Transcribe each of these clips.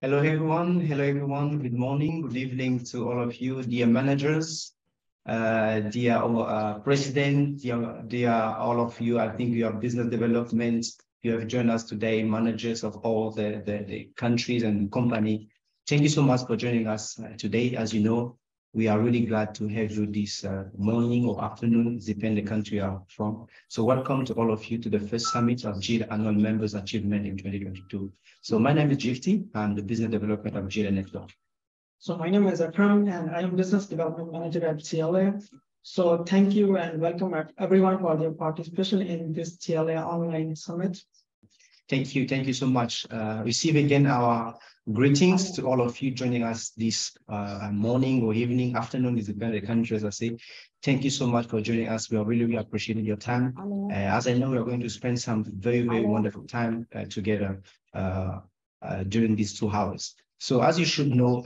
Hello, everyone. Hello, everyone. Good morning, good evening to all of you, dear managers, dear president, dear all of you. I think you have business development. You have joined us today, managers of all the countries and company. Thank you so much for joining us today. As you know, we are really glad to have you this morning or afternoon, depending the country you are from. So welcome to all of you to the first summit of GLA Annual Members Achievement in 2022. So my name is Jifty. I'm the business development of GLA Network. So my name is Akram and I am business development manager at GLA. So thank you and welcome everyone for their participation in this GLA online summit. Thank you. Thank you so much. Receive again our greetings to all of you joining us this morning or evening, afternoon, is depending on the country, as I say. Thank you so much for joining us. We are really appreciating your time. As I know, we are going to spend some very wonderful time together during these 2 hours. So as you should know,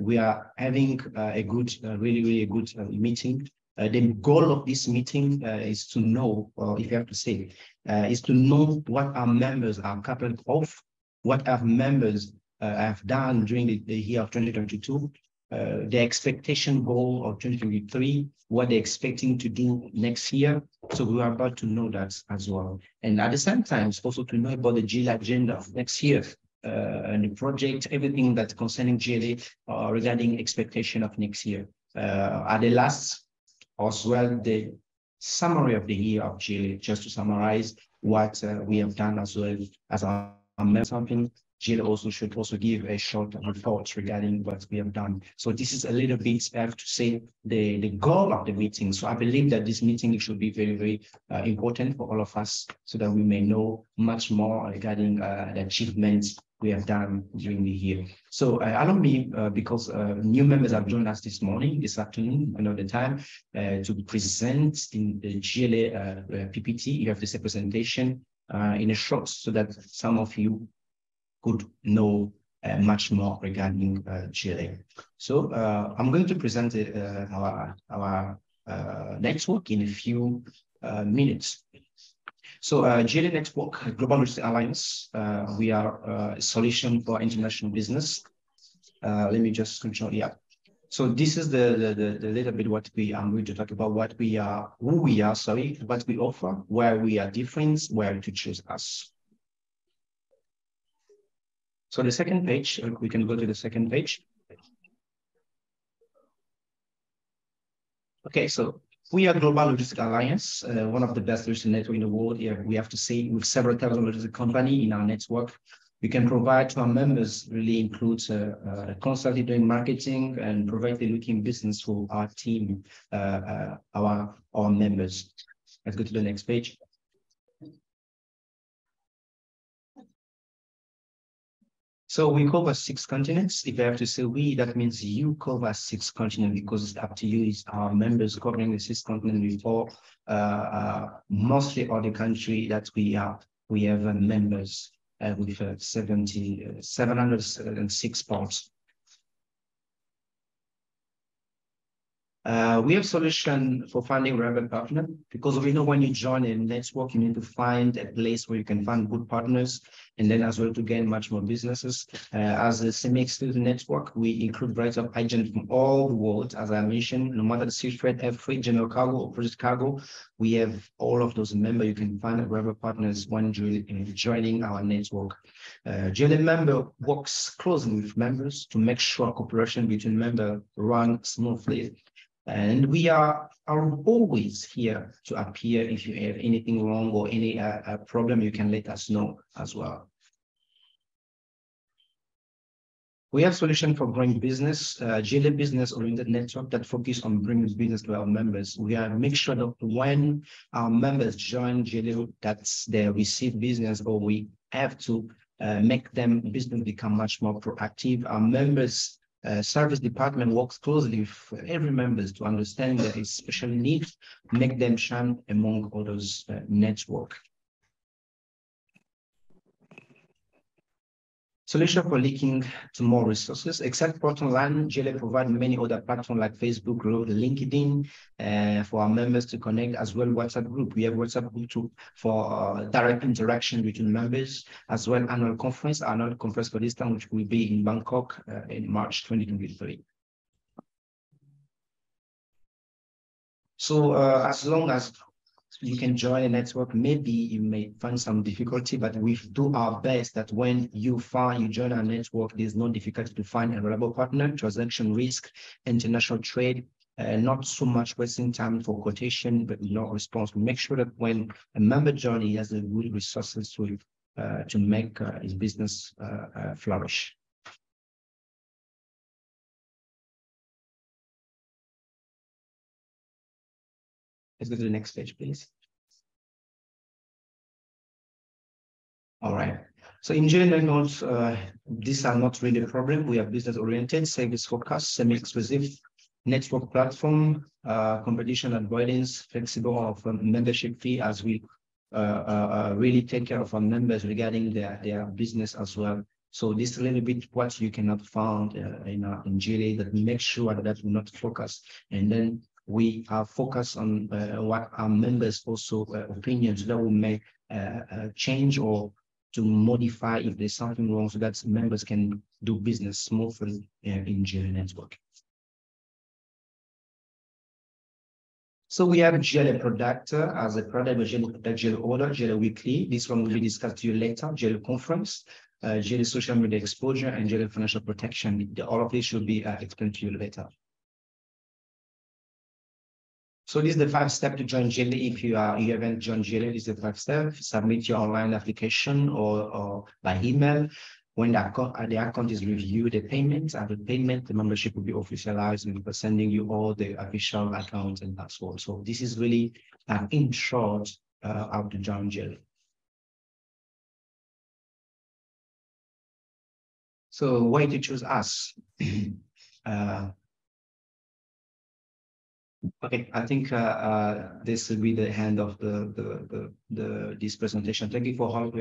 we are having a good, really good meeting. The goal of this meeting is to know, or if you have to say, is to know what our members are capable of, what our members have done during the year of 2022, the expectation goal of 2023, what they're expecting to do next year. So we are about to know that as well. And at the same time, also to know about the GLA agenda of next year, and the project, everything that's concerning GLA regarding expectation of next year. At the last, as well, the summary of the year of GLA, just to summarize what we have done as well as our members. Something GLA should also give a short report regarding what we have done. So this is a little bit, I have to say, the goal of the meeting. So I believe that this meeting should be very important for all of us so that we may know much more regarding the achievements we have done during the year. So allow me, because new members have joined us this afternoon, another time, to present in the GLA PPT. You have this presentation in a short so that some of you could know much more regarding GLA. So I'm going to present our network in a few minutes. So GLA Network, Global Logistics Alliance, we are a solution for international business. Let me just control, yeah. So this is the little bit what I'm going to talk about, what we are, who we are, sorry, what we offer, where we are different, where to choose us. So the second page, we can go to the second page. Okay, so we are Global Logistics Alliance, one of the best logistics networks in the world. Here we have to say, with several thousand logistics companies in our network, we can provide to our members. Really includes constantly doing marketing and providing looking business for our team, our members. Let's go to the next page. So we cover 6 continents. If I have to say we, that means you cover 6 continents because it's up to you. It's our members covering the 6 continents before mostly all the country that we have members with 706 ports. We have solution for finding relevant partner because we know when you join a network, you need to find a place where you can find good partners and then as well to gain much more businesses. As a semi-exclusive network, we include variety of agents from all the world. As I mentioned, no matter the sea freight, air freight, general cargo, or project cargo, we have all of those members. You can find relevant partners when joining our network. GLA member works closely with members to make sure cooperation between members run smoothly. And we are always here to appear if you have anything wrong or any problem, you can let us know as well. We have solution for growing business, GLA business-oriented network that focus on bringing business to our members. We are make sure that when our members join GLA, that they receive business, or we have to make them business become much more proactive. Our members service department works closely with every members to understand their special needs, make them shine among others network. Solution for linking to more resources. Except Protonline, GLA provide many other platforms like Facebook group, LinkedIn, for our members to connect, as well WhatsApp group. We have WhatsApp group for direct interaction between members, as well annual conference for this time, which will be in Bangkok in March 2023. So as long as you can join a network, maybe you may find some difficulty, but we do our best that when you join our network, there's no difficulty to find a reliable partner, transaction risk, international trade, not so much wasting time for quotation, but no response. We make sure that when a member joins, he has the good resources to make his business flourish. Let's go to the next page, please. All right. So in general, these are not really a problem. We are business-oriented, service-focused, semi-exclusive network platform, competition avoidance, flexible of membership fee, as we really take care of our members regarding their business as well. So this is a little bit what you cannot find in GLA, that we make sure that we're not focused. And then we are focused on what our members also opinions that we may change or to modify if there's something wrong, so that members can do business smoothly in GLA Network. So we have GLA product as a product, GLA order, GLA weekly. This one will be discussed to you later. GLA conference, GLA social media exposure, and GLA financial protection. All of this should be explained to you later. So this is the 5 steps to join GLA. If you haven't joined GLA, this is the 5 steps. Submit your online application or by email. When the account is reviewed, the payment, and the membership will be officialized, and we're sending you all the official accounts and passwords. So this is really in short how to join GLA. So why to choose us? Okay, I think this will be the end of this presentation. Thank you for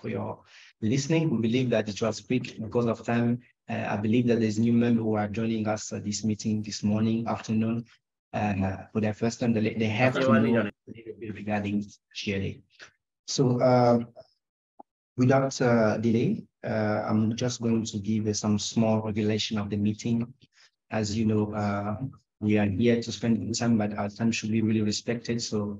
your listening. We believe that it was quick because of time. I believe that there's new members who are joining us at this meeting this afternoon, for their first time. They have to know a little bit regarding GLA. So without delay, I'm just going to give some small regulation of the meeting. As you know, we are here to spend time, but our time should be really respected. So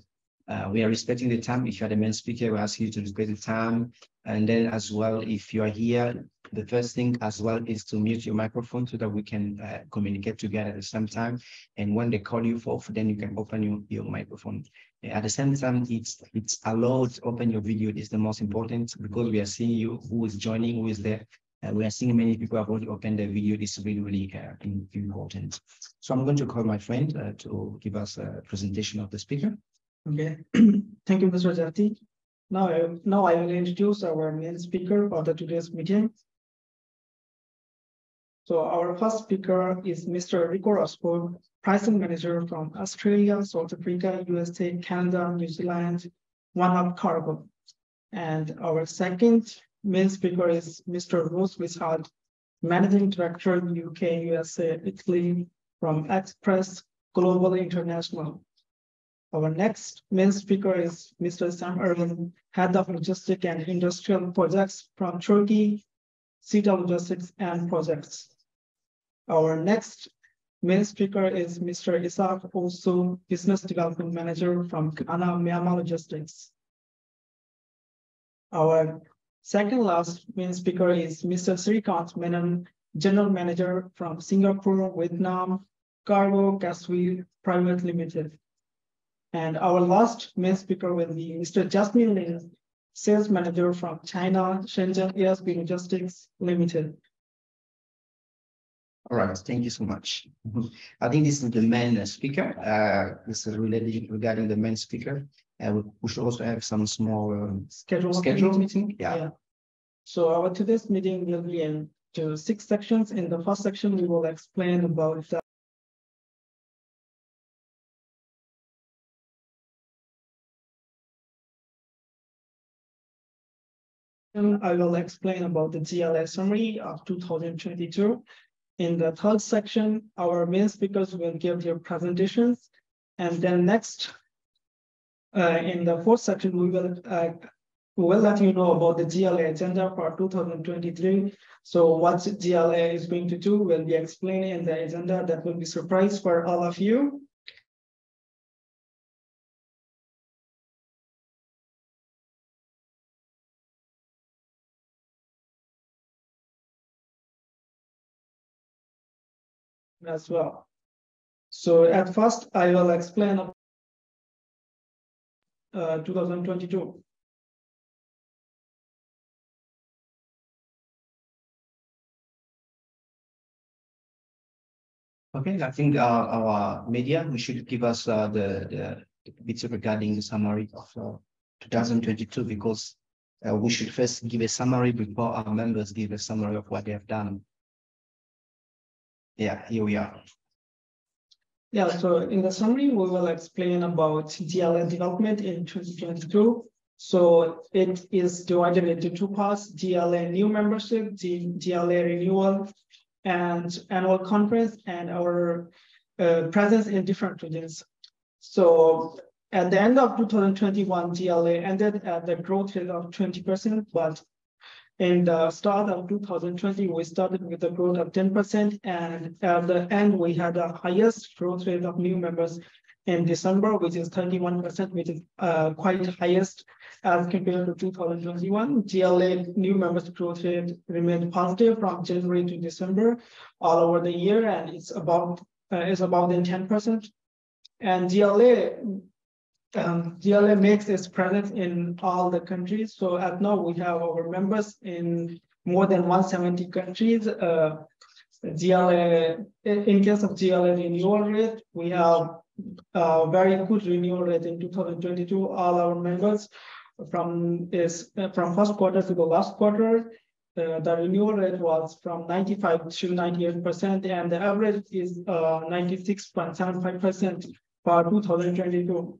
we are respecting the time. If you're the main speaker, we ask you to respect the time. And then as well, if you are here, the first thing as well is to mute your microphone so that we can communicate together at the same time. And when they call you for, then you can open your microphone. At the same time, it's allowed to open your video. It's the most important, because we are seeing you, who is joining, who is there. We are seeing many people have already opened their video. This is really important. So I'm going to call my friend to give us a presentation of the speaker. Okay, thank you, Mr. Jati. Now I will introduce our main speaker for today's meeting. So our first speaker is Mr. Rico Rosford, pricing manager from Australia, South Africa, USA, Canada, New Zealand, OneUp Cargo. And our second main speaker is Mr. Rose Wishart, Managing Director, UK, USA, Italy, from Express Global International. Our next main speaker is Mr. Sam Erwin, Head of Logistics and Industrial Projects from Turkey, CETA Logistics and Projects. Our next main speaker is Mr. Isaac Osu, Business Development Manager from Ghana, Myanmar Logistics. Our second last main speaker is Mr. Srikant Menon, General Manager from Singapore, Vietnam, Cargo Caswheel Private Limited. And our last main speaker will be Mr. Jasmine Lin, Sales Manager from China, Shenzhen ASB Logistics Limited. All right, thank you so much. I think this is the main speaker. This is related regarding the main speaker. We should also have some small schedule meeting. Yeah. So our today's meeting will be into 6 sections. In the first section, we will explain about I will explain about the GLA summary of 2022. In the third section, our main speakers will give their presentations. And then next, in the fourth section, we will let you know about the GLA agenda for 2023. So what GLA is going to do will be explained in the agenda. That will be a surprise for all of you. As well. So at first, I will explain 2022. Okay, I think our media, we should give us the bits regarding the summary of 2022, because we should first give a summary before our members give a summary of what they have done. Yeah, here we are. Yeah, so in the summary, we will explain about GLA development in 2022. So it is divided into two parts: GLA new membership, GLA renewal, and annual conference, and our presence in different regions. So at the end of 2021, GLA ended at the growth rate of 20%, but in the start of 2020, we started with a growth of 10%, and at the end, we had the highest growth rate of new members in December, which is 31%, which is quite highest as compared to 2021. GLA new members growth rate remained positive from January to December all over the year, and it's about 10%. And GLA makes its presence in all the countries. So at now we have our members in more than 170 countries. GLA, in case of GLA renewal rate, we have a very good renewal rate in 2022. All our members from first quarter to the last quarter, the renewal rate was from 95 to 98%, and the average is 96.75% for 2022.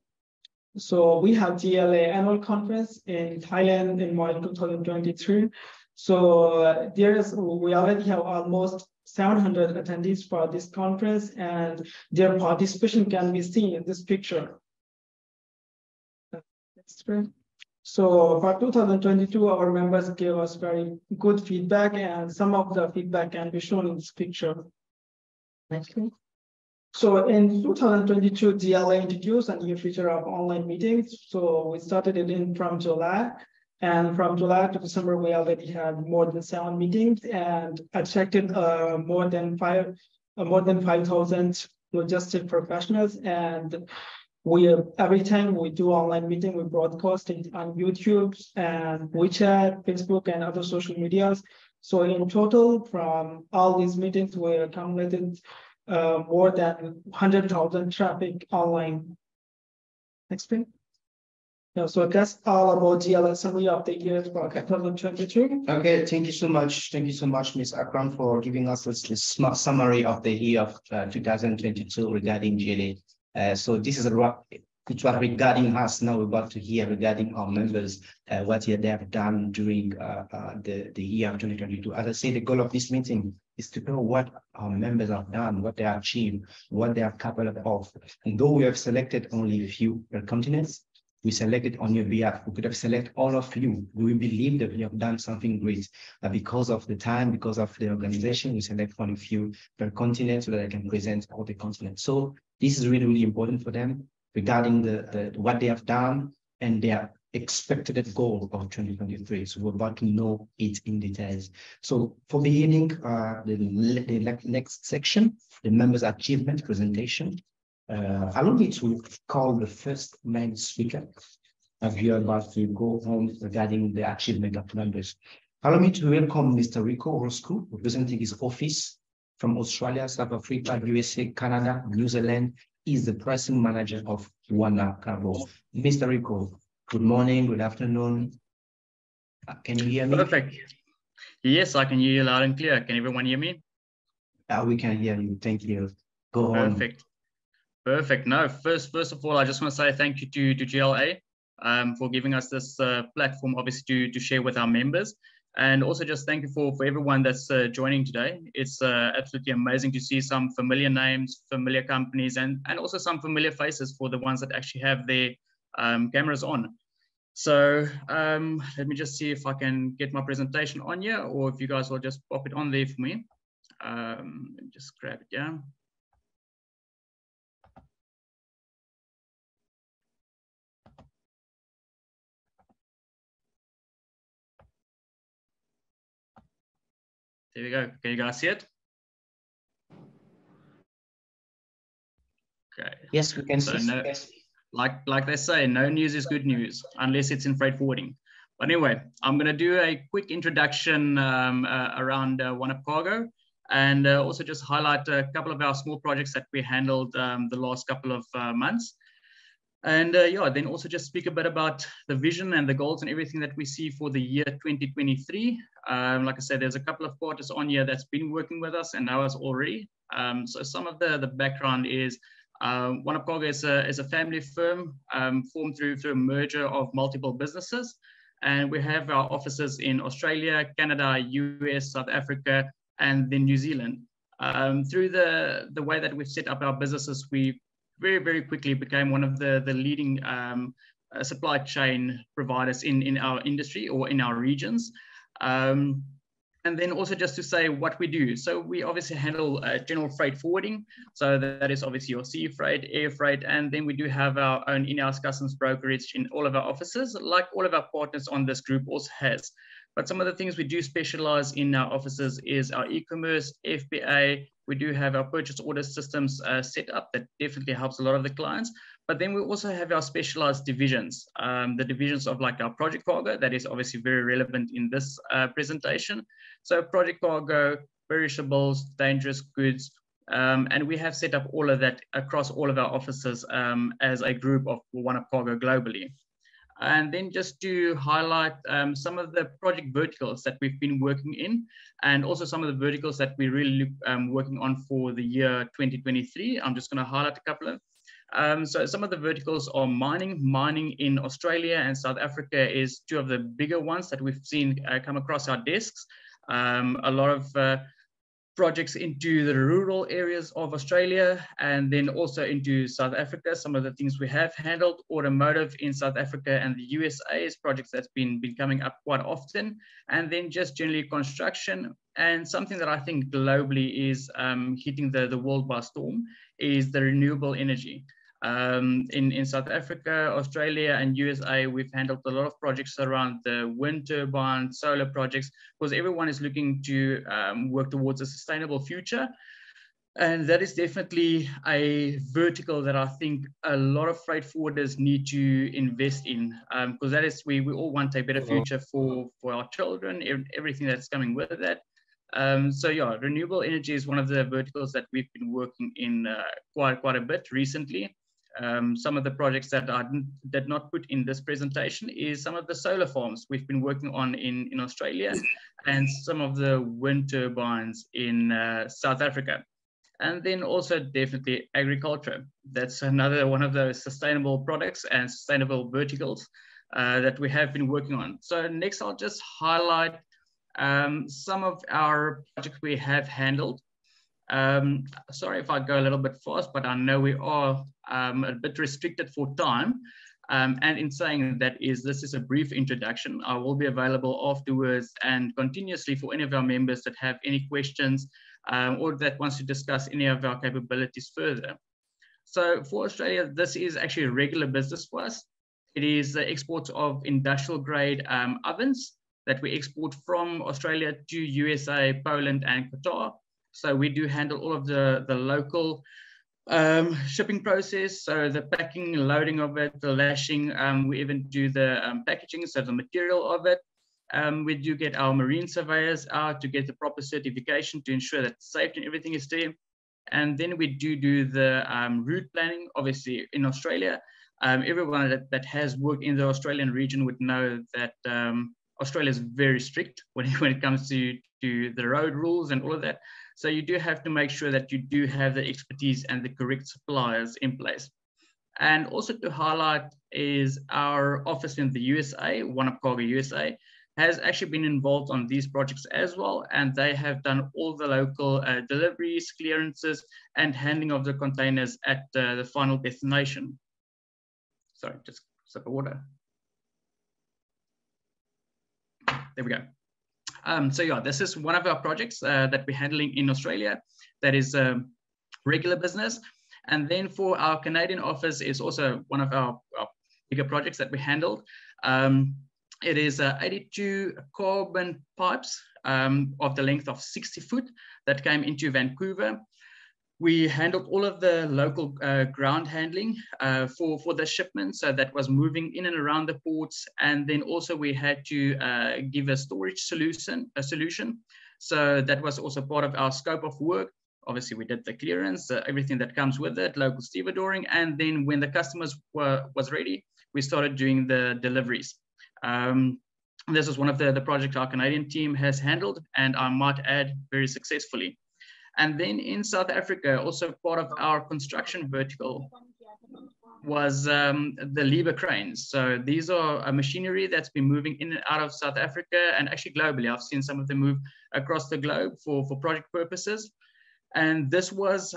So we have GLA annual conference in Thailand in March 2023. So we already have almost 700 attendees for this conference, and their participation can be seen in this picture. So for 2022, our members gave us very good feedback, and some of the feedback can be shown in this picture. Next one. So in 2022, GLA introduced a new feature of online meetings. So we started it from July, and from July to December, we already had more than 7 meetings and attracted more than 5,000 logistic professionals. And every time we do online meeting, we broadcast it on YouTube and WeChat, Facebook, and other social medias. So in total, from all these meetings, we accumulated more than 100,000 traffic online. Next page. Yeah, so that's all about GLA summary of the year for 2022. Okay, thank you so much. Thank you so much, Ms. Akram, for giving us this smart summary of the year of 2022 regarding GLA. So this is which was regarding us. Now we're about to hear regarding our members, what they have done during the year of 2022. As I say, the goal of this meeting is to know what our members have done, what they have achieved, what they are capable of. And though we have selected only a few per continents, we selected on your behalf. We could have selected all of you. We believe that we have done something great. Because of the time, because of the organization, we select only a few per continent so that I can present all the continents. So this is really, really important for them regarding what they have done and their expected goal of 2023. So we're about to know it in details. So for beginning, the next section, the members' achievement presentation. Allow me to call the first main speaker as we are about to go home regarding the achievement of members. Allow me to welcome Mr. Rico Roscoe, representing his office from Australia, South Africa, USA, Canada, New Zealand. Is the pricing manager of Wana Cargo. Mr. Rico, good morning, good afternoon. Can you hear me? Perfect. Yes, I can hear you loud and clear. Can everyone hear me? We can hear you. Thank you. Go on. Perfect. Perfect. No, first of all, I just want to say thank you to GLA for giving us this platform, obviously, to share with our members. And also just thank you for everyone that's joining today. It's absolutely amazing to see some familiar names, familiar companies, and also some familiar faces for the ones that actually have their cameras on. So let me just see if I can get my presentation on here, or if you guys will just pop it on there for me. Let me just grab it down. There we go. Can you guys see it? Okay. Yes, we can so see. No, like they say, no news is good news unless it's in freight forwarding. But anyway, I'm going to do a quick introduction around One-Up Cargo, and also just highlight a couple of our small projects that we handled the last couple of months. And yeah, then also just speak a bit about the vision and the goals and everything that we see for the year 2023. Like I said, there's a couple of partners on here that's been working with us and know us already. So some of the background is One-Up Cargo is a family firm formed through a merger of multiple businesses. And we have our offices in Australia, Canada, US, South Africa, and then New Zealand. Through the way that we've set up our businesses, we very, very quickly became one of the leading supply chain providers in our industry or in our regions. And then also just to say what we do. So we obviously handle general freight forwarding. So that is obviously your sea freight, air freight, and then we do have our own in-house customs brokerage in all of our offices, like all of our partners on this group also has. But some of the things we do specialize in our offices is our e-commerce, FBA. We do have our purchase order systems set up that definitely helps a lot of the clients. But then we also have our specialized divisions, the divisions of like our project cargo, that is obviously very relevant in this presentation. So project cargo, perishables, dangerous goods, and we have set up all of that across all of our offices as a group of One-Up Cargo globally. And then just to highlight some of the project verticals that we've been working in, and also some of the verticals that we're really working on for the year 2023. I'm just going to highlight a couple of. So some of the verticals are mining. Mining in Australia and South Africa is two of the bigger ones that we've seen come across our desks. A lot of projects into the rural areas of Australia and then also into South Africa. Some of the things we have handled, automotive in South Africa and the USA is projects that's been coming up quite often. And then just generally construction. And something that I think globally is hitting the world by storm is the renewable energy. In South Africa, Australia, and USA, we've handled a lot of projects around the wind turbine, solar projects, because everyone is looking to work towards a sustainable future. And that is definitely a vertical that I think a lot of freight forwarders need to invest in, because that is, we all want a better future for our children, everything that's coming with that. So yeah, renewable energy is one of the verticals that we've been working in quite a bit recently. Some of the projects that I did not put in this presentation is some of the solar farms we've been working on in Australia and some of the wind turbines in South Africa. And then also definitely agriculture. That's another one of those sustainable products and sustainable verticals that we have been working on. So next I'll just highlight some of our projects we have handled. Sorry if I go a little bit fast, but I know we are a bit restricted for time. And in saying that this is a brief introduction. I will be available afterwards and continuously for any of our members that have any questions or that wants to discuss any of our capabilities further. So for Australia, this is actually a regular business for us. It is the exports of industrial grade ovens that we export from Australia to USA, Poland, and Qatar. So we do handle all of the local shipping process, so the packing, loading of it, the lashing, we even do the packaging, so the material of it. We do get our marine surveyors out to get the proper certification to ensure that safety and everything is there. And then we do the route planning, obviously in Australia. Everyone that has worked in the Australian region would know that Australia is very strict when it comes to the road rules and all of that. So you do have to make sure that you do have the expertise and the correct suppliers in place. And also to highlight is our office in the USA, One Up Cargo USA, has actually been involved on these projects as well. And they have done all the local deliveries, clearances, and handling of the containers at the final destination. Sorry, just a sip of water. There we go. So yeah, this is one of our projects that we're handling in Australia. That is regular business. And then for our Canadian office is also one of our bigger projects that we handled. It is 82 carbon pipes of the length of 60 foot that came into Vancouver. We handled all of the local ground handling for the shipment. So that was moving in and around the ports. And then also we had to give a storage solution. So that was also part of our scope of work. Obviously, we did the clearance, everything that comes with it, local stevedoring. And then when the customers was ready, we started doing the deliveries. This is one of the projects our Canadian team has handled, and I might add, very successfully. And then in South Africa, also part of our construction vertical was the lever cranes. So these are a machinery that's been moving in and out of South Africa and actually globally. I've seen some of them move across the globe for project purposes. And this was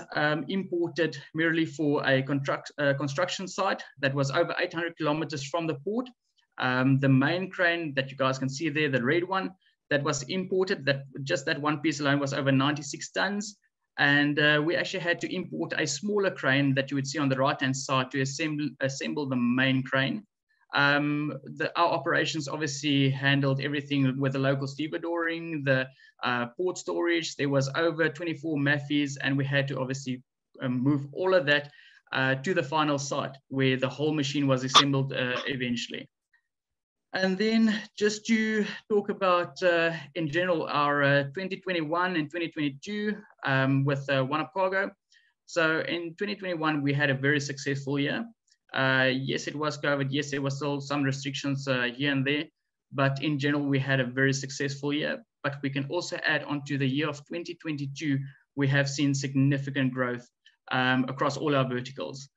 imported merely for a construction site that was over 800 kilometers from the port. The main crane that you guys can see there, the red one, that was imported, that just that one piece alone was over 96 tons. And we actually had to import a smaller crane that you would see on the right-hand side to assemble the main crane. Our operations obviously handled everything with the local stevedoring, the port storage. There was over 24 Maffeys, and we had to obviously move all of that to the final site where the whole machine was assembled eventually. And then just to talk about, in general, our 2021 and 2022 with One Up Cargo. So in 2021, we had a very successful year. Yes, it was COVID. Yes, there was still some restrictions here and there. But in general, we had a very successful year. But we can also add on to the year of 2022, we have seen significant growth across all our verticals.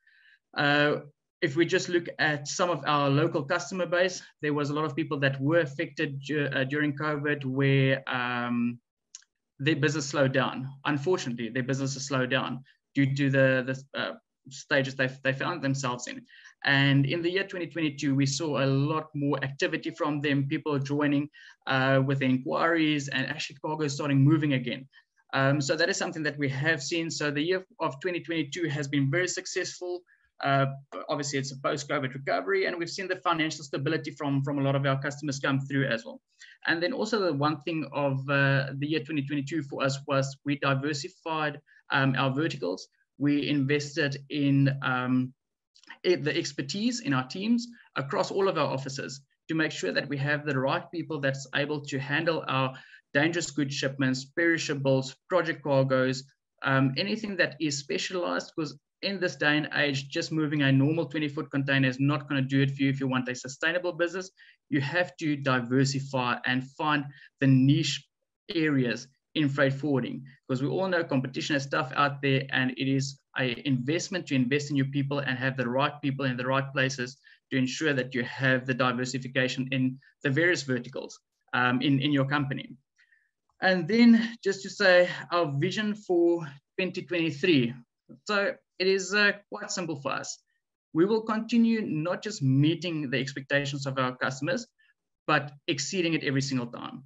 If we just look at some of our local customer base, there was a lot of people that were affected during COVID where their business slowed down. Unfortunately, their business has slowed down due to the stages they found themselves in. And in the year 2022, we saw a lot more activity from them, people joining with inquiries and actually cargo starting moving again. So that is something that we have seen. So the year of 2022 has been very successful. Obviously, it's a post-COVID recovery, and we've seen the financial stability from a lot of our customers come through as well. And then also the one thing of the year 2022 for us was we diversified our verticals. We invested in the expertise in our teams across all of our offices to make sure that we have the right people that's able to handle our dangerous goods shipments, perishables, project cargoes, anything that is specialized, because in this day and age, just moving a normal 20-foot container is not going to do it for you if you want a sustainable business. You have to diversify and find the niche areas in freight forwarding, because we all know competition is tough out there, and it is an investment to invest in your people and have the right people in the right places to ensure that you have the diversification in the various verticals in your company. And then just to say our vision for 2023. So it is quite simple for us. We will continue not just meeting the expectations of our customers, but exceeding it every single time.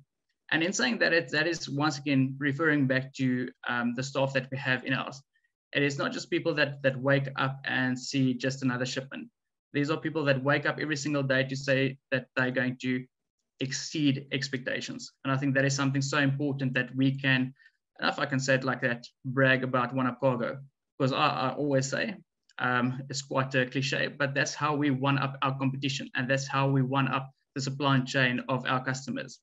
And in saying that, that is once again referring back to the staff that we have in-house. It is not just people that wake up and see just another shipment. These are people that wake up every single day to say that they're going to exceed expectations. And I think that is something so important that we can, if I can say it like that, brag about One Up Cargo. Because I always say, it's quite a cliche, but that's how we one up our competition, and that's how we one up the supply chain of our customers.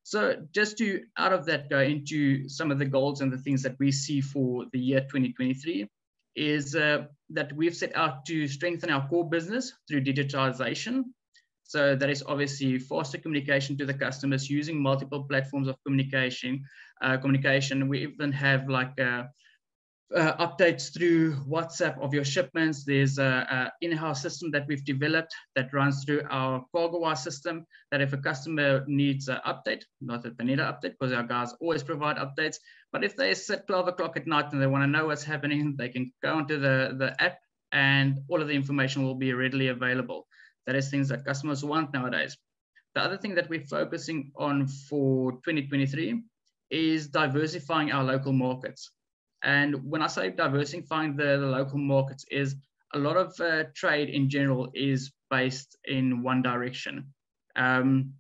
So just to, out of that, go into some of the goals and the things that we see for the year 2023 is that we've set out to strengthen our core business through digitalization. So that is obviously faster communication to the customers using multiple platforms of communication. We even have like updates through WhatsApp of your shipments. There's a in-house system that we've developed that runs through our CargoWise system, that if a customer needs an update, not that they need an update because our guys always provide updates, but if they sit 12 o'clock at night and they want to know what's happening, they can go onto the app and all of the information will be readily available. That is things that customers want nowadays. The other thing that we're focusing on for 2023 is diversifying our local markets. And when I say diversifying the local markets, is a lot of trade in general is based in one direction. And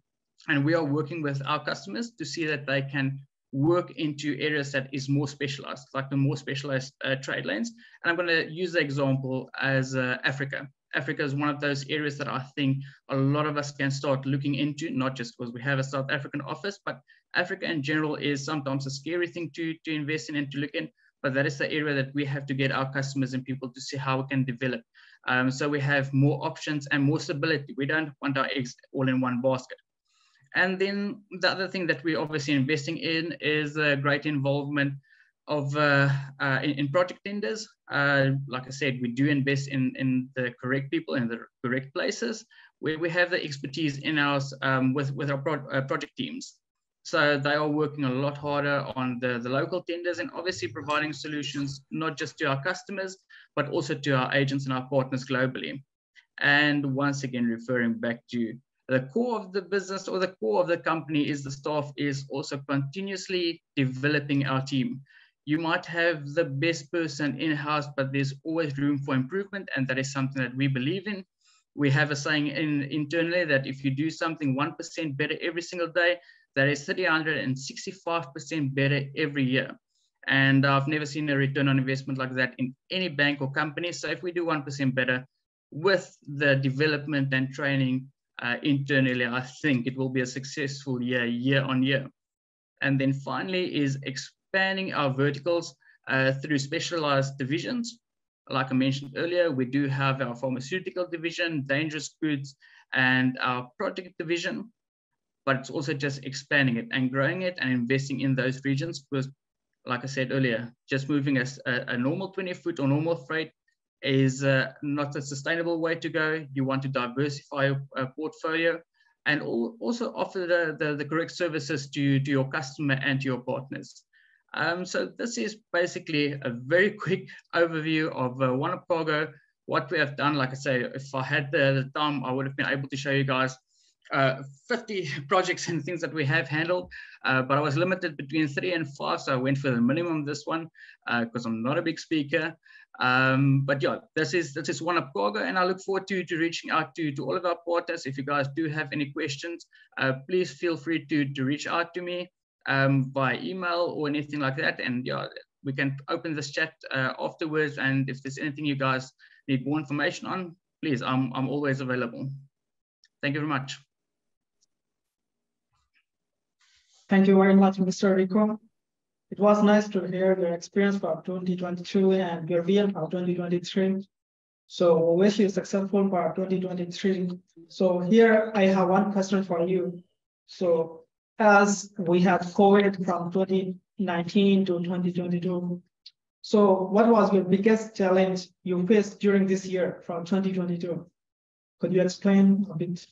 we are working with our customers to see that they can work into areas that is more specialized, like the more specialized trade lanes. And I'm going to use the example as Africa. Africa is one of those areas that I think a lot of us can start looking into, not just because we have a South African office, but Africa in general is sometimes a scary thing to invest in and to look in. But that is the area that we have to get our customers and people to see how we can develop. So we have more options and more stability. We don't want our eggs all in one basket. And then the other thing that we're obviously investing in is a great involvement of in project tenders. Like I said, we do invest in the correct people in the correct places where we have the expertise in-house with our project teams. So they are working a lot harder on the local tenders and obviously providing solutions, not just to our customers, but also to our agents and our partners globally. And once again, referring back to the core of the business or the core of the company is the staff is also continuously developing our team. You might have the best person in-house, but there's always room for improvement. And that is something that we believe in. We have a saying internally that if you do something 1% better every single day, that is 365% better every year. And I've never seen a return on investment like that in any bank or company. So if we do 1% better with the development and training internally, I think it will be a successful year on year. And then finally is expanding our verticals through specialized divisions. Like I mentioned earlier, we do have our pharmaceutical division, dangerous goods, and our project division. But it's also just expanding it and growing it and investing in those regions because, like I said earlier, just moving a normal 20-foot or normal freight is not a sustainable way to go. You want to diversify your portfolio and also offer the correct services to your customer and to your partners. So this is basically a very quick overview of OneUp Cargo, what we have done. Like I say, if I had the time, I would have been able to show you guys 50 projects and things that we have handled, but I was limited between 3 and 5, so I went for the minimum this one because I'm not a big speaker. But yeah, this is OneUp Cargo, and I look forward to reaching out to all of our partners. If you guys do have any questions, please feel free to reach out to me by email or anything like that, and yeah, we can open this chat afterwards. And if there's anything you guys need more information on, please, I'm always available. Thank you very much. Thank you very much, Mr. Rico. It was nice to hear your experience for 2022 and your vision for 2023. So we wish you successful for 2023. So here I have one question for you. So as we had COVID from 2019 to 2022, so what was your biggest challenge you faced during this year from 2022? Could you explain a bit?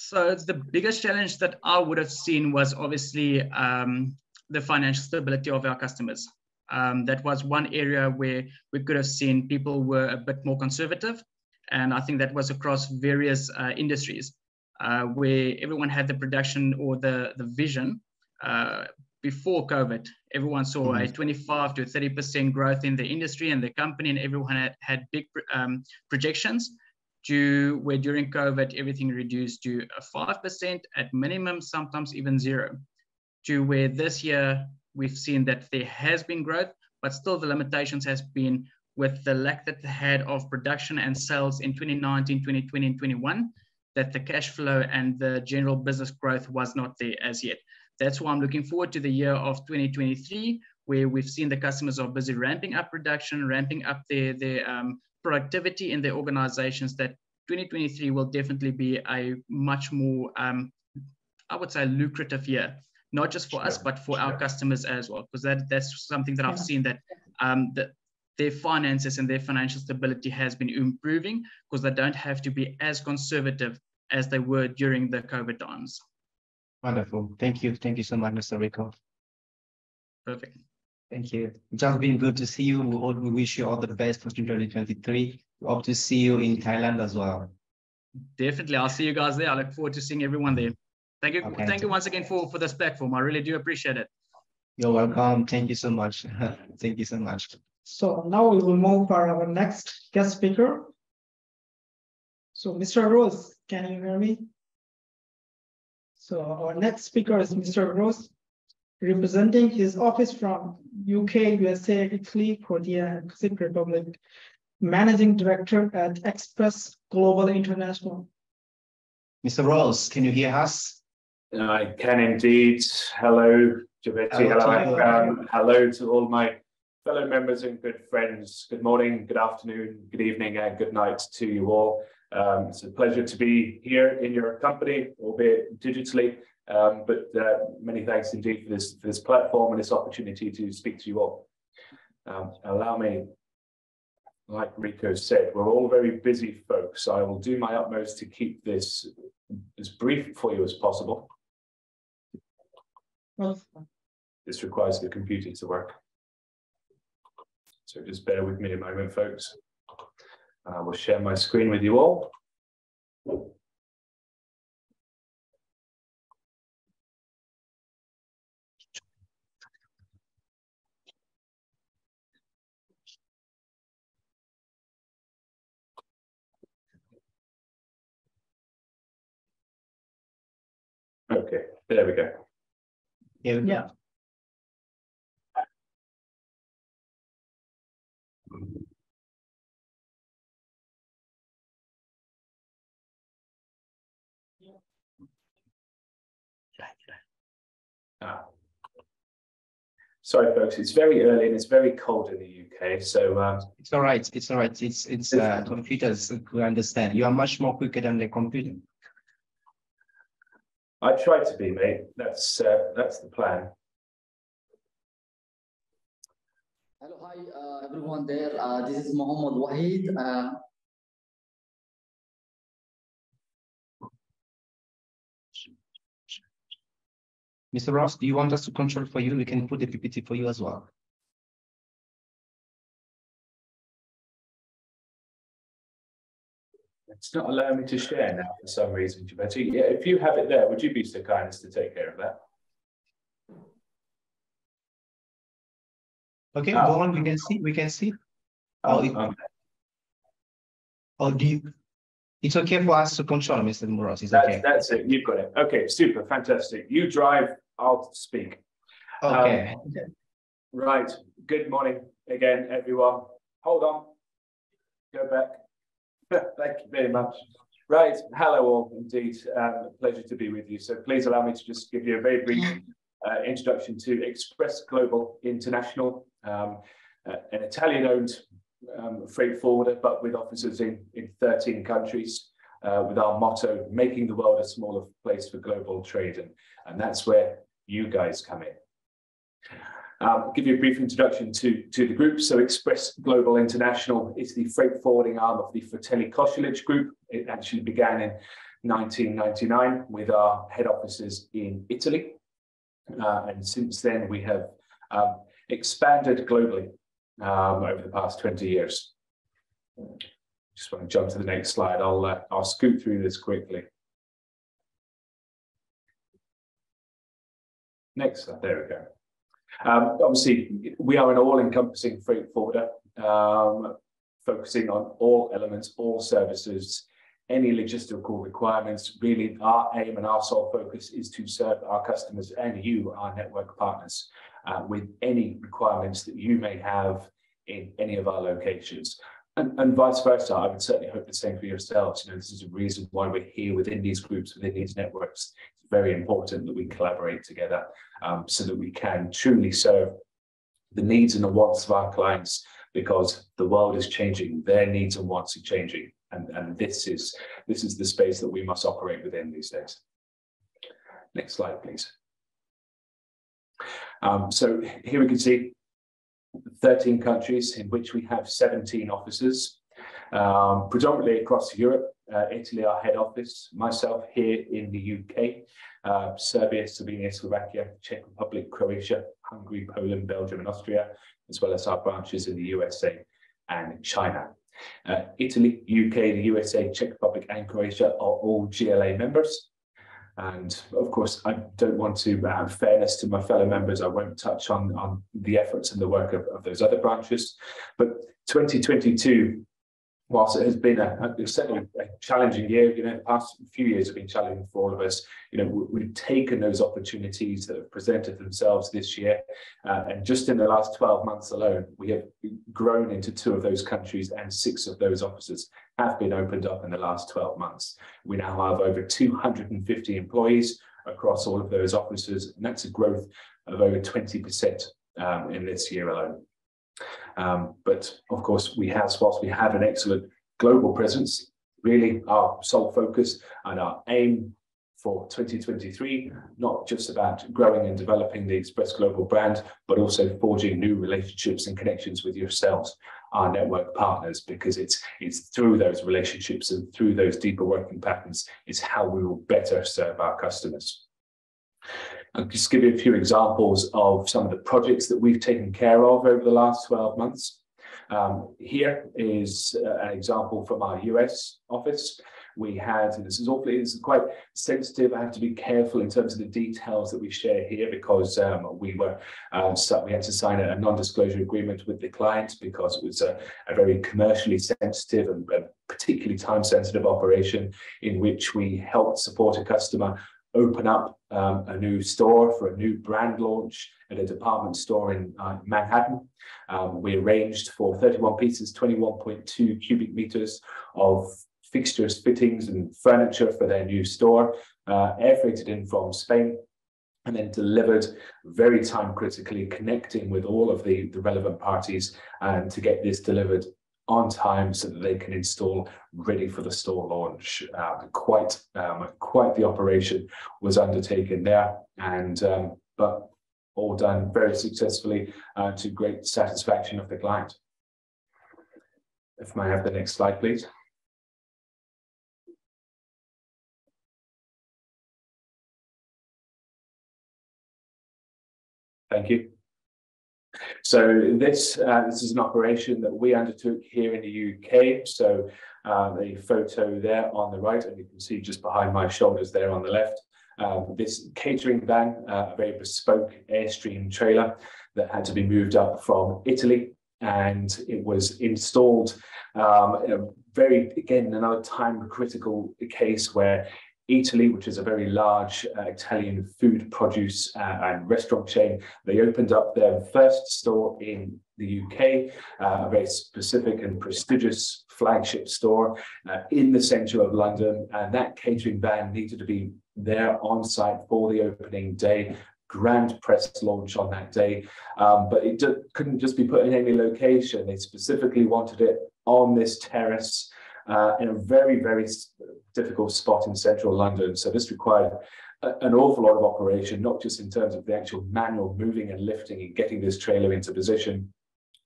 So the biggest challenge that I would have seen was obviously the financial stability of our customers. That was one area where we could have seen people were a bit more conservative. And I think that was across various industries where everyone had the production or the vision before COVID. Everyone saw a 25 to 30% growth in the industry and the company, and everyone had big projections. To where during COVID, everything reduced to a 5% at minimum, sometimes even 0. To where this year, we've seen that there has been growth, but still the limitations has been with the lack that they had of production and sales in 2019, 2020, and 2021, that the cash flow and the general business growth was not there as yet. That's why I'm looking forward to the year of 2023, where we've seen the customers are busy ramping up production, ramping up their productivity in their organizations. That 2023 will definitely be a much more, I would say, lucrative year, not just for us, but for our customers as well, because that's something that I've seen that that their finances and their financial stability has been improving because they don't have to be as conservative as they were during the COVID times. Wonderful. Thank you. Thank you so much, Mr. Rico. Perfect. Thank you. Just been good to see you. We wish you all the best for 2023. We hope to see you in Thailand as well. Definitely. I'll see you guys there. I look forward to seeing everyone there. Thank you. Okay. Thank you once again for this platform. I really do appreciate it. You're welcome. Thank you so much. Thank you so much. So now we will move for our next guest speaker. So Mr. Rose, can you hear me? So our next speaker is Mr. Rose, representing his office from UK, USA, Italy, Korea, and Czech Republic, Managing Director at Express Global International. Mr. Rose, can you hear us? I can indeed. Hello, Javeti. Hello to all my fellow members and good friends. Good morning, good afternoon, good evening, and good night to you all. It's a pleasure to be here in your company, albeit digitally. But many thanks indeed for this platform and this opportunity to speak to you all. Allow me, like Rico said, we're all very busy folks. I will do my utmost to keep this as brief for you as possible. This requires the computer to work. So just bear with me a moment, folks. I will share my screen with you all. Okay, there we go. Yeah. Sorry, folks. It's very early and it's very cold in the UK. So it's all right. It's all right. It's computers. We understand. You are much more quicker than the computer. I try to be, mate. That's the plan. Hello, hi everyone there. This is Mohammed Wahid. Mr. Ross, do you want us to control for you? We can put the PPT for you as well. It's not allowing me to share now for some reason, Javeti. Yeah, if you have it there, would you be so kind as to take care of that? Okay, go on. We can see. We can see. Or do you? It's okay for us to control, Mr. Muros. It's okay. That's it. You've got it. Okay, super, fantastic. You drive, I'll speak. Okay. Right. Good morning again, everyone. Hold on. Go back. Thank you very much. Right. Hello, all. Indeed, pleasure to be with you. So please allow me to just give you a very brief introduction to Express Global International, an Italian-owned freight forwarder, but with offices in 13 countries, with our motto, making the world a smaller place for global trade. And that's where you guys come in. I'll give you a brief introduction to the group. So Express Global International is the freight forwarding arm of the Fratelli Kosulich Group. It actually began in 1999 with our head offices in Italy. And since then, we have expanded globally over the past 20 years. Just want to jump to the next slide. I'll scoot through this quickly. Next slide, there we go. Obviously, we are an all-encompassing freight forwarder, focusing on all elements, all services, any logistical requirements. Really, our aim and our sole focus is to serve our customers and you, our network partners, with any requirements that you may have in any of our locations. And vice versa, I would certainly hope the same for yourselves. You know, this is a reason why we're here within these groups, within these networks. It's very important that we collaborate together so that we can truly serve the needs and the wants of our clients, because the world is changing, their needs and wants are changing. And this is the space that we must operate within these days. Next slide, please. So here we can see 13 countries in which we have 17 offices, predominantly across Europe. Italy, our head office, myself here in the UK, Serbia, Slovenia, Slovakia, Czech Republic, Croatia, Hungary, Poland, Belgium, and Austria, as well as our branches in the USA and China. Italy, UK, the USA, Czech Republic, and Croatia are all GLA members. And of course, I don't want to, fairness to my fellow members, I won't touch on the efforts and the work of those other branches. But 2022, whilst it has been certainly a challenging year, you know, the past few years have been challenging for all of us. You know, we've taken those opportunities that have presented themselves this year, and just in the last 12 months alone, we have grown into 2 of those countries, and 6 of those offices have been opened up in the last 12 months. We now have over 250 employees across all of those offices, and that's a growth of over 20% in this year alone. But of course, whilst we have an excellent global presence, really our sole focus and our aim for 2023, not just about growing and developing the Express Global brand, but also forging new relationships and connections with yourselves, our network partners, because it's through those relationships and through those deeper working patterns is how we will better serve our customers. I'll just give you a few examples of some of the projects that we've taken care of over the last 12 months. Here is an example from our US office. We had, and this is quite sensitive, I have to be careful in terms of the details that we share here, because we had to sign a non-disclosure agreement with the client because it was a very commercially sensitive and particularly time-sensitive operation in which we helped support a customer open up a new store for a new brand launch at a department store in Manhattan. We arranged for 31 pieces, 21.2 cubic meters of fixtures, fittings, and furniture for their new store, air freighted in from Spain, and then delivered very time critically, connecting with all of the relevant parties, and to get this delivered on time so that they can install ready for the store launch. Quite the operation was undertaken there, and but all done very successfully to great satisfaction of the client. If I have the next slide, please. Thank you. So this is an operation that we undertook here in the UK. So the photo there on the right, and you can see just behind my shoulders there on the left, this catering van, a very bespoke Airstream trailer that had to be moved up from Italy, and it was installed again, another time critical case where Italy, which is a very large Italian food produce and restaurant chain, they opened up their first store in the UK, a very specific and prestigious flagship store in the centre of London, and that catering van needed to be there on site for the opening day. Grand press launch on that day, but it couldn't just be put in any location. They specifically wanted it on this terrace in a very, very difficult spot in central London. So this required an awful lot of operation, not just in terms of the actual manual moving and lifting and getting this trailer into position,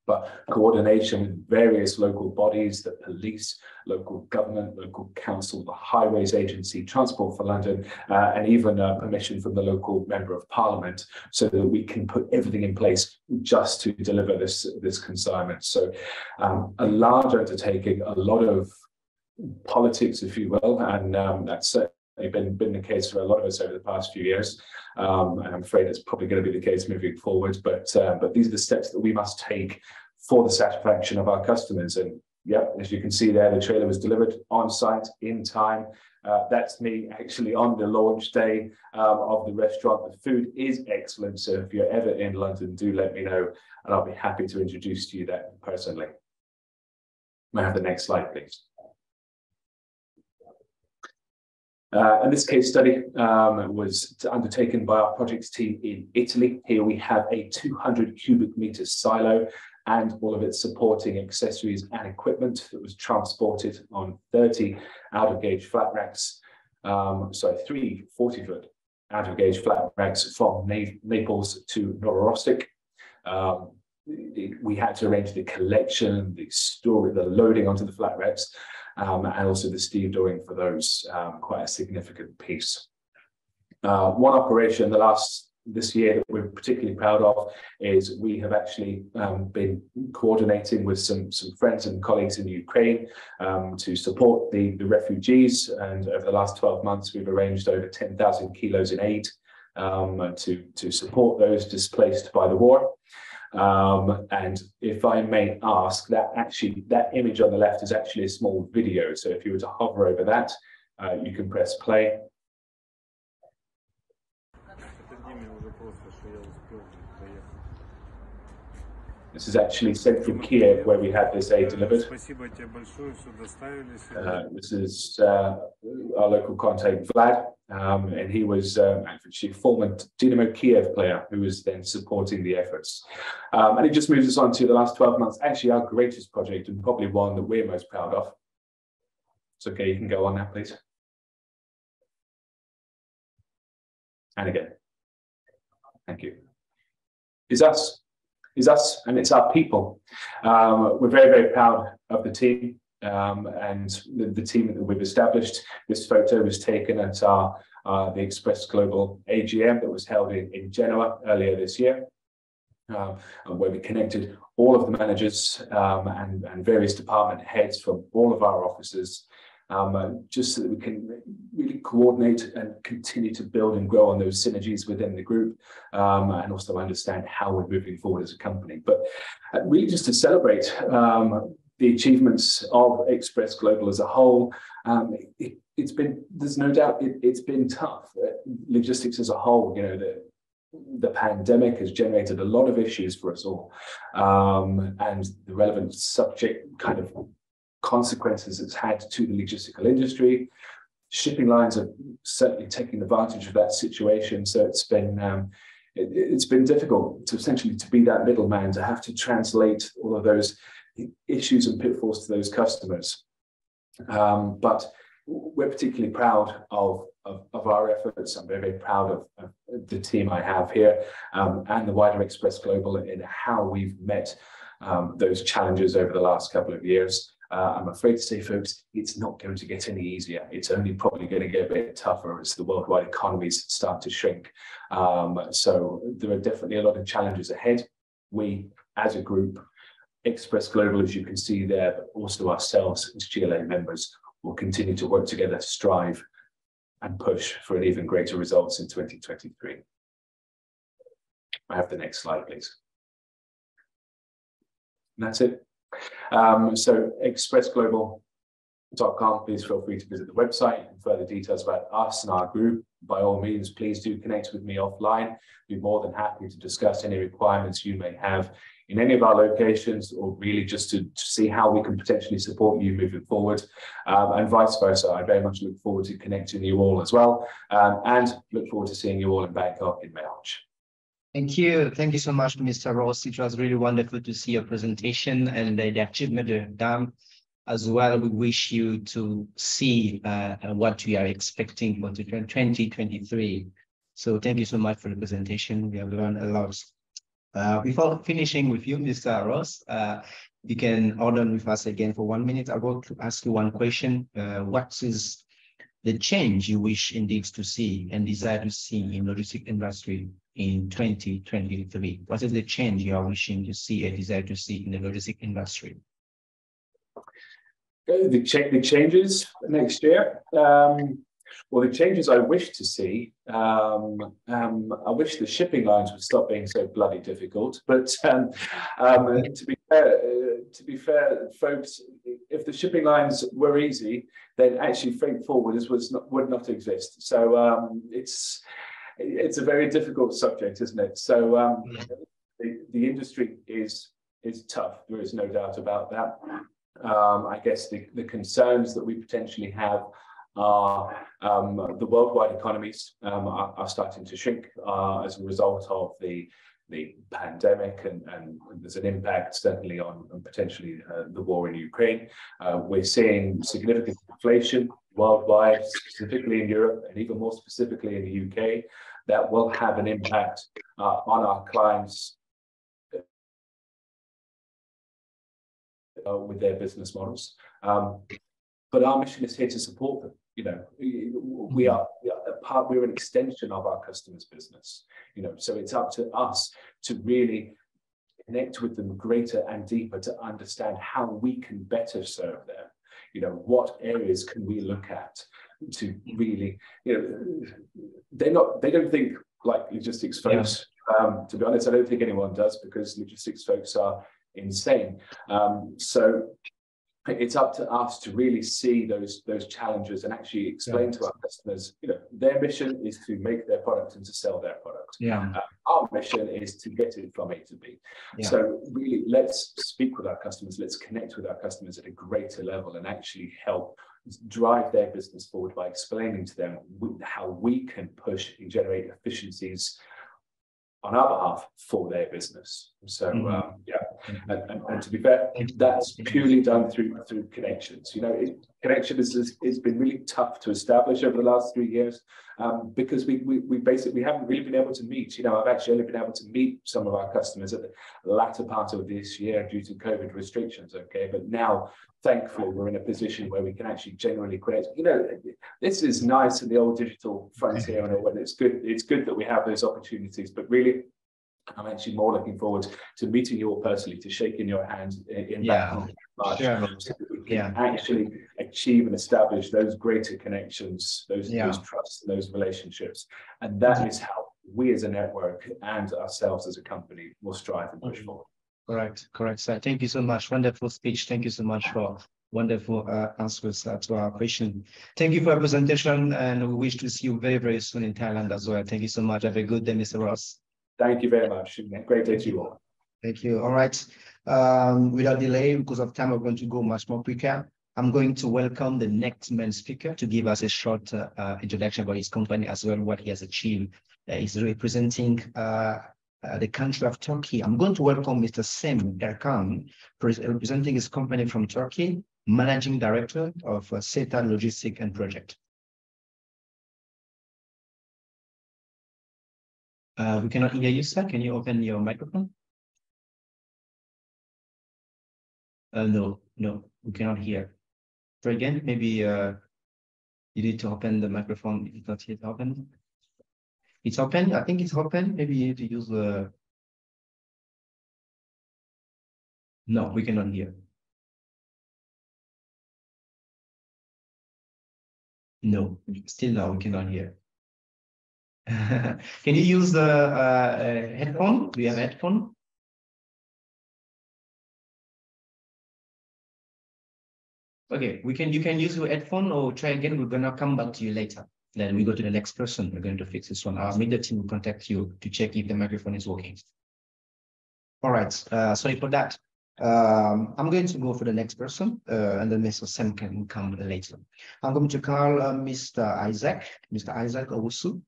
but coordination with various local bodies, the police, local government, local council, the highways agency, Transport for London, and even permission from the local member of parliament, so that we can put everything in place just to deliver this consignment. So a large undertaking, a lot of politics, if you will, and that's certainly been the case for a lot of us over the past few years. And I'm afraid it's probably going to be the case moving forward. But these are the steps that we must take for the satisfaction of our customers. And yeah, as you can see there, the trailer was delivered on site in time. That's me actually on the launch day of the restaurant. The food is excellent, so if you're ever in London, do let me know, and I'll be happy to introduce to you that personally. May I have the next slide, please? And this case study was undertaken by our projects team in Italy. Here we have a 200 cubic meter silo and all of its supporting accessories and equipment that was transported on 30 out-of-gauge flat racks, 3 40-foot out-of-gauge flat racks from Naples to Nororostic. we had to arrange the collection, the storage, the loading onto the flat wraps, and also the stevedoring for those, quite a significant piece. One operation this year that we're particularly proud of is we have actually been coordinating with some friends and colleagues in Ukraine to support the refugees, and over the last 12 months we've arranged over 10,000 kilos in aid to support those displaced by the war. And if I may ask, that image on the left is actually a small video, so if you were to hover over that, you can press play. This is actually central Kiev, where we had this aid delivered. This is our local contact, Vlad, and he was actually a former Dynamo Kiev player who was then supporting the efforts. And it just moves us on to the last 12 months, actually our greatest project, and probably one that we're most proud of. It's okay, you can go on now, please. And again. Thank you. Is us, and it's our people. We're very, very proud of the team and the team that we've established. This photo was taken at the Express Global AGM that was held in Genoa earlier this year, where we connected all of the managers and various department heads from all of our offices, just so that we can really coordinate and continue to build and grow on those synergies within the group, and also understand how we're moving forward as a company. But really just to celebrate the achievements of Express Global as a whole. It's been, there's no doubt, it's been tough. Logistics as a whole, you know, the pandemic has generated a lot of issues for us all, and the relevant subject kind of consequences it's had to the logistical industry. Shipping lines are certainly taking advantage of that situation. So it's been difficult to essentially to be that middleman, to have to translate all of those issues and pitfalls to those customers. But we're particularly proud of our efforts. I'm very, very proud of the team I have here, and the wider Express Global in how we've met those challenges over the last couple of years. I'm afraid to say, folks, it's not going to get any easier. It's only probably going to get a bit tougher as the worldwide economies start to shrink. So there are definitely a lot of challenges ahead. We, as a group, Express Global, as you can see there, but also ourselves as GLA members, will continue to work together to strive and push for an even greater results in 2023. I have the next slide, please. And that's it. So expressglobal.com, please feel free to visit the website and further details about us and our group. By all means, please do connect with me offline. Be more than happy to discuss any requirements you may have in any of our locations, or really just to see how we can potentially support you moving forward, and vice versa. I very much look forward to connecting you all as well, and look forward to seeing you all in Bangkok in March. Thank you. Thank you so much, Mr. Ross. It was really wonderful to see your presentation and the achievement you've done. As well, we wish you to see what we are expecting for 2023. So thank you so much for the presentation. We have learned a lot. Before finishing with you, Mr. Ross, you can hold on with us again for 1 minute. I want to ask you one question. What is the change you wish indeed to see and desire to see in the logistics industry in 2023? What is the change you are wishing to see and desire to see in the logistics industry? The changes next year. Well, the changes I wish to see, I wish the shipping lines would stop being so bloody difficult. But to be fair, folks, if the shipping lines were easy, then actually freight forwarders would not exist. So it's a very difficult subject, isn't it? So the industry is tough. There is no doubt about that. I guess the concerns that we potentially have are the worldwide economies are starting to shrink as a result of the pandemic, and there's an impact certainly on potentially the war in Ukraine. We're seeing significant inflation worldwide, specifically in Europe, and even more specifically in the UK, that will have an impact on our clients' with their business models. But our mission is here to support them. We're an extension of our customers' business. So it's up to us to really connect with them greater and deeper to understand how we can better serve them. What areas can we look at to really, they don't think like logistics folks. To be honest, I don't think anyone does, because logistics folks are insane. So it's up to us to really see those challenges and actually explain to our customers, their mission is to make their product and to sell their product. Our mission is to get it from A to B. So really, let's speak with our customers, let's connect with our customers at a greater level and actually help drive their business forward by explaining to them how we can push and generate efficiencies on our behalf for their business. So and to be fair, that's purely done through connections. Connection has been really tough to establish over the last 3 years, because we basically haven't really been able to meet. I've actually only been able to meet some of our customers at the latter part of this year due to COVID restrictions. Okay, but now, thankfully, we're in a position where we can actually generally connect. This is nice in the old digital frontier, and it's good that we have those opportunities. But really, I'm actually more looking forward to meeting you all personally, to shaking your hand in that March, so that we can actually achieve and establish those greater connections, those trusts, and those relationships. And that is how we as a network and ourselves as a company will strive and push forward. Correct, sir. Thank you so much. Wonderful speech. Thank you so much for wonderful answers to our question. Thank you for your presentation, and we wish to see you very, very soon in Thailand as well. Thank you so much. Have a good day, Mr. Ross. Thank you very much. Great day to you all. Thank you. All right. Without delay, because of time, we're going to go much more quicker. I'm going to welcome the next main speaker to give us a short introduction about his company as well, what he has achieved. He's representing the country of Turkey. I'm going to welcome Mr. Zhang Erkan, representing his company from Turkey, Managing Director of SETA Logistics and Project. We cannot hear you, sir. Can you open your microphone? No, we cannot hear. So again, maybe you need to open the microphone. It's not yet open. It's open. I think it's open. Maybe you need to use the. No, we cannot hear. No, still no, we cannot hear. Can you use the headphone? Do you have a headphone? Okay, you can use your headphone or try again. We're gonna come back to you later. Then we go to the next person. We're going to fix this one. Our media team will contact you to check if the microphone is working. All right, sorry for that. I'm going to go for the next person, and then Mr. Sam can come later. I'm going to call Mr. Isaac Owusu.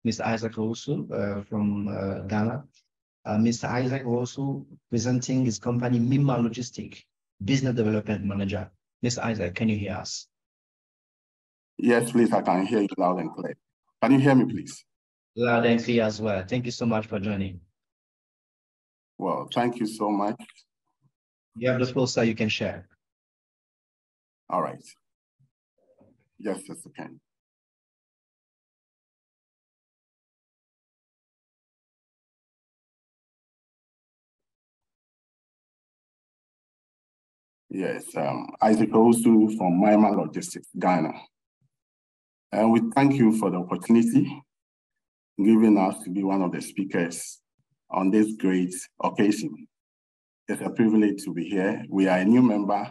Mr. Isaac Owusu from Ghana. Mr. Isaac Owusu presenting his company, Mima Logistics, Business Development Manager. Mr. Isaac, can you hear us? Yes, please, I can hear you loud and clear. Can you hear me, please? Loud and clear as well. Thank you so much for joining. Well, thank you so much. You have the floor, sir, you can share. All right. Yes, yes, I can. Yes, Isaac Owusu from Mima Logistics, Ghana. And we thank you for the opportunity given us to be one of the speakers on this great occasion. It's a privilege to be here. We are a new member,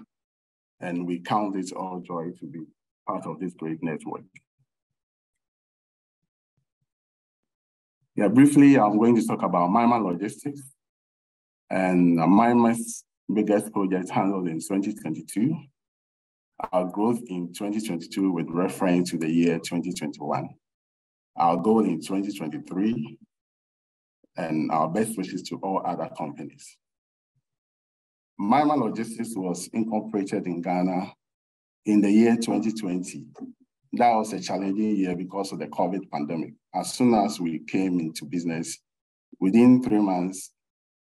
and we count it all joy to be part of this great network. Yeah, briefly, I'm going to talk about Mima Logistics and Mima's biggest project handled in 2022. Our growth in 2022 with reference to the year 2021. Our goal in 2023, and our best wishes to all other companies. Mima Logistics was incorporated in Ghana in the year 2020. That was a challenging year because of the COVID pandemic. As soon as we came into business, within 3 months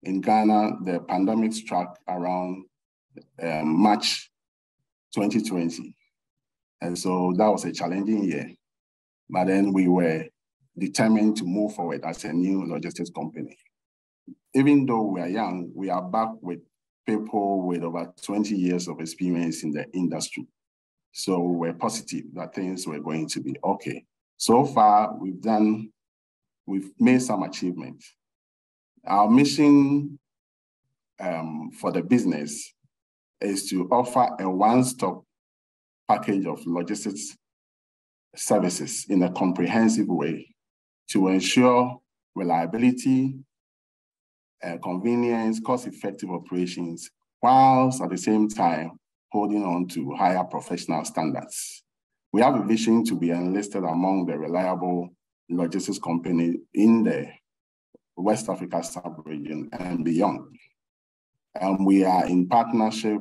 in Ghana, the pandemic struck around March 2020. And so that was a challenging year. But then we were determined to move forward as a new logistics company. Even though we are young, we are back with people with over 20 years of experience in the industry. So we're positive that things were going to be okay. So far, we've made some achievements. Our mission for the business is to offer a one-stop package of logistics services in a comprehensive way to ensure reliability, convenience, cost-effective operations, whilst at the same time holding on to higher professional standards. We have a vision to be enlisted among the reliable logistics companies in the West Africa sub-region and beyond. And we are in partnership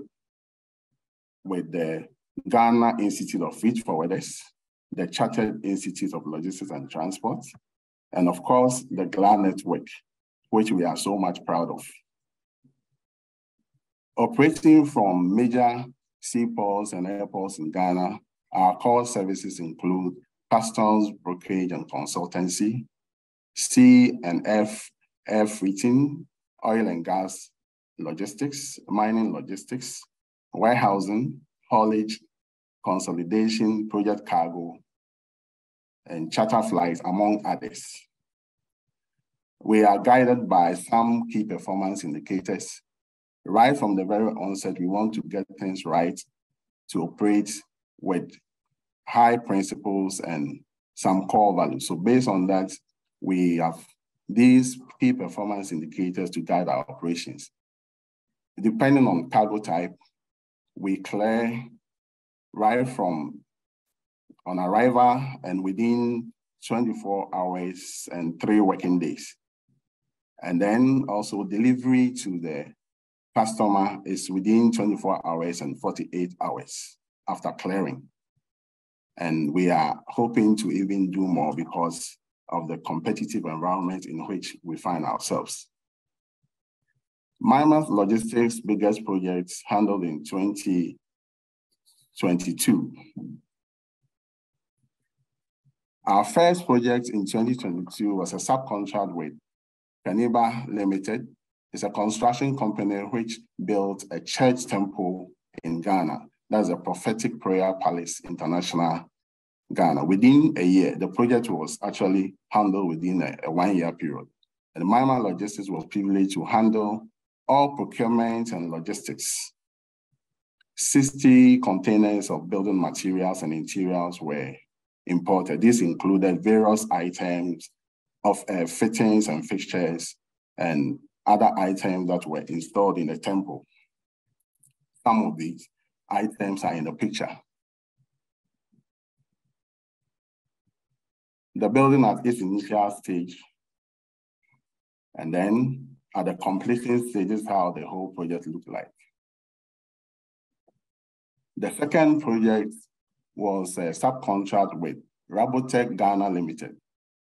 with the Ghana Institute of Freight Forwarders, the Chartered Institute of Logistics and Transport, and of course, the GLA Network, which we are so much proud of. Operating from major seaports and airports in Ghana, our core services include customs, brokerage, and consultancy, sea and air freighting, oil and gas logistics, mining logistics, warehousing, haulage, consolidation, project cargo, and charter flights, among others. We are guided by some key performance indicators. Right from the very onset, we want to get things right to operate with high principles and some core values. So based on that, we have these key performance indicators to guide our operations. Depending on cargo type, we clear right from on arrival and within 24 hours and 3 working days. And then also delivery to the customer is within 24 hours and 48 hours after clearing. And we are hoping to even do more because of the competitive environment in which we find ourselves. Mymonth Logistics' biggest projects handled in 2022. Our first project in 2022 was a subcontract with Kaniba Limited. It's a construction company which built a church temple in Ghana. That's a Prophetic Prayer Palace International, Ghana. Within a year, the project was actually handled within a 1-year period. And Mymonth Logistics was privileged to handle all procurement and logistics. 60 containers of building materials and interiors were imported. This included various items of fittings and fixtures and other items that were installed in the temple. Some of these items are in the picture. The building at its initial stage, and then at the completion stage, this is how the whole project looked like. The second project was a subcontract with Rabotech Ghana Limited.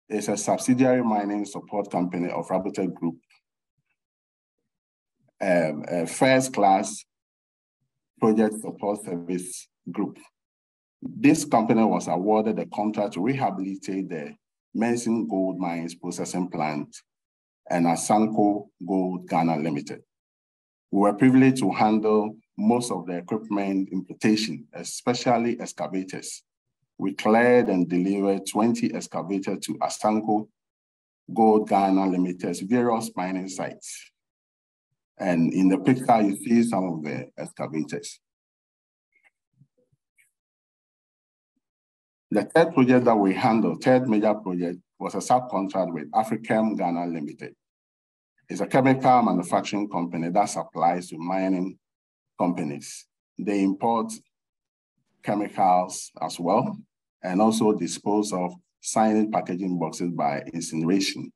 It's a subsidiary mining support company of Rabotech Group, a first-class project support service group. This company was awarded a contract to rehabilitate the Menson Gold Mines processing plant and Asanko Gold Ghana Limited. We were privileged to handle most of the equipment importation, especially excavators. We cleared and delivered 20 excavators to Asanko Gold Ghana Limited's various mining sites. And in the picture, you see some of the excavators. The third project that we handled, third major project, was a subcontract with Africhem Ghana Limited. It's a chemical manufacturing company that supplies to mining companies. They import chemicals as well, and also dispose of cyanide packaging boxes by incineration.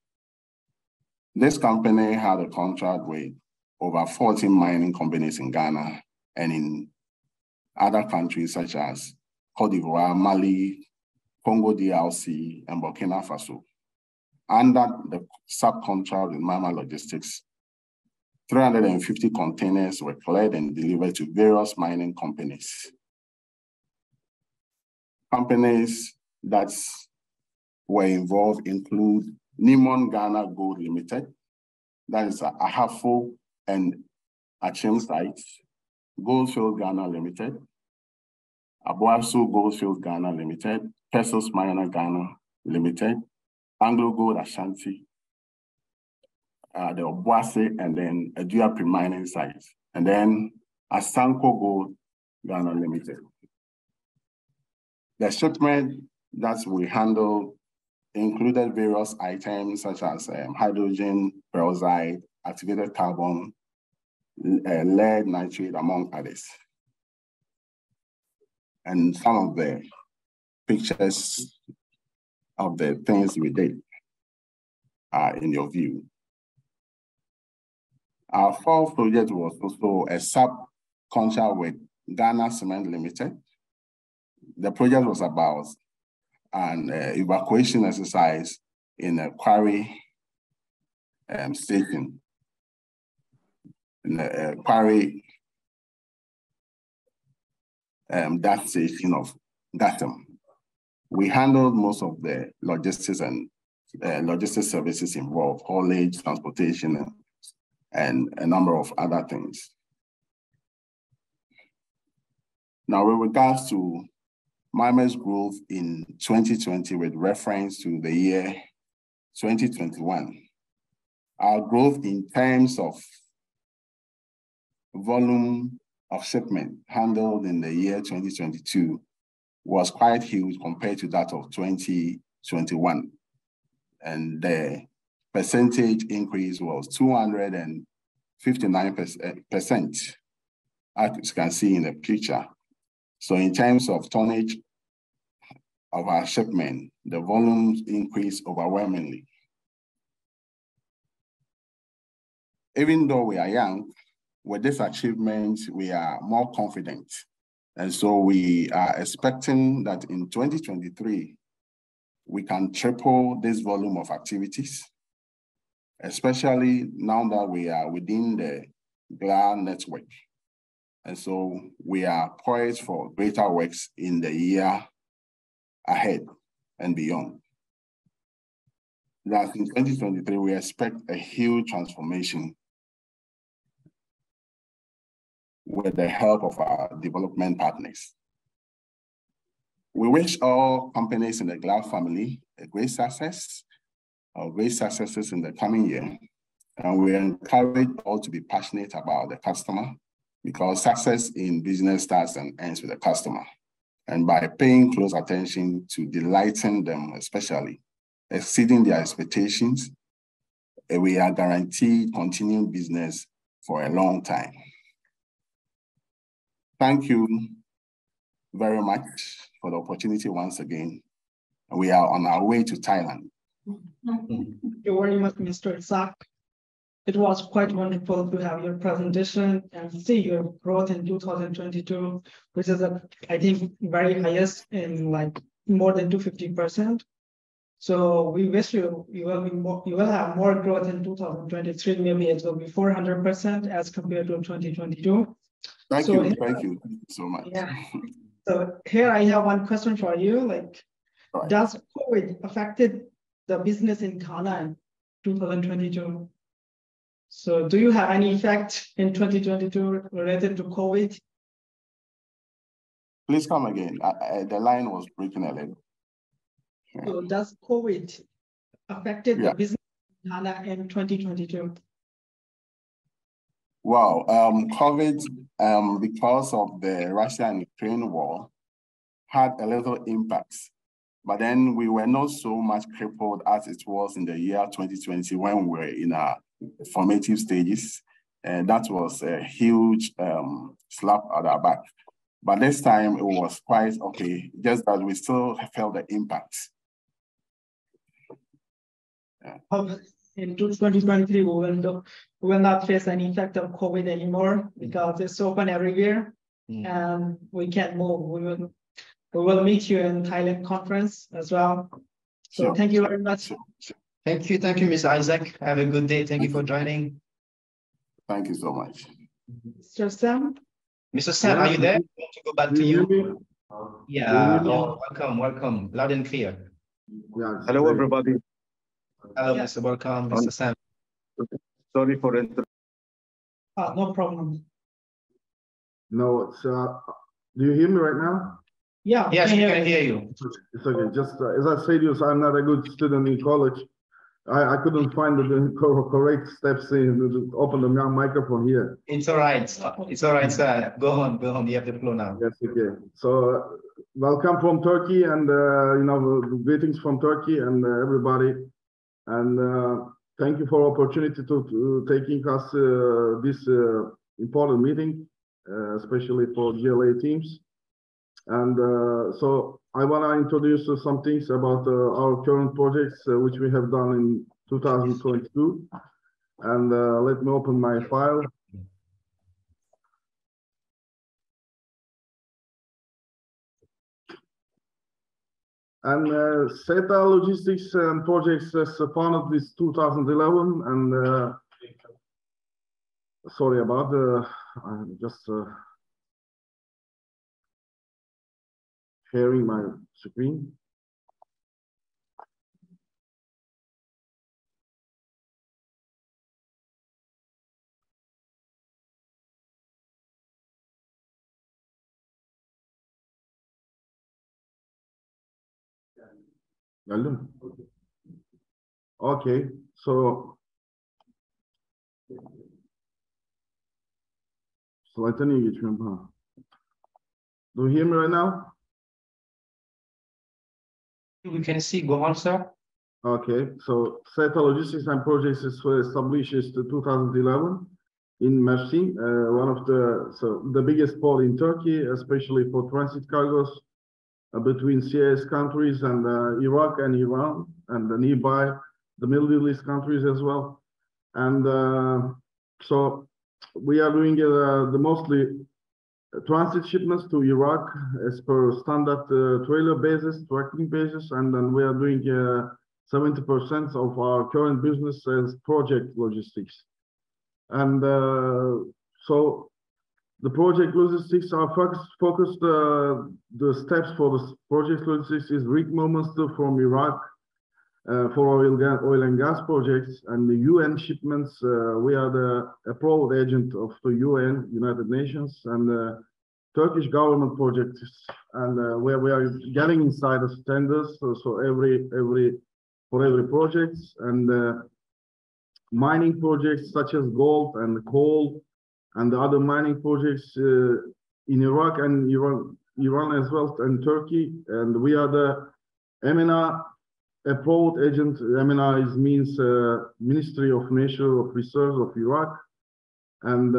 This company had a contract with over 14 mining companies in Ghana and in other countries such as Cote d'Ivoire, Mali, Congo DRC, and Burkina Faso. Under the subcontract with Mymonth Logistics, 350 containers were cleared and delivered to various mining companies. Companies that were involved include Nimon Ghana Gold Limited, that is Ahafo and Achim sites, Goldfield Ghana Limited, Aboaso Goldfield Ghana Limited, Pesos Miner Ghana Limited, Anglo Gold Ashanti, the Obuase, and then Adua Pre-Mining sites, and then Asanko Gold Ghana Limited. The shipment that we handled included various items such as hydrogen peroxide, activated carbon, lead nitrate, among others. And some of the pictures of the things we did are in your view. Our fourth project was also a sub-contract with Ghana Cement Limited. The project was about an evacuation exercise in a quarry station, in a quarry that station of Gatham. We handled most of the logistics and logistics services involved, haulage, transportation, and a number of other things. Now, with regards to Mimer's growth in 2020 with reference to the year 2021, our growth in terms of volume of shipment handled in the year 2022 was quite huge compared to that of 2021. And the percentage increase was 259%, as you can see in the picture. So in terms of tonnage of our shipment, the volumes increased overwhelmingly. Even though we are young, with this achievement, we are more confident. And so we are expecting that in 2023, we can triple this volume of activities, especially now that we are within the GLA network. And so we are poised for greater works in the year ahead and beyond. That in 2023, we expect a huge transformation with the help of our development partners. We wish all companies in the GLA family a great success, or great successes in the coming year. And we encourage all to be passionate about the customer, because success in business starts and ends with the customer. And by paying close attention to delighting them, especially exceeding their expectations, we are guaranteed continued business for a long time. Thank you very much for the opportunity once again. We are on our way to Thailand. Thank you very much, Mr. Zhang. It was quite wonderful to have your presentation and see your growth in 2022, which is, I think, very highest in like more than 250%. So we wish you will have more growth in 2023. Maybe it will be 400% as compared to 2022. Thank you so much. Yeah. So here I have one question for you. Like, right. Does COVID affected the business in Ghana in 2022? So do you have any effect in 2022 related to COVID? Please come again. The line was breaking a little. Yeah. So does COVID affected the business in Ghana in 2022? Well, COVID, because of the Russia and Ukraine war, had a little impact. But then we were not so much crippled as it was in the year 2020 when we were in our formative stages. And that was a huge slap at our back. But this time it was quite okay, just that we still felt the impact. Yeah. In 2023, we will not face any effect of COVID anymore because it's open everywhere and we can't move. We will meet you in Thailand conference as well. So sure. Thank you very much. Thank you, Mr. Isaac. Have a good day. Thank you for joining. Thank you so much. Mr. Sam? Mr. Sam, are you there? I want to go back to you. Yeah, Yeah. welcome, loud and clear. Yeah. Hello, everybody. Hello, Yeah. Mr. Welcome, Mr. Sam. Sorry for interrupting. No problem. No, it's, do you hear me right now? Yeah. Yes, we can hear you. It's okay. Just as I said, I'm not a good student in college. I couldn't find the correct steps to open the microphone here. It's all right. It's all right, sir. Go on. You have the floor now. Yes, okay. So welcome from Turkey, and greetings from Turkey and everybody. And thank you for opportunity to taking us this important meeting, especially for GLA teams. And so I want to introduce some things about our current projects, which we have done in 2022. And let me open my file. And SETA Logistics and Projects has founded this 2011. And sorry about I'm just sharing my screen. Okay, so slayta'ya geçiyorum. Do you hear me right now? We can see. Go on, sir. Okay, so SETA Logistics and Projects is established in 2011 in Mersin, one of the biggest port in Turkey, especially for transit cargos between CIS countries and Iraq and Iran and nearby the Middle East countries as well. And so we are doing the mostly transit shipments to Iraq as per standard trailer basis, tracking basis, and then we are doing 70% of our current business as project logistics. And so the project logistics are focused the steps for the project logistics is rig movements from Iraq for oil and gas projects, and the UN shipments. We are the approved agent of the UN, United Nations, and Turkish government projects, and where we are getting inside the tenders. So for every project, and mining projects such as gold and coal, and the other mining projects in Iraq and Iran as well, and Turkey. And we are the MENA approved agent. MENA means Ministry of Natural Resources of Iraq, and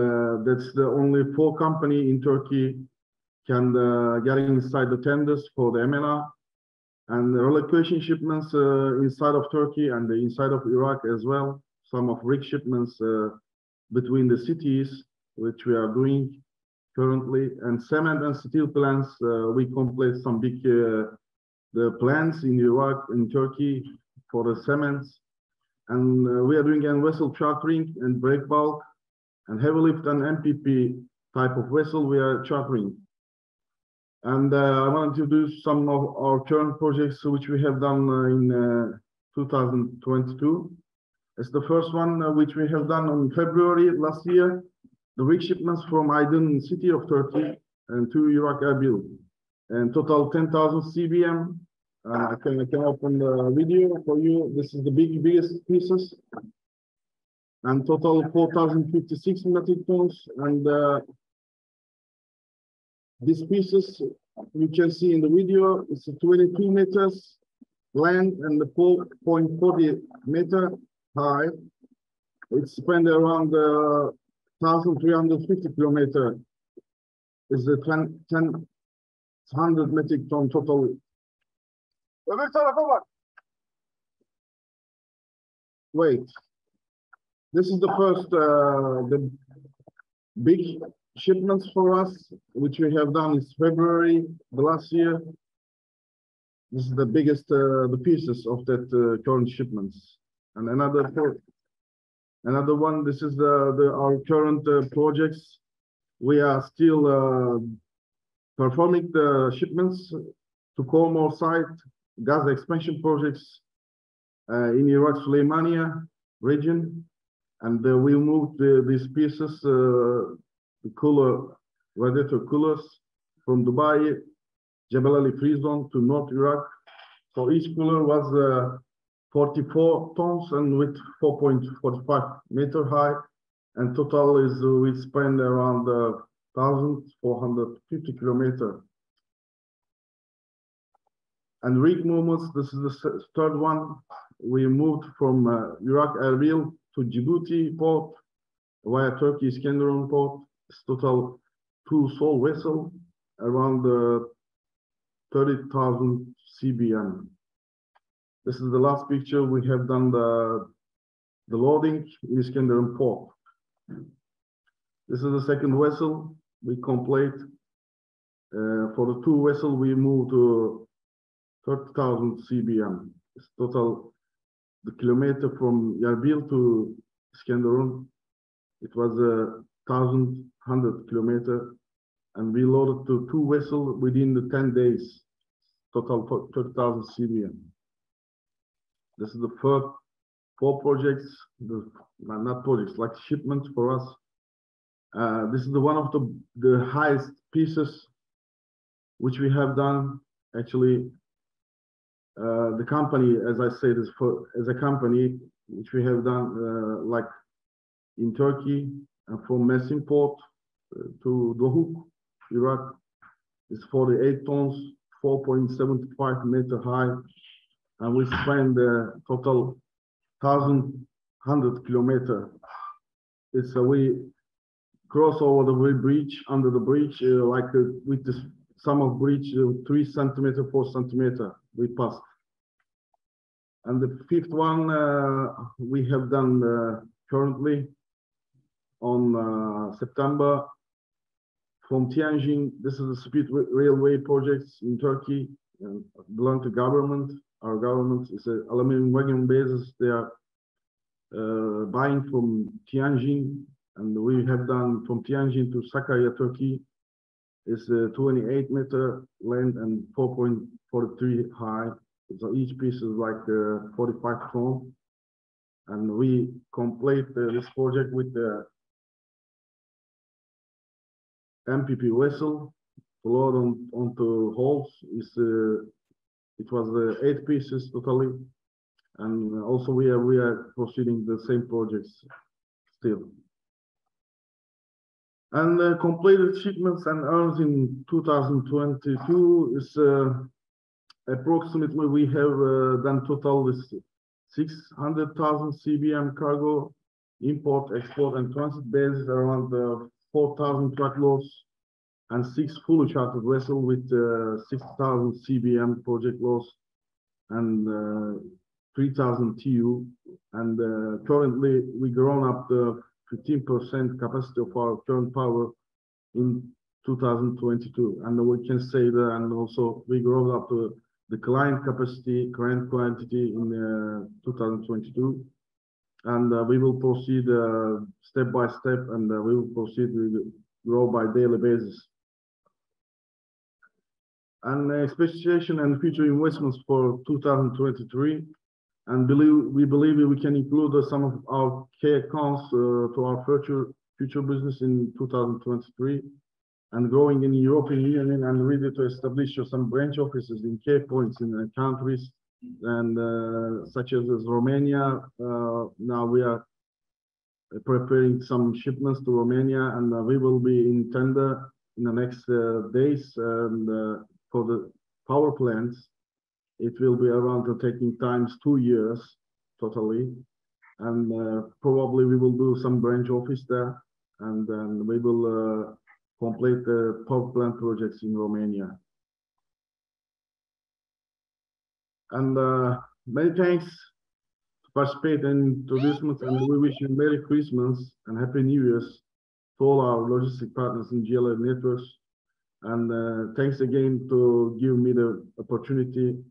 that's the only 4 company in Turkey can get inside the tenders for the MENA. And relocation shipments inside of Turkey and inside of Iraq as well. Some of rig shipments between the cities, which we are doing currently. And cement and steel plants, we complete some big the plants in Iraq and Turkey for the cements. And we are doing vessel chartering and break bulk and heavy lift and MPP type of vessel we are chartering. And I want to do some of our current projects which we have done in 2022. It's the first one which we have done in February last year. The rig shipments from Aydın city of Turkey and to Iraq Erbil. And total 10,000 CBM. I can open the video for you. This is the biggest pieces. And total 4,056 metric tons. And these pieces you can see in the video, it's 22 meters length and the 4.40 meter high. It's spent around 1,350 kilometer. It's the 100 metric ton total. Wait, this is the first the big shipments for us, which we have done is February the last year. This is the biggest the pieces of that current shipments. And another Another one, this is our current projects. We are still performing the shipments to Khormor site, gas expansion projects in Iraq Suleimania region. And we moved these pieces, the radiator coolers from Dubai, Jebel Ali Free Zone to North Iraq. So each cooler was 44 tons and with 4.45 meter high. And total is we spend around 1,450 kilometers. And rig movements, this is the third one. We moved from Iraq Erbil to Djibouti port via Turkey Iskenderun port. It's total 2 sole vessels around 30,000 CBM. This is the last picture. We have done the loading in Iskenderun port. This is the second vessel we complete. For the 2 vessels, we moved to 30,000 CBM. It's total the kilometer from Erbil to Iskenderun. It was 1,100 kilometers, and we loaded to 2 vessels within the 10 days. Total 30,000 CBM. This is the first 4 projects, not projects, like shipments for us. This is one of the highest pieces which we have done. Actually, the company, as I said, as a company which we have done like in Turkey and from Mersin port to Dohuk, Iraq, is 48 tons, 4.75 meter high, and we spend total 1,100 kilometers. It's we cross over the bridge, under the bridge, like with the sum of bridge, 3 centimeter, 4 centimeter we passed. And the 5th one we have done currently on September from Tianjin. This is the speed railway projects in Turkey, belong to government. Our government is an aluminum wagon basis. They are buying from Tianjin, and we have done from Tianjin to Sakarya, Turkey. It's 28 meter length and 4.43 high. So each piece is like 45 tons. And we complete this project with the MPP vessel to load onto hulls. It was 8 pieces totally. And also we are proceeding the same projects still. And completed shipments and earnings in 2022 is approximately we have done total is 600,000 CBM cargo, import, export, and transit basis around 4,000 truckloads and 6 fully chartered vessels with 6,000 CBM project loss and 3,000 TU. And currently we grown up the 15% capacity of our current power in 2022. And we can say that, and also we grow up the client capacity, current quantity in 2022. And we will proceed step by step, and we will proceed to grow by daily basis. And expectation and future investments for 2023. And we believe we can include some of our key accounts to our future business in 2023, and growing in European Union and ready to establish some branch offices in key points in countries and such as Romania. Now we are preparing some shipments to Romania, and we will be in tender in the next days. And for the power plants, it will be around taking times 2 years totally, and probably we will do some branch office there, and then we will complete the power plant projects in Romania. And many thanks to participate in this month, and we wish you Merry Christmas and Happy New Year's to all our logistic partners in GLA Networks. And thanks again to give me the opportunity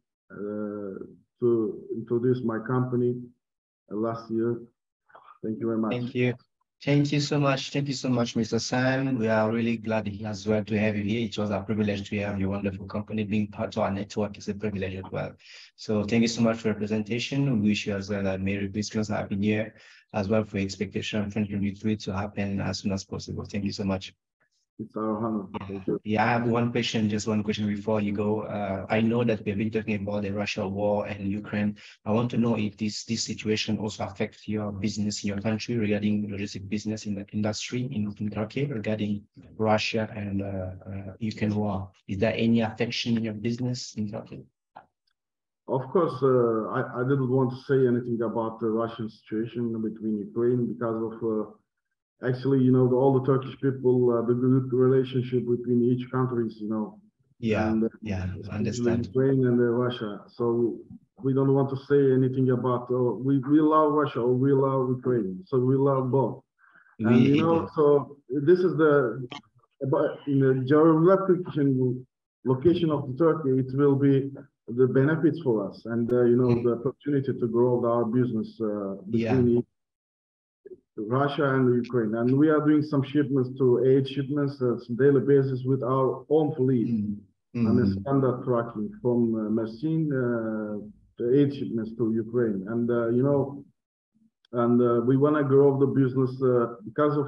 to introduce my company last year. Thank you very much. Thank you. Thank you so much. Thank you so much, Mr. Sam. We are really glad as well to have you here. It was a privilege to have your wonderful company. Being part of our network is a privilege as well. So thank you so much for your presentation. We wish you as well a Merry Christmas, Happy New Year, as well for expectation 2023 to happen as soon as possible. Thank you so much. It's our honor. Thank you. Yeah, I have just one question before you go. I know that we've been talking about the Russia war and Ukraine. I want to know if this situation also affects your business in your country regarding logistic business in the industry in Turkey regarding Russia and Ukraine war. Is there any affection in your business in Turkey? Of course, I didn't want to say anything about the Russian situation between Ukraine because of actually, you know, all the Turkish people, the good relationship between each countries, you know. Yeah, and, yeah, I understand. Ukraine and Russia. So we don't want to say anything about, we love Russia or we love Ukraine. So we love both. And, you know, so this is in the geographic location of the Turkey, it will be the benefits for us and, you know, the opportunity to grow our business between Russia and Ukraine, and we are doing some shipments to aid shipments on a daily basis with our own fleet and a standard tracking from Mersin to aid shipments to Ukraine, and you know, and we want to grow the business because of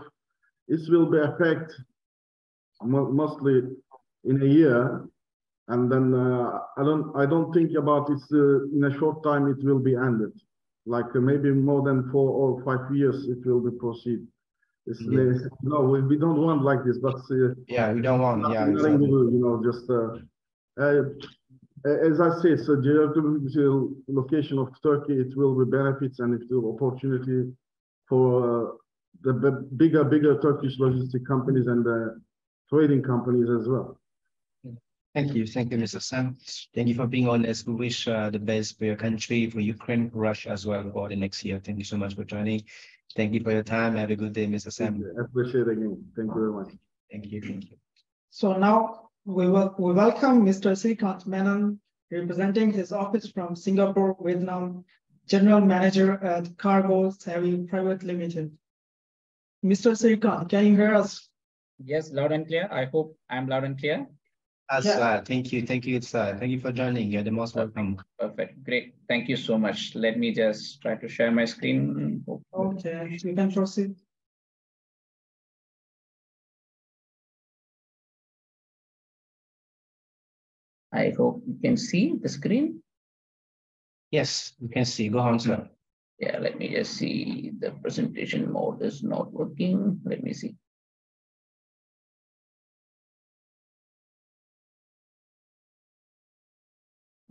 this will be affect mostly in a year, and then I don't think about it in a short time it will be ended. Like maybe more than 4 or 5 years, it will be proceed. No, we don't want like this, but yeah, we don't want. Yeah, exactly. You know, just as I say, so geographical location of Turkey, it will be benefits and it will opportunity for the bigger Turkish logistic companies and trading companies as well. Thank you, Mr. Sam. Thank you for being honest. We wish the best for your country, for Ukraine, for Russia as well for the next year. Thank you so much for joining. Thank you for your time. Have a good day, Mr. Sam. I appreciate it again. Thank you very much. Thank you. Thank you. So now we welcome Mr. Srikant Menon, representing his office from Singapore, Vietnam, General Manager at Cargo Savvy Private Limited. Mr. Srikant, can you hear us? Yes, loud and clear. I hope I'm loud and clear. Thank you, sir. Thank you for joining. You're the most welcome. Perfect. Great. Thank you so much. Let me just try to share my screen. Okay, you can proceed. I hope you can see the screen. Yes, you can see. Go on, sir. Yeah, let me just see. The presentation mode is not working. Let me see.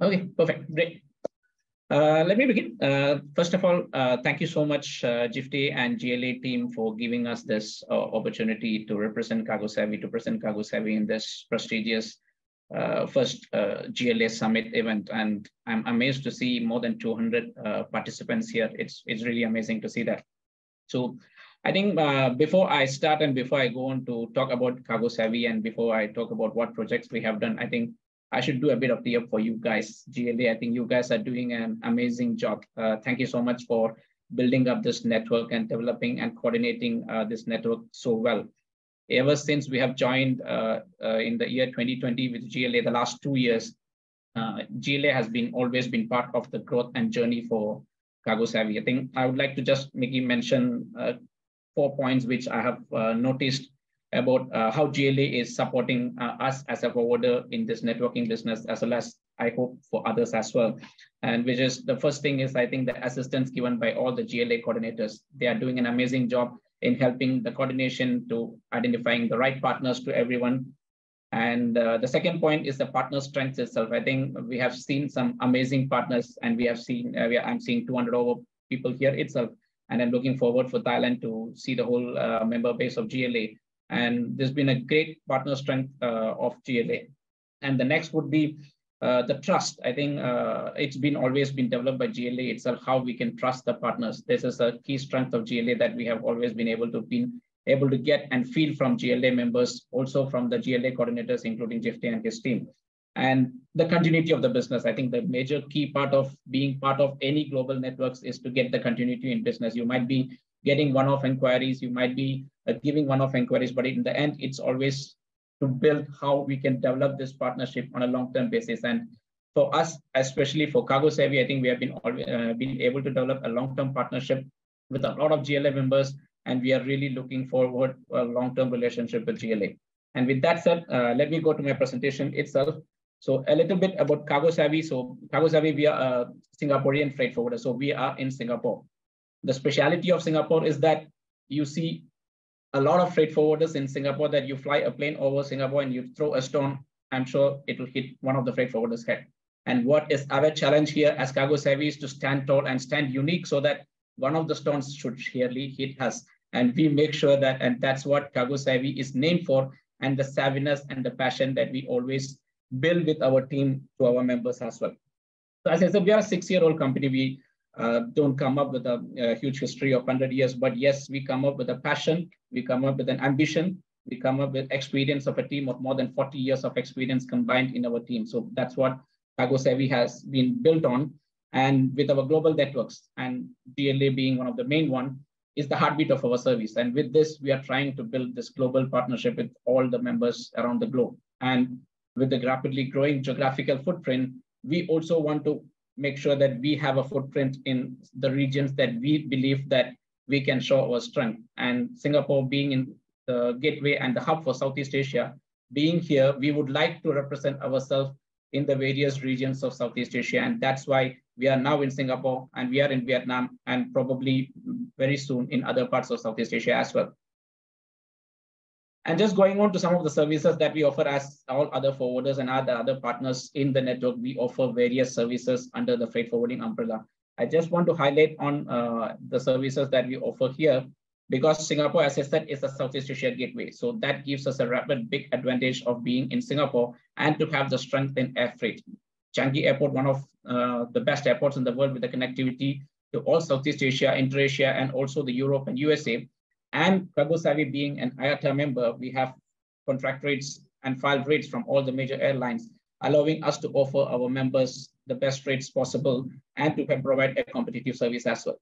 Okay, perfect, great. Let me begin. First of all, thank you so much, GIFT and GLA team for giving us this opportunity to represent Cargo Savvy, in this prestigious first GLA Summit event. And I'm amazed to see more than 200 participants here. It's really amazing to see that. So I think before I start and before I go on to talk about Cargo Savvy and before I talk about what projects we have done, I think I should do a bit of the up for you guys. GLA, I think you guys are doing an amazing job. Thank you so much for building up this network and developing and coordinating this network so well. Ever since we have joined in the year 2020 with GLA, the last 2 years, GLA has always been part of the growth and journey for Cargo Savvy. I think I would like to just maybe mention 4 points which I have noticed about how GLA is supporting us as a forwarder in this networking business, as well as I hope for others as well. And which is the first thing is, I think the assistance given by all the GLA coordinators. They are doing an amazing job in helping the coordination to identifying the right partners to everyone. And the second point is the partner strength itself. I think we have seen some amazing partners, and we have seen, I'm seeing 200 over people here itself. And I'm looking forward for Thailand to see the whole member base of GLA. And there's been a great partner strength of GLA. And the next would be the trust. I think it's always been developed by GLA itself, how we can trust the partners. This is a key strength of GLA that we have always been able to get and feel from GLA members, also from the GLA coordinators, including GIFT and his team. And the continuity of the business. I think the major key part of being part of any global networks is to get the continuity in business. You might be getting one-off inquiries, you might be giving one-off inquiries, but in the end, it's always to build how we can develop this partnership on a long-term basis. And for us, especially for CargoSavvy, I think we have been able to develop a long-term partnership with a lot of GLA members, and we are really looking forward to a long-term relationship with GLA. And with that said, let me go to my presentation itself. So a little bit about CargoSavvy. So CargoSavvy, we are a Singaporean freight forwarder. So we are in Singapore. The speciality of Singapore is that you see a lot of freight forwarders in Singapore, that you fly a plane over Singapore and you throw a stone, I'm sure it will hit one of the freight forwarders' head. And what is our challenge here as CargoSavvy is to stand tall and stand unique so that one of the stones should surely hit us. And we make sure that, and that's what CargoSavvy is named for, and the savviness and the passion that we always build with our team to our members as well. So as I said, we are a 6-year-old company. We don't come up with a huge history of 100 years, but yes, we come up with a passion, we come up with an ambition, we come up with experience of a team of more than 40 years of experience combined in our team. So that's what CargoSavvy has been built on. And with our global networks, and GLA being one of the main one, is the heartbeat of our service. And with this, we are trying to build this global partnership with all the members around the globe. And with the rapidly growing geographical footprint, we also want to make sure that we have a footprint in the regions that we believe that we can show our strength. And Singapore being in the gateway and the hub for Southeast Asia, being here, we would like to represent ourselves in the various regions of Southeast Asia. And that's why we are now in Singapore, and we are in Vietnam, and probably very soon in other parts of Southeast Asia as well. And just going on to some of the services that we offer, as all other forwarders and other partners in the network, we offer various services under the freight forwarding umbrella. I just want to highlight on the services that we offer here, because Singapore, as I said, is a Southeast Asia gateway. So that gives us a rapid big advantage of being in Singapore and to have the strength in air freight. Changi Airport, one of the best airports in the world with the connectivity to all Southeast Asia, Inter-Asia, and also the Europe and USA. And CargoSavvy being an IATA member, we have contract rates and file rates from all the major airlines, allowing us to offer our members the best rates possible and to provide a competitive service as well.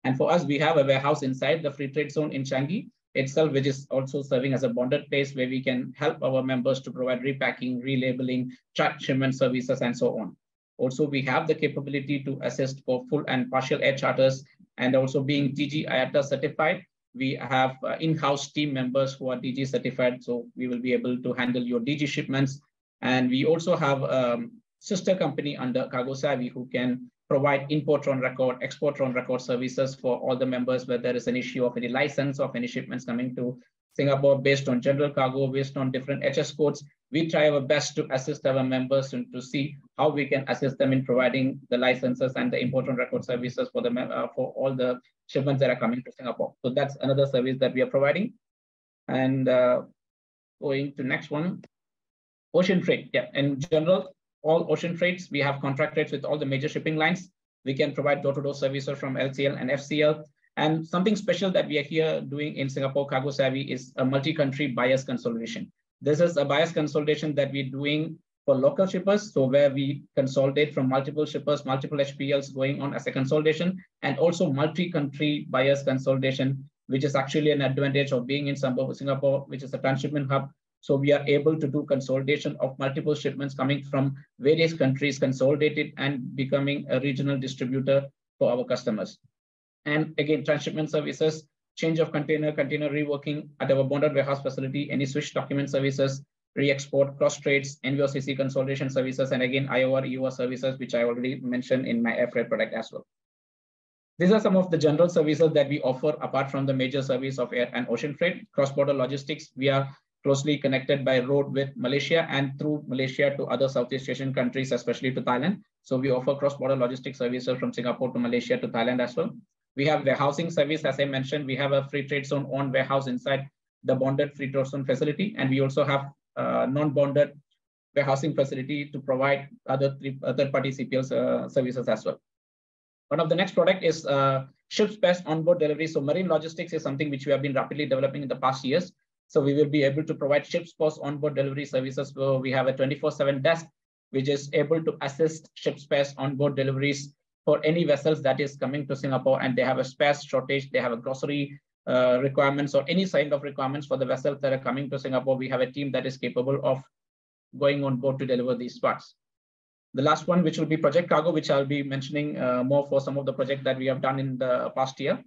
And for us, we have a warehouse inside the free trade zone in Changi itself, which is also serving as a bonded place where we can help our members to provide repacking, relabeling, track shipment services, and so on. Also, we have the capability to assist for full and partial air charters, and also being DG IATA certified, we have in-house team members who are DG certified, so we will be able to handle your DG shipments. And we also have a sister company under CargoSavvy who can provide import on record, export on record services for all the members where there is an issue of any license of any shipments coming to Singapore based on general cargo, based on different HS codes. We try our best to assist our members and to see how we can assist them in providing the licenses and the import on record services for the for all the shipments that are coming to Singapore. So that's another service that we are providing. And going to next one, ocean freight. Yeah, in general, all ocean freights, we have contract rates with all the major shipping lines. We can provide door-to-door services from LCL and FCL. And something special that we are here doing in Singapore CargoSavvy is a multi-country buyers consolidation. This is a buyers consolidation that we're doing for local shippers, so where we consolidate from multiple shippers, multiple HPLs going on as a consolidation, and also multi-country buyers consolidation, which is actually an advantage of being in Singapore, which is a transshipment hub. So we are able to do consolidation of multiple shipments coming from various countries, consolidated and becoming a regional distributor for our customers. And again, transshipment services, change of container reworking at our bonded warehouse facility, any switch document services, re-export, cross trades, NVOCC consolidation services, and again, IOR, EOR services, which I already mentioned in my air freight product as well. These are some of the general services that we offer apart from the major service of air and ocean freight. Cross-border logistics, we are closely connected by road with Malaysia and through Malaysia to other Southeast Asian countries, especially to Thailand. So we offer cross-border logistics services from Singapore to Malaysia to Thailand as well. We have warehousing service, as I mentioned. We have a free trade zone on warehouse inside the bonded free trade zone facility. And we also have non-bonded warehousing facility to provide other third-party CPL services as well. One of the next product is ship's best onboard delivery. So marine logistics is something which we have been rapidly developing in the past years. So we will be able to provide ship's post onboard delivery services where we have a 24/7 desk, which is able to assist ship's best onboard deliveries for any vessels that is coming to Singapore and they have a space shortage, they have a grocery requirements or any kind of requirements for the vessels that are coming to Singapore, we have a team that is capable of going on board to deliver these parts. The last one, which will be Project Cargo, which I'll be mentioning more for some of the projects that we have done in the past year.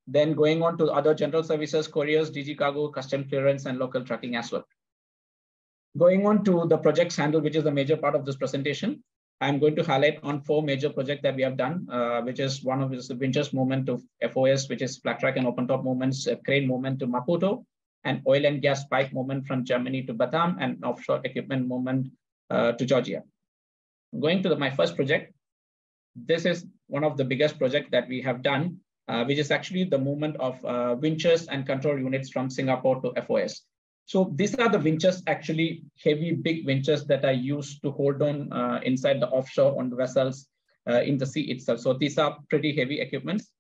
Then going on to other general services, couriers, DG Cargo, custom clearance, and local tracking as well. Going on to the projects handle, which is the major part of this presentation, I'm going to highlight on 4 major projects that we have done, which is one of the winches movement to FOS, which is flat track and open top movements, crane movement to Maputo, and oil and gas pipe movement from Germany to Batam, and offshore equipment movement to Georgia. Going to my first project, this is one of the biggest projects that we have done, which is actually the movement of winches and control units from Singapore to FOS. So these are the winches, actually heavy, big winches that are used to hold on inside the offshore on the vessels in the sea itself. So these are pretty heavy equipments.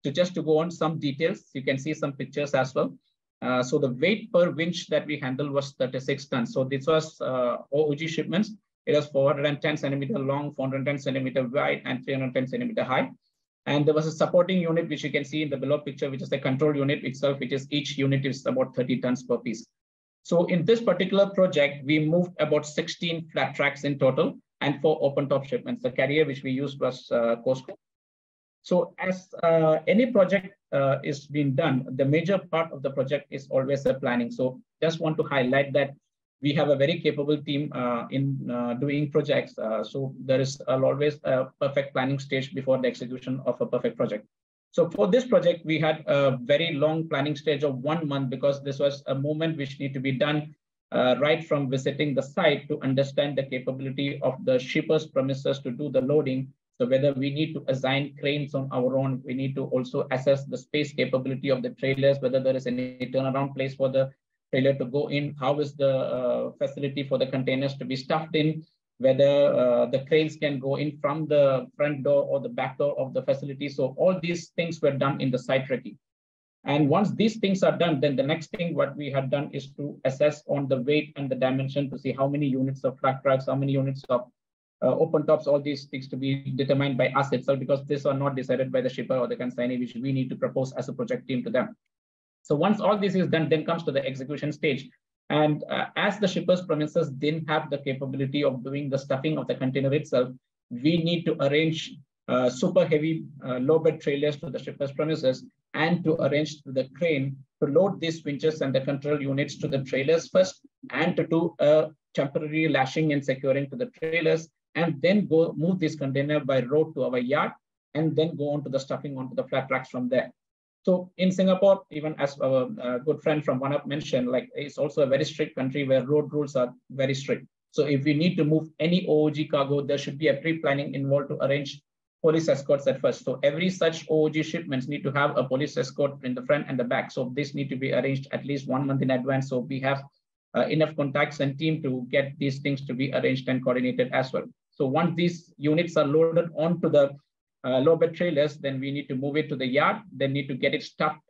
So just to go on some details, you can see some pictures as well. So the weight per winch that we handled was 36 tons. So this was OOG shipments. It was 410 centimeter long, 410 centimeter wide, and 310 centimeter high. And there was a supporting unit, which you can see in the below picture, which is the control unit itself, which is each unit is about 30 tons per piece. So in this particular project, we moved about 16 flat tracks in total and 4 open top shipments. The carrier which we used was Costco. So as any project is being done, the major part of the project is always the planning. So just want to highlight that we have a very capable team in doing projects. So there is always a perfect planning stage before the execution of a perfect project. So for this project, we had a very long planning stage of 1 month, because this was a movement which need to be done right from visiting the site to understand the capability of the shipper's premises to do the loading. So whether we need to assign cranes on our own, we need to also assess the space capability of the trailers, whether there is any turnaround place for the trailer to go in, how is the facility for the containers to be stuffed in, whether the cranes can go in from the front door or the back door of the facility. So all these things were done in the site recce. And once these things are done, then the next thing what we had done is to assess on the weight and the dimension to see how many units of flat tracks, how many units of open tops, all these things to be determined by us itself, because these are not decided by the shipper or the consignee, which we need to propose as a project team to them. So once all this is done, then comes to the execution stage. And as the shipper's premises didn't have the capability of doing the stuffing of the container itself, we need to arrange super heavy low bed trailers to the shipper's premises and to arrange the crane to load these winches and the control units to the trailers first, and to do a temporary lashing and securing to the trailers, and then go move this container by road to our yard, and then go on to the stuffing onto the flat tracks from there. So in Singapore, even as our good friend from OneUp mentioned, like it's also a very strict country where road rules are very strict. So if we need to move any OOG cargo, there should be a pre-planning involved to arrange police escorts at first. So every such OOG shipments need to have a police escort in the front and the back. So this need to be arranged at least 1 month in advance. So we have enough contacts and team to get these things to be arranged and coordinated as well. So once these units are loaded onto the low bed trailers, then we need to move it to the yard, then need to get it stuffed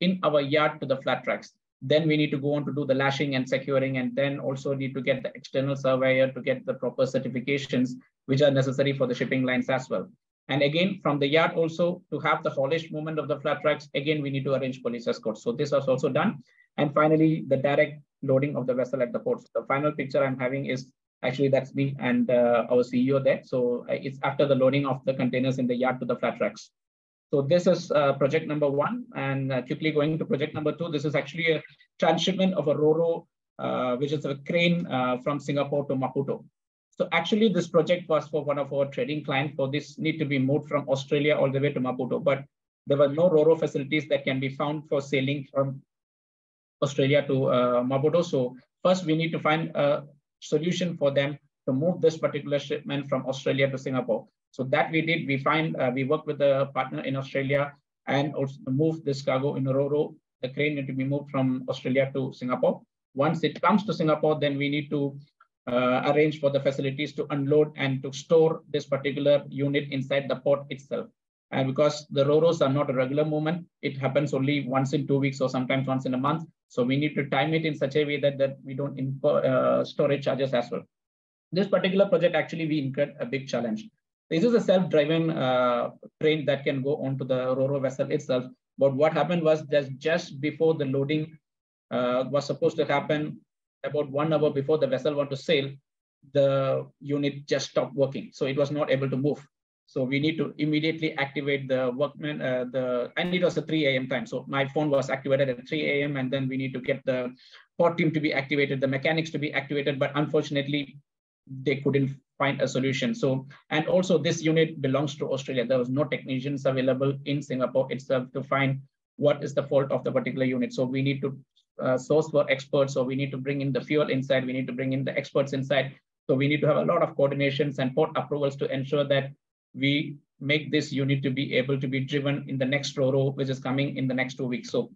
in our yard to the flat tracks. Then we need to go on to do the lashing and securing, and then also need to get the external surveyor to get the proper certifications, which are necessary for the shipping lines as well. And again, from the yard also to have the haulage movement of the flat tracks, again, we need to arrange police escorts. So this was also done. And finally, the direct loading of the vessel at the port. So the final picture I'm having is actually that's me and our CEO there. So it's after the loading of the containers in the yard to the flat tracks. So this is project number 1, and quickly going to project number 2. This is actually a transshipment of a RoRo, which is a crane from Singapore to Maputo. So actually this project was for one of our trading clients. For this need to be moved from Australia all the way to Maputo, but there were no RoRo facilities that can be found for sailing from Australia to Maputo. So first we need to find a solution for them to move this particular shipment from Australia to Singapore. So that we did. We worked with a partner in Australia and also move this cargo in a RoRo. The crane need to be moved from Australia to Singapore. Once it comes to Singapore, then we need to arrange for the facilities to unload and to store this particular unit inside the port itself. And because the RoRos are not a regular movement, it happens only once in 2 weeks or sometimes once in a month. So we need to time it in such a way that we don't incur storage charges as well. This particular project, actually, we incurred a big challenge. This is a self-driven train that can go onto the Ro-Ro vessel itself. But what happened was that just before the loading was supposed to happen, about 1 hour before the vessel wanted to sail, the unit just stopped working. So it was not able to move. So we need to immediately activate the workman, and it was a 3 a.m. time. So my phone was activated at 3 a.m. and then we need to get the port team to be activated, the mechanics to be activated, but unfortunately, they couldn't find a solution. So, and also this unit belongs to Australia. There was no technicians available in Singapore itself to find what is the fault of the particular unit. So we need to source for experts. So we need to bring in the fuel inside. We need to bring in the experts inside. So we need to have a lot of coordinations and port approvals to ensure that we make this unit to be able to be driven in the next Ro-Ro, which is coming in the next 2 weeks. So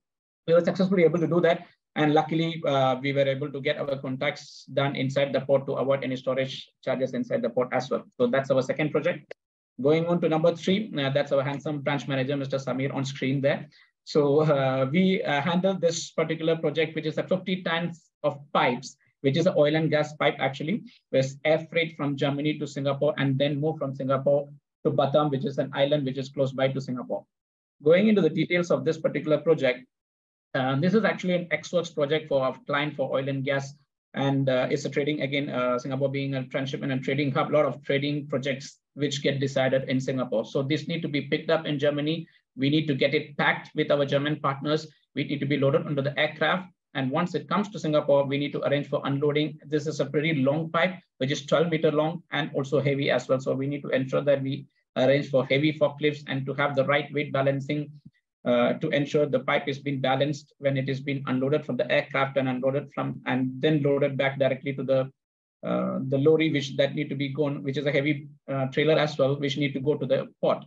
we were successfully able to do that. And luckily, we were able to get our contacts done inside the port to avoid any storage charges inside the port as well. So that's our second project. Going on to number 3, that's our handsome branch manager, Mr. Samir, on screen there. So we handled this particular project, which is a 50 tons of pipes, which is an oil and gas pipe actually, with air freight from Germany to Singapore and then move from Singapore to Batam, which is an island which is close by to Singapore. Going into the details of this particular project, this is actually an ex-works project for our client for oil and gas. And it's a trading, again, Singapore being a transshipment and trading hub, a lot of trading projects which get decided in Singapore. So this need to be picked up in Germany. We need to get it packed with our German partners. We need to be loaded onto the aircraft. And once it comes to Singapore, we need to arrange for unloading. This is a pretty long pipe, which is 12 meters long and also heavy as well. So we need to ensure that we arrange for heavy forklifts and to have the right weight balancing to ensure the pipe is being balanced when it is being unloaded from the aircraft and unloaded from and then loaded back directly to the lorry, which that need to be gone, which is a heavy trailer as well, which need to go to the port.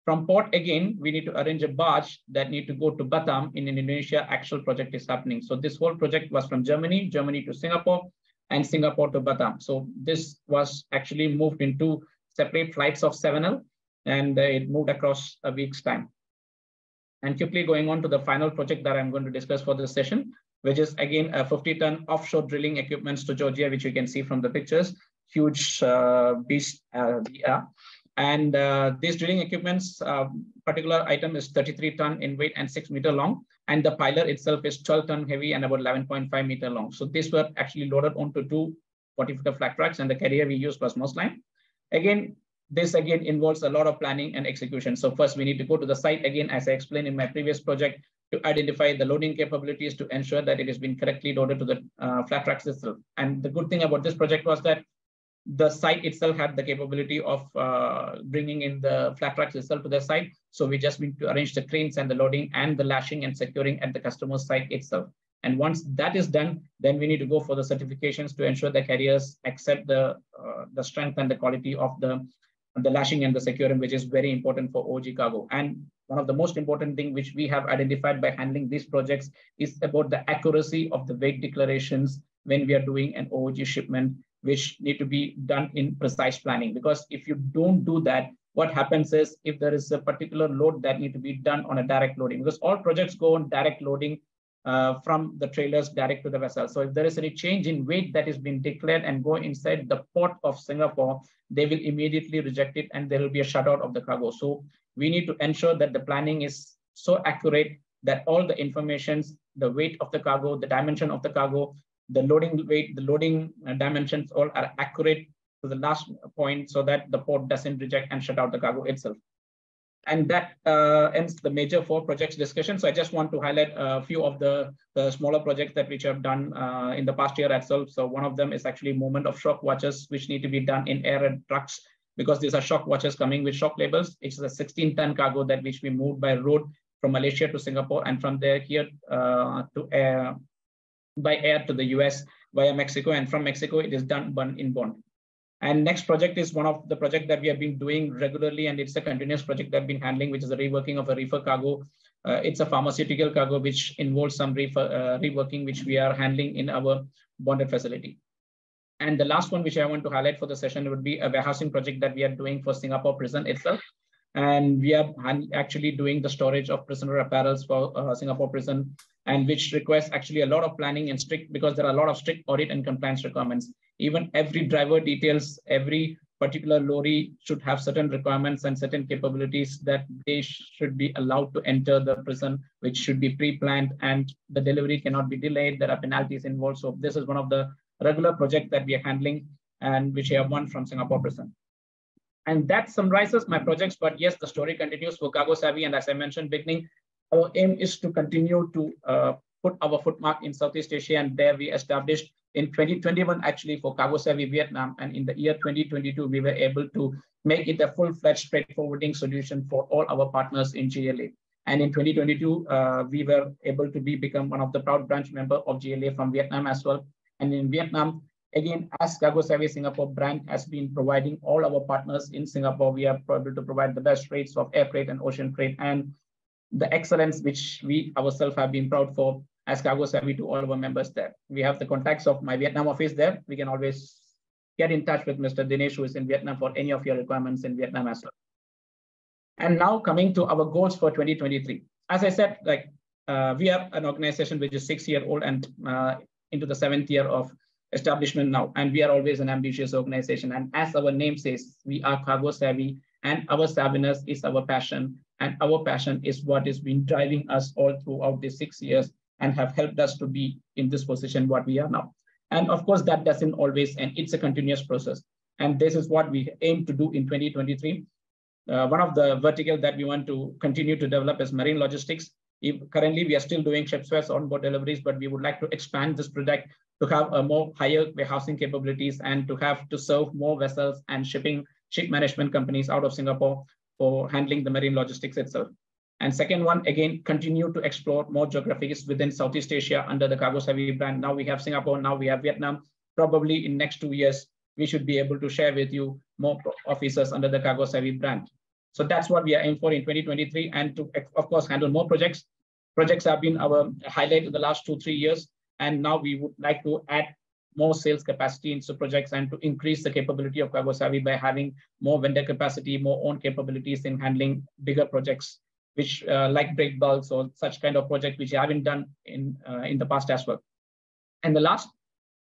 From port, again, we need to arrange a barge that need to go to Batam in Indonesia. Actual project is happening. So this whole project was from Germany to Singapore, and Singapore to Batam. So this was actually moved into separate flights of 7L, and it moved across a week's time. And quickly going on to the final project that I'm going to discuss for this session, which is again a 50-ton offshore drilling equipments to Georgia, which you can see from the pictures. Huge beast And these drilling equipments, particular item is 33-ton in weight and 6 meter long. And the piler itself is 12-ton heavy and about 11.5 meter long. So these were actually loaded onto 2 40-footer flat tracks, and the carrier we used was Mossline. Again, this again involves a lot of planning and execution. So first we need to go to the site again, as I explained in my previous project, to identify the loading capabilities to ensure that it has been correctly loaded to the flat tracks itself. And the good thing about this project was that the site itself had the capability of bringing in the flat tracks itself to the site. So we just need to arrange the cranes and the loading and the lashing and securing at the customer site itself. And once that is done, then we need to go for the certifications to ensure the carriers accept the strength and the quality of the lashing and the securing, which is very important for OG cargo. And one of the most important things which we have identified by handling these projects is about the accuracy of the weight declarations when we are doing an OG shipment, which need to be done in precise planning. Because if you don't do that, what happens is if there is a particular load that need to be done on a direct loading, because all projects go on direct loading from the trailers direct to the vessel. So if there is any change in weight that is being declared and go inside the port of Singapore, they will immediately reject it and there will be a shutout of the cargo. So we need to ensure that the planning is so accurate that all the informations, the weight of the cargo, the dimension of the cargo, the loading weight, the loading dimensions, all are accurate to the last point so that the port doesn't reject and shut out the cargo itself. And that ends the major 4 projects discussion. So I just want to highlight a few of the smaller projects that which I've done in the past year as well. So one of them is actually movement of shock watches, which need to be done in air and trucks, because these are shock watches coming with shock labels. It's a 16-ton cargo that which we moved by road from Malaysia to Singapore, and from there here to air, by air to the US via Mexico, and from Mexico it is done in Bond. And next project is one of the projects that we have been doing regularly, and it's a continuous project that I've been handling, which is the reworking of a reefer cargo. It's a pharmaceutical cargo, which involves some reworking, which we are handling in our bonded facility. And the last one, which I want to highlight for the session, would be a warehousing project that we are doing for Singapore prison itself. And we are actually doing the storage of prisoner apparels for Singapore prison, and which requires actually a lot of planning and strict, because there are a lot of strict audit and compliance requirements. Even every driver details, every particular lorry should have certain requirements and certain capabilities that they should be allowed to enter the prison, which should be pre-planned, and the delivery cannot be delayed. There are penalties involved. So this is one of the regular projects that we are handling and which I have won from Singapore prison. And that summarizes my projects, but yes, the story continues for Cargo Savvy. And as I mentioned beginning, our aim is to continue to put our footmark in Southeast Asia, and there we established in 2021 actually for Cargo Savvy Vietnam, and in the year 2022 we were able to make it a full-fledged freight forwarding solution for all our partners in GLA. And in 2022 we were able to become one of the proud branch member of GLA from Vietnam as well. And in Vietnam, again, as Cargo Savvy Singapore brand has been providing all our partners in Singapore, we are able to provide the best rates of air freight and ocean freight, and the excellence which we ourselves have been proud for as Cargo Savvy to all our members there. We have the contacts of my Vietnam office there. We can always get in touch with Mr. Dinesh, who is in Vietnam, for any of your requirements in Vietnam as well. And now coming to our goals for 2023. As I said, we are an organization which is 6-year-old and into the 7th year of establishment now, and we are always an ambitious organization. And as our name says, we are Cargo Savvy, and our savviness is our passion, and our passion is what has been driving us all throughout these 6 years and have helped us to be in this position what we are now. And of course, that doesn't always end. It's a continuous process. And this is what we aim to do in 2023. One of the verticals that we want to continue to develop is marine logistics. Currently, we are still doing ship-to-ship onboard deliveries, but we would like to expand this product to have a more higher warehousing capabilities and to have to serve more vessels and ship management companies out of Singapore for handling the marine logistics itself. And second one, again, continue to explore more geographies within Southeast Asia under the Cargo Savvy brand. Now we have Singapore, now we have Vietnam. Probably in next 2 years, we should be able to share with you more officers under the Cargo Savvy brand. So that's what we are aiming for in 2023, and to, of course, handle more projects. Projects have been our highlight in the last 2-3 years. And now we would like to add more sales capacity into projects and to increase the capability of Cargo Savvy by having more vendor capacity, more own capabilities in handling bigger projects, which like break bulks or such kind of project, which I haven't done in the past as well. And the last,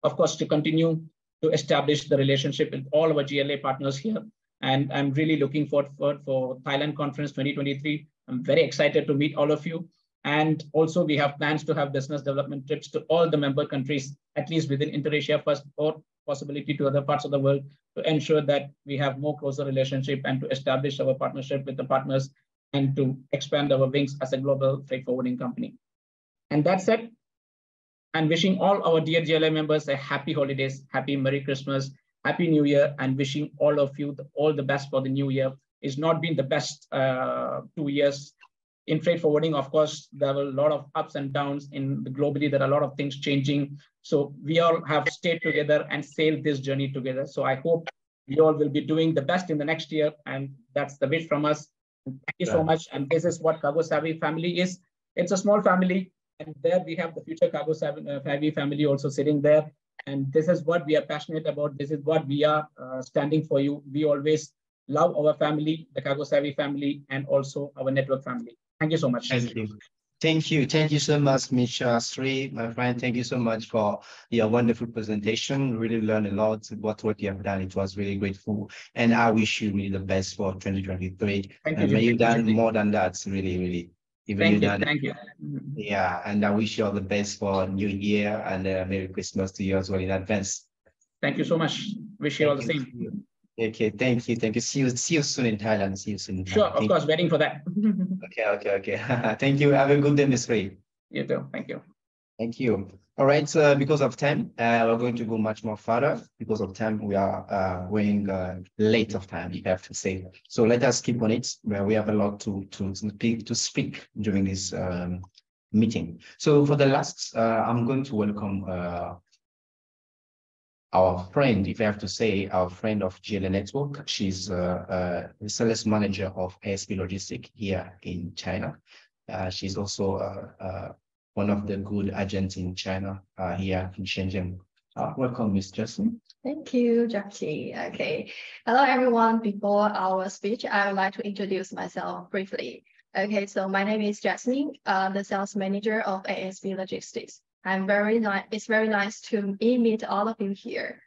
of course, to continue to establish the relationship with all our GLA partners here. And I'm really looking forward for Thailand Conference 2023. I'm very excited to meet all of you. And also we have plans to have business development trips to all the member countries, at least within Inter-Asia first, or possibility to other parts of the world, to ensure that we have more closer relationship and to establish our partnership with the partners and to expand our wings as a global freight forwarding company. And that said, I'm wishing all our dear GLA members a happy holidays, happy Merry Christmas, Happy New Year, and wishing all of you all the best for the new year. It's not been the best 2 years. In freight forwarding, of course, there were a lot of ups and downs globally. There are a lot of things changing. So we all have stayed together and sailed this journey together. So I hope you all will be doing the best in the next year. And that's the wish from us. Thank you so much. And this is what Cargo Savvy family is. It's a small family. And there we have the future Cargo Savvy family also sitting there. And this is what we are passionate about. This is what we are standing for you. We always love our family, the Cargo Savvy family, and also our network family. Thank you so much. Thank you. Thank you. Thank you so much, Mr. Sri, my friend. Thank you so much for your wonderful presentation. Really learned a lot about what you have done. It was really grateful. And I wish you really the best for 2023. Thank you. And may you done more than that, really, really. Thank you. Yeah, and I wish you all the best for New Year and Merry Christmas to you as well in advance. Thank you so much. Wish you all the same. Okay, thank you. See you soon in Thailand. See you soon. Sure, of course, waiting for that. Okay. Thank you. Have a good day, Ms. Ray. You too. Thank you. Thank you. All right, because of time, we're going to go much more further. Because of time, we are going late of time, you have to say. So let us keep on it, where we have a lot to speak during this meeting. So for the last, I'm going to welcome our friend, if I have to say, our friend of GLA Network. She's the sales manager of ASP Logistics here in China. She's also one of the good agents in China here in Shenzhen. Welcome, Ms. Justin. Thank you, Jackie. Okay. Hello, everyone. Before our speech, I would like to introduce myself briefly. Okay, so my name is Jasmine, the sales manager of ASP Logistics. It's very nice to meet all of you here.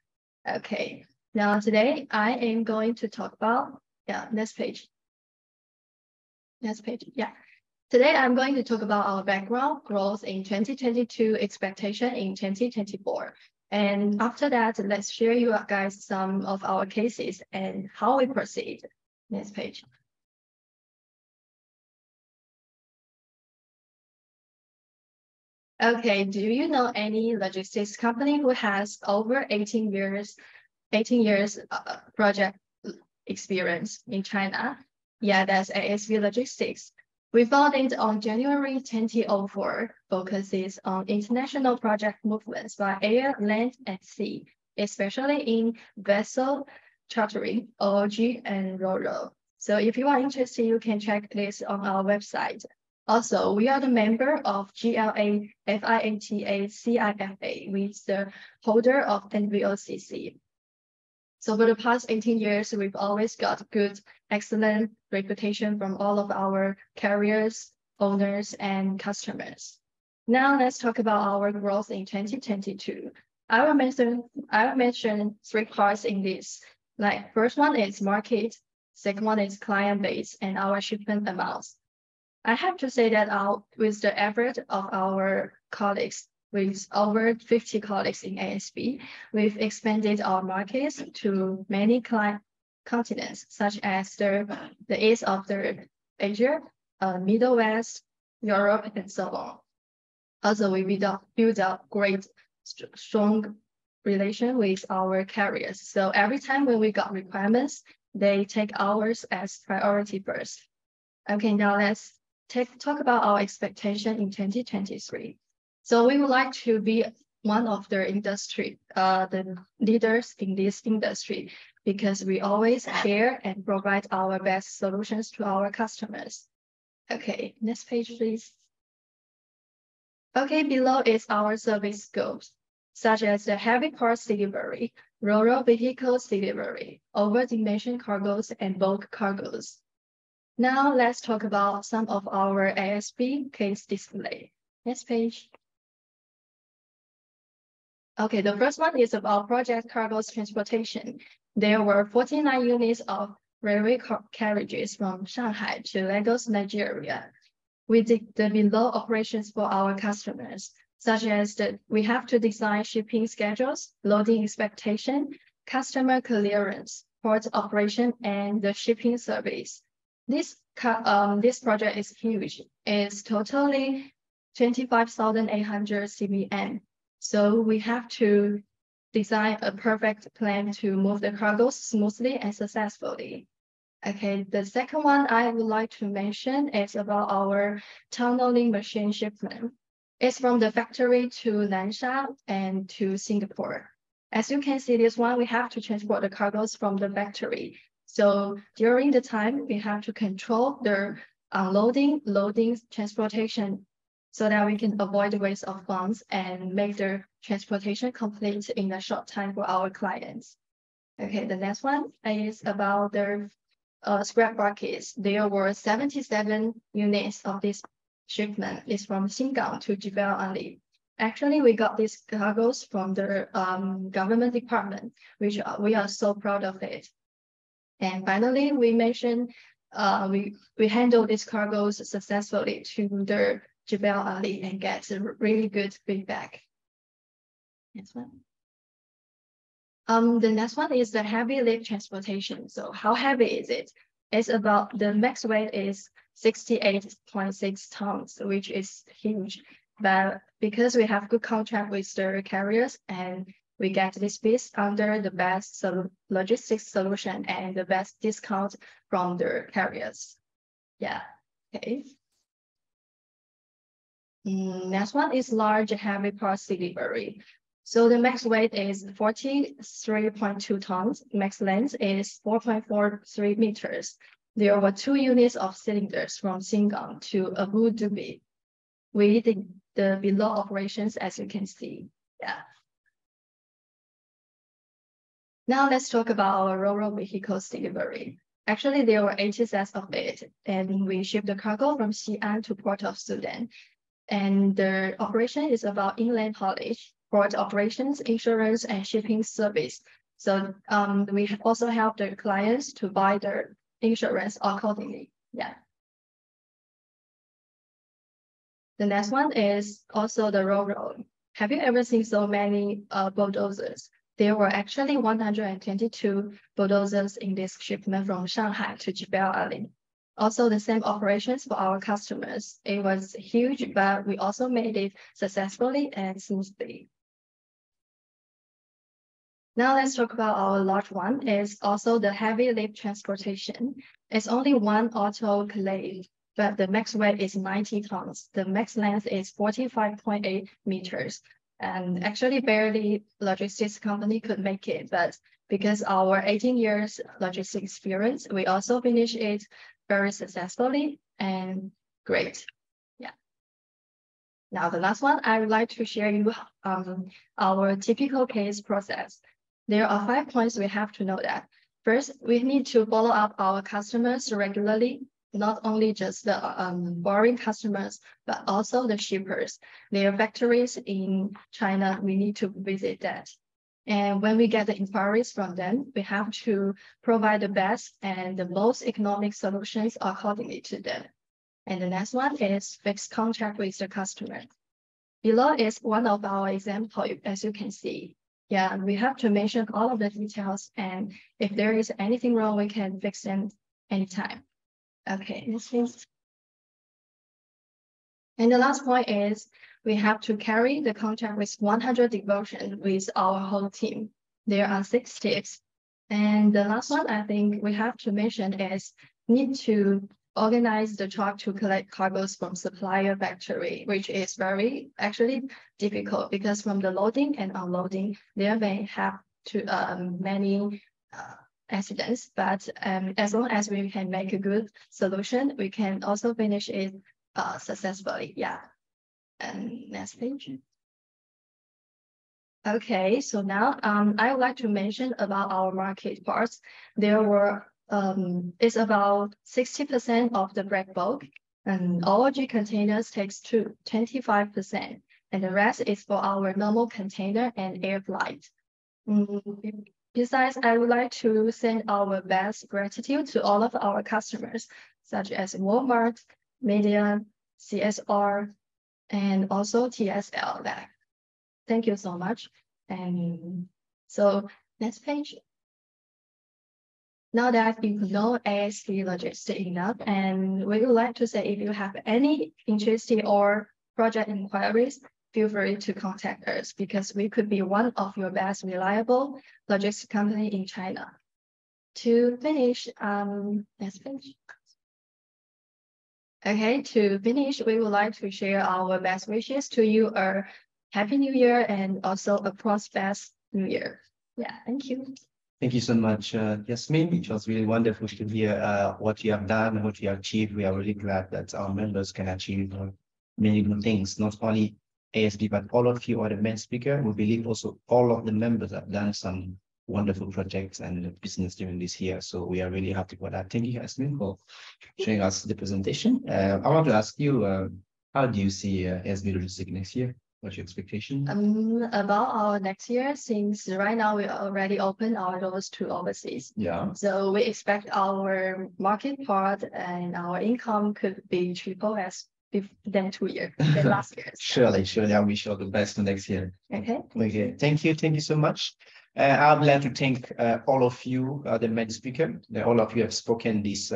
Okay, Now today I am going to talk about, next page. Next page, Today I'm going to talk about our background, growth in 2022, expectation in 2024. And after that, let's share you guys some of our cases and how we proceed. Next page. Okay, do you know any logistics company who has over 18 years project experience in China? Yeah, that's ASV Logistics. We founded on January 2004, focuses on international project movements by air, land, and sea, especially in vessel chartering, OOG, and RoRo. So if you are interested, you can check this on our website. Also, we are the member of GLA FIATA CIFA, which is the holder of NVOCC. So for the past 18 years, we've always got good, excellent reputation from all of our carriers, owners, and customers. Now let's talk about our growth in 2022. I will mention 3 parts in this. Like first one is market, second one is client base, and our shipment amounts. I have to say that with the effort of our colleagues, with over 50 colleagues in ASB, we've expanded our markets to many continents, such as the east of Asia, Middle West, Europe, and so on. Also, we build up great, strong relation with our carriers. So every time when we got requirements, they take ours as priority first. Okay, now let's talk about our expectation in 2023. So we would like to be one of the leaders in this industry because we always care and provide our best solutions to our customers. Okay, next page, please. Okay, below is our service scopes, such as the heavy parts delivery, RoRo vehicles delivery, over-dimension cargoes, and bulk cargoes. Now let's talk about some of our ASB case display. Next page. Okay, the first one is about project cargoes transportation. There were 49 units of railway carriages from Shanghai to Lagos, Nigeria. We did the below operations for our customers, such as we have to design shipping schedules, loading expectation, customer clearance, port operation, and the shipping service. This project is huge. It's totally 25,800 CBM. So we have to design a perfect plan to move the cargoes smoothly and successfully. Okay, the second one I would like to mention is about our tunneling machine shipment. It's from the factory to Nansha and to Singapore. As you can see, this one, we have to transport the cargoes from the factory. So during the time, we have to control the unloading, loading, transportation, so that we can avoid the waste of funds and make the transportation complete in a short time for our clients. Okay, the next one is about the scrap buckets. There were 77 units of this shipment. It's from Xingang to Jebel Ali. Actually, we got these cargoes from the government department, which we are so proud of it. And finally, we mentioned we handled these cargoes successfully to the Jebel Ali and get a really good feedback. Next one. The next one is the heavy lift transportation. So how heavy is it? It's about, the max weight is 68.6 tons, which is huge. But because we have good contract with the carriers and we get this piece under the best logistics solution and the best discount from the carriers. Yeah, okay. Next one is large heavy parts delivery. So the max weight is 43.2 tons. Max length is 4.43 meters. There were 2 units of cylinders from Xingang to Abu Dhabi. We did the below operations, as you can see. Yeah. Now let's talk about our RoRo vehicles delivery. Actually, there were 80 sets of it, and we shipped the cargo from Xi'an to Port of Sudan. And the operation is about inland haulage, port operations, insurance, and shipping service. So we also help the clients to buy their insurance accordingly. Yeah. The next one is also the road. Have you ever seen so many bulldozers? There were actually 122 bulldozers in this shipment from Shanghai to GLA. Also the same operations for our customers. It was huge, but we also made it successfully and smoothly. Now let's talk about our large one. It's also the heavy lift transportation. It's only one autoclave, but the max weight is 90 tons. The max length is 45.8 meters. And actually barely logistics company could make it, but because our 18 years logistics experience, we also finished it very successfully and great. Yeah. Now the last one, I would like to share you our typical case process. There are 5 points we have to know that. First, we need to follow up our customers regularly, not only just the borrowing customers, but also the shippers. Their factories in China, we need to visit that. And when we get the inquiries from them, we have to provide the best and the most economic solutions accordingly to them. And the next one is fixed contract with the customer. Below is one of our examples, as you can see. Yeah, we have to mention all of the details, and if there is anything wrong, we can fix them anytime. Okay, next please. And the last point is we have to carry the contract with 100 devotion with our whole team. There are 6 tips. And the last one I think we have to mention is need to organize the truck to collect cargoes from supplier factory, which is very actually difficult because from the loading and unloading, there may have to many accidents, but as long as we can make a good solution, we can also finish it successfully. Yeah. And next page. Okay, so now I would like to mention about our market parts. There were it's about 60% of the break bulk, and OLG containers takes 25%, and the rest is for our normal container and air flight. Besides, I would like to send our best gratitude to all of our customers, such as Walmart, Media, CSR, and also TSL. Thank you so much. And so next page. Now that you know ASP Logistics enough, and we would like to say if you have any interesting or project inquiries, feel free to contact us because we could be one of your best reliable logistics company in China. To finish, next page. Okay, to finish, we would like to share our best wishes to you, a Happy New Year and also a prosperous New Year. Yeah, thank you. Thank you so much, Yasmin. It was really wonderful to hear what you have done, what you have achieved. We are really glad that our members can achieve many good things, not only ASP, but all of you are the main speaker. We believe also all of the members have done some wonderful projects and business during this year. So we are really happy for that. Thank you, Yasmin, for showing us the presentation. I want to ask you, how do you see ASP Logistics next year? What's your expectation? About our next year, since right now we already opened our doors to overseas. Yeah. So we expect our market part and our income could be triple as than 2 years, than last year. Surely, I wish you all the best for next year. Okay. Okay. Thank you so much. I would like to thank all of you, the main speaker. All of you have spoken this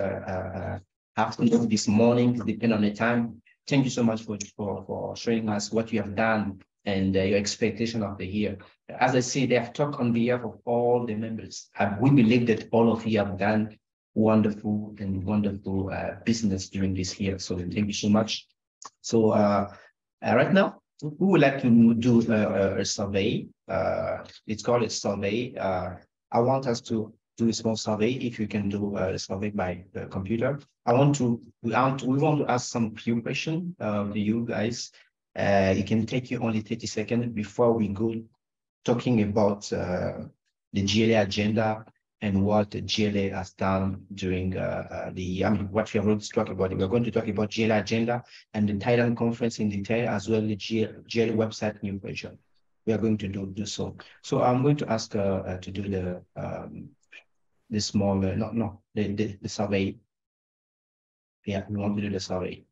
afternoon, this morning, depending on the time. Thank you so much for showing us what you have done and your expectation of the year. As I said, they have talked on behalf of all the members. We believe that all of you have done wonderful business during this year. So thank you so much. So right now, we would like to do a survey. It's called a survey. I want us to do a small survey. If you can do a survey by the computer, we want to ask some few questions to you guys. It can take you only 30 seconds before we go talking about the GLA agenda and what the GLA has done during what we are going to talk about. We're going to talk about GLA agenda and the Thailand conference in detail, as well as the GLA website new version. we are going to do so. So I'm going to ask to do the small, the survey. Yeah, we want to do the survey.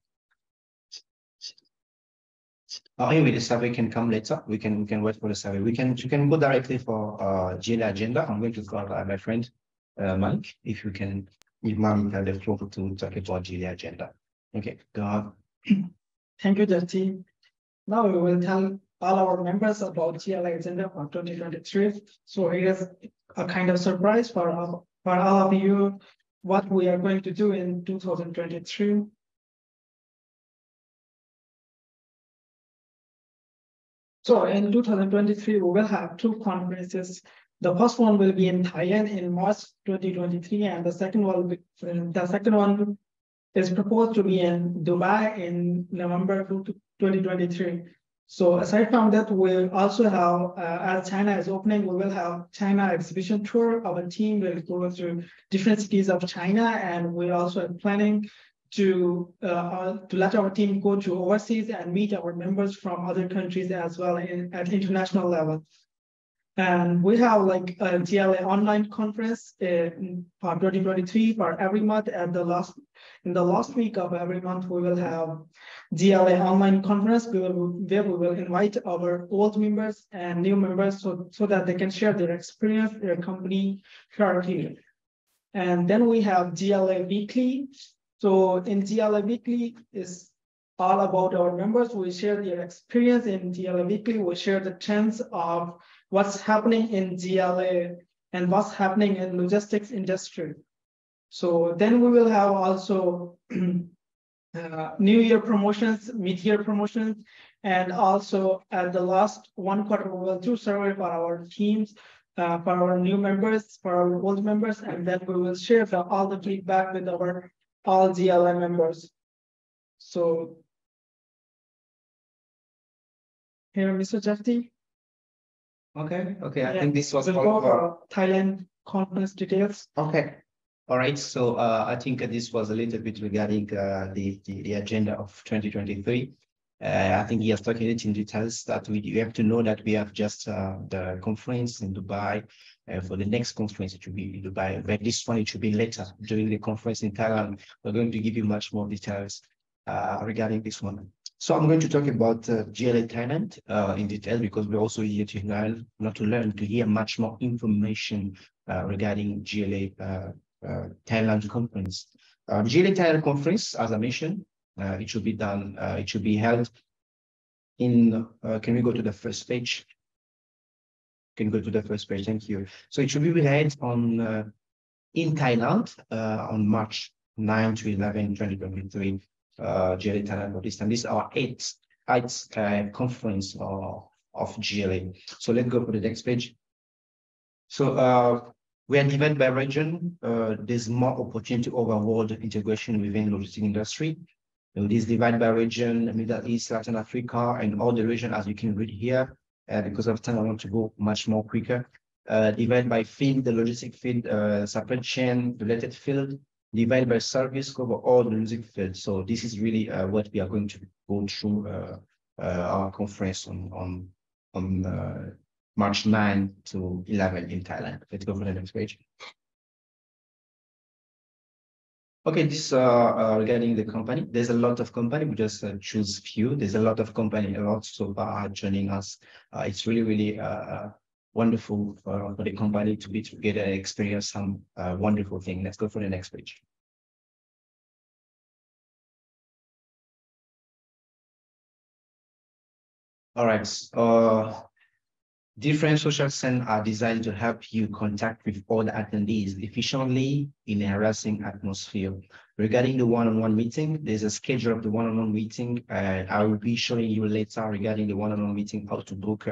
Anyway, the survey can come later. We can wait for the survey. You can go directly for GLA agenda. I'm going to call my friend Mike. If you can give Mike the floor to talk about GLA agenda. Okay, go on. Thank you, Jati. Now we will tell all our members about GLA agenda for 2023. So it is a kind of surprise for all of you what we are going to do in 2023. So in 2023, we will have two conferences. The first one will be in Thailand in March 2023, and the second one is proposed to be in Dubai in November 2023. So aside from that, we'll also have, as China is opening, we will have China exhibition tour. Our team will go to different cities of China, and we also are planning to let our team go to overseas and meet our members from other countries as well at international level. And we have like a GLA online conference for 2023 for every month. In the last week of every month, we will have GLA online conference where we will invite our old members and new members so that they can share their experience, their company here. And then we have GLA weekly. So in GLA weekly is all about our members. We share their experience in GLA weekly. We share the trends of what's happening in GLA and what's happening in logistics industry. So then we will have also New Year promotions, mid-year promotions, and also at the last 1 quarter, we will do survey for our teams, for our new members, for our old members, and then we will share all the feedback with our all GLA members. So here, Mr. Jafti. Okay. I think this was all for Thailand conference details. Okay. All right. So I think this was a little bit regarding the agenda of 2023. I think he has talked it in details that you have to know that we have just the conference in Dubai. For the next conference, it will be in Dubai. But this one, it should be later during the conference in Thailand. We're going to give you much more details regarding this one. So I'm going to talk about GLA Thailand in detail because we're also here to learn, not to learn, to hear much more information regarding GLA Thailand conference. GLA Thailand conference, as I mentioned, it should be done. It should be held in. Can we go to the first page? Can go to the first page. Thank you. So it should be held on in Thailand on March 9 to 11, 2023. GLA Thailand Northeast, and this is our eighth conference of GLA. So let's go for the next page. So we are divided by region. There's more opportunity overall integration within the logistics industry. This divided by region, Middle East, Latin Africa, and all the region, as you can read here. Because of time, I want to go much more quicker. Divided by field, the logistic field, supply chain, related field. Divided by service, cover all the logistic fields. So this is really what we are going to go through our conference on March 9 to 11 in Thailand. Let's go for the next page. Okay, this regarding the company. There's a lot of company. We just choose few. There's a lot of company, a lot so far joining us. It's really wonderful for the company to be together and experience some wonderful thing. Let's go for the next page. All right. Different social centers are designed to help you contact with all the attendees efficiently in a harassing atmosphere. Regarding the one-on-one meeting, there's a schedule of the one-on-one meeting. I will be showing you later regarding the one-on-one meeting, how to book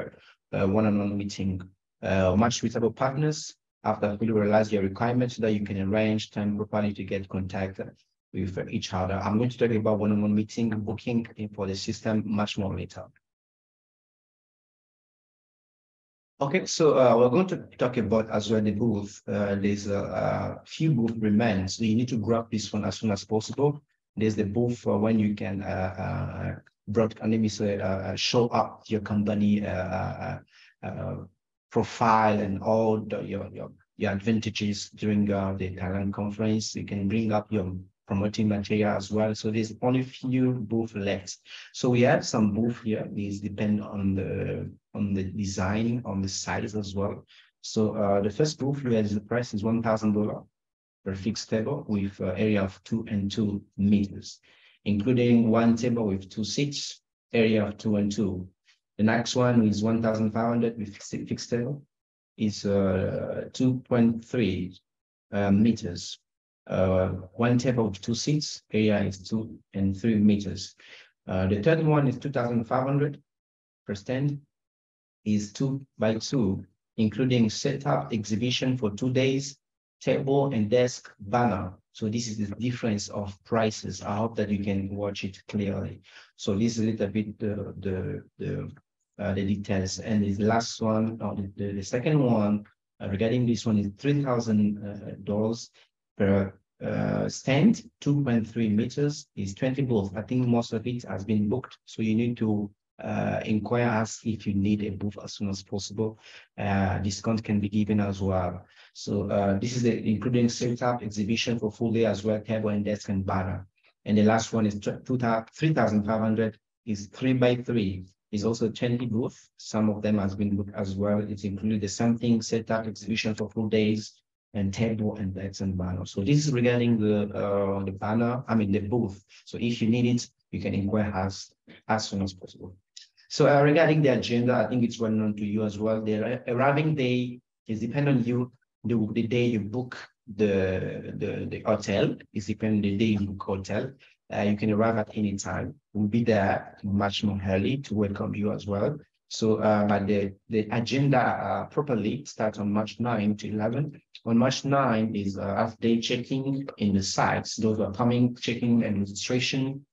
a one-on-one meeting. Match suitable partners after you realize your requirements so that you can arrange time properly to get contact with each other. I'm going to talk about one-on-one meeting booking for the system much more later. Okay, so we're going to talk about as well the booth. There's a few booth remains, so you need to grab this one as soon as possible. There's the booth when you can show up your company profile and all your advantages during the Thailand conference. You can bring up your promoting material as well. So there's only few booth left. So we have some booth here. These depend on the design, on the size as well. So the first booth here is the price is $1,000 per fixed table with area of 2 and 2 meters, including one table with 2 seats, area of 2 and 2. The next one is 1,500 with fixed table. Is 2.3 meters. One table with 2 seats, area is 2 and 3 meters. The third one is 2,500 per stand, is 2 by 2, including setup, exhibition for 2 days, table and desk, banner. So this is the difference of prices. I hope that you can watch it clearly. So this is a little bit the details. And the last one, the second one, regarding this one is $3,000 per stand, 2.3 meters, is 20 booths. I think most of it has been booked. So you need to inquire us if you need a booth as soon as possible. Discount can be given as well. So this is including setup, exhibition for full day as well, table and desk and banner. And the last one is 3,500 is 3 by 3. Is also 20 booths. Some of them has been booked as well. It's included the something setup, exhibition for full days, and table and desk and banner. So this is regarding the banner, the booth. So if you need it, you can inquire us as soon as possible. So regarding the agenda, I think it's well known to you as well. The arriving day is depend on you. The day you book the hotel is depend on the day you book hotel. You can arrive at any time. We'll be there much more early to welcome you as well. So, but the agenda properly starts on March 9 to 11. On March 9 is half-day checking in the sites. Those are coming, checking and registration,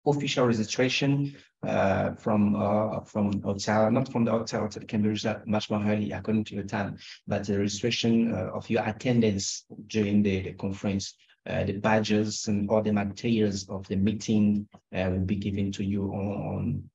official registration from hotel, not from the hotel. It can be registered much more early according to your time, but the registration of your attendance during the conference. The badges and all the materials of the meeting will be given to you on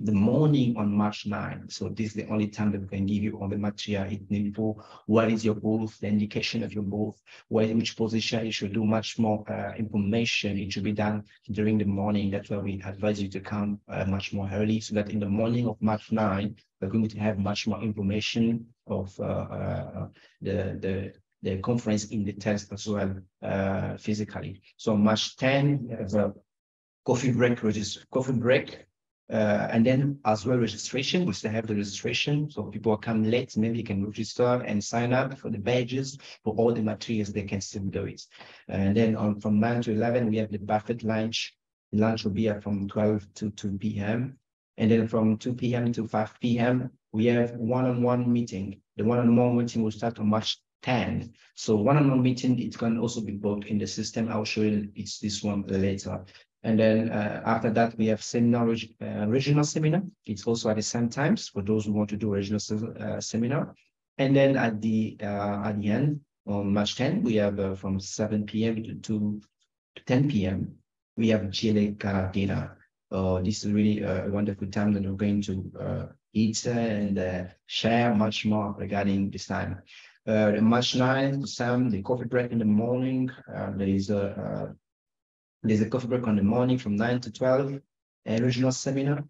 the morning on March 9. So this is the only time that we can give you all the material it needs for. What is your booth, the indication of your booth, which position you should do much more information. It should be done during the morning. That's why we advise you to come much more early so that in the morning of March 9, we're going to have much more information of the conference in the test as well physically. So March 10, there's a coffee break, and then as well registration. We still have the registration, so people come late, maybe you can register and sign up for the badges, for all the materials, they can still do it. And then from 9 to 11, we have the buffet lunch. The lunch will be from 12 to 2 p.m. And then from 2 p.m. to 5 p.m., we have one-on-one meeting. The one-on-one meeting will start on March 10. So one-on-one meeting, it can also be booked in the system. I'll show you it's this one later. And then after that, we have seminar, regional seminar. It's also at the same times for those who want to do regional seminar. And then at the end, on March 10, we have from 7 p.m. to 10 p.m., we have GLA Gala dinner. This is really a wonderful time that we're going to eat and share much more regarding this time. March 9, the coffee break in the morning. There's a coffee break on the morning from 9 to 12, regional seminar.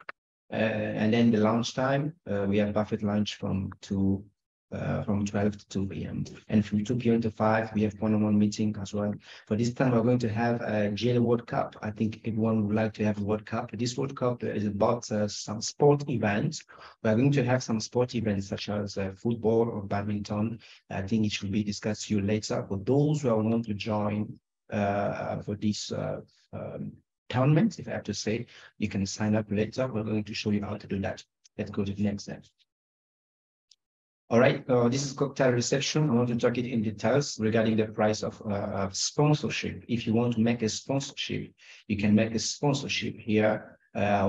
And then the lunch time, we have buffet lunch from 12 to 2 p.m. And from 2 p.m. to 5, we have one-on-one meeting as well. For this time, we're going to have a GLA World Cup. I think everyone would like to have a World Cup. This World Cup is about some sport events. We're going to have some sport events such as football or badminton. I think it should be discussed to you later. For those who want to join for this tournament, if I have to say, you can sign up later. We're going to show you how to do that. Let's go to the next step. All right, this is cocktail reception. I want to talk it in details regarding the price of sponsorship. If you want to make a sponsorship, you can make a sponsorship here.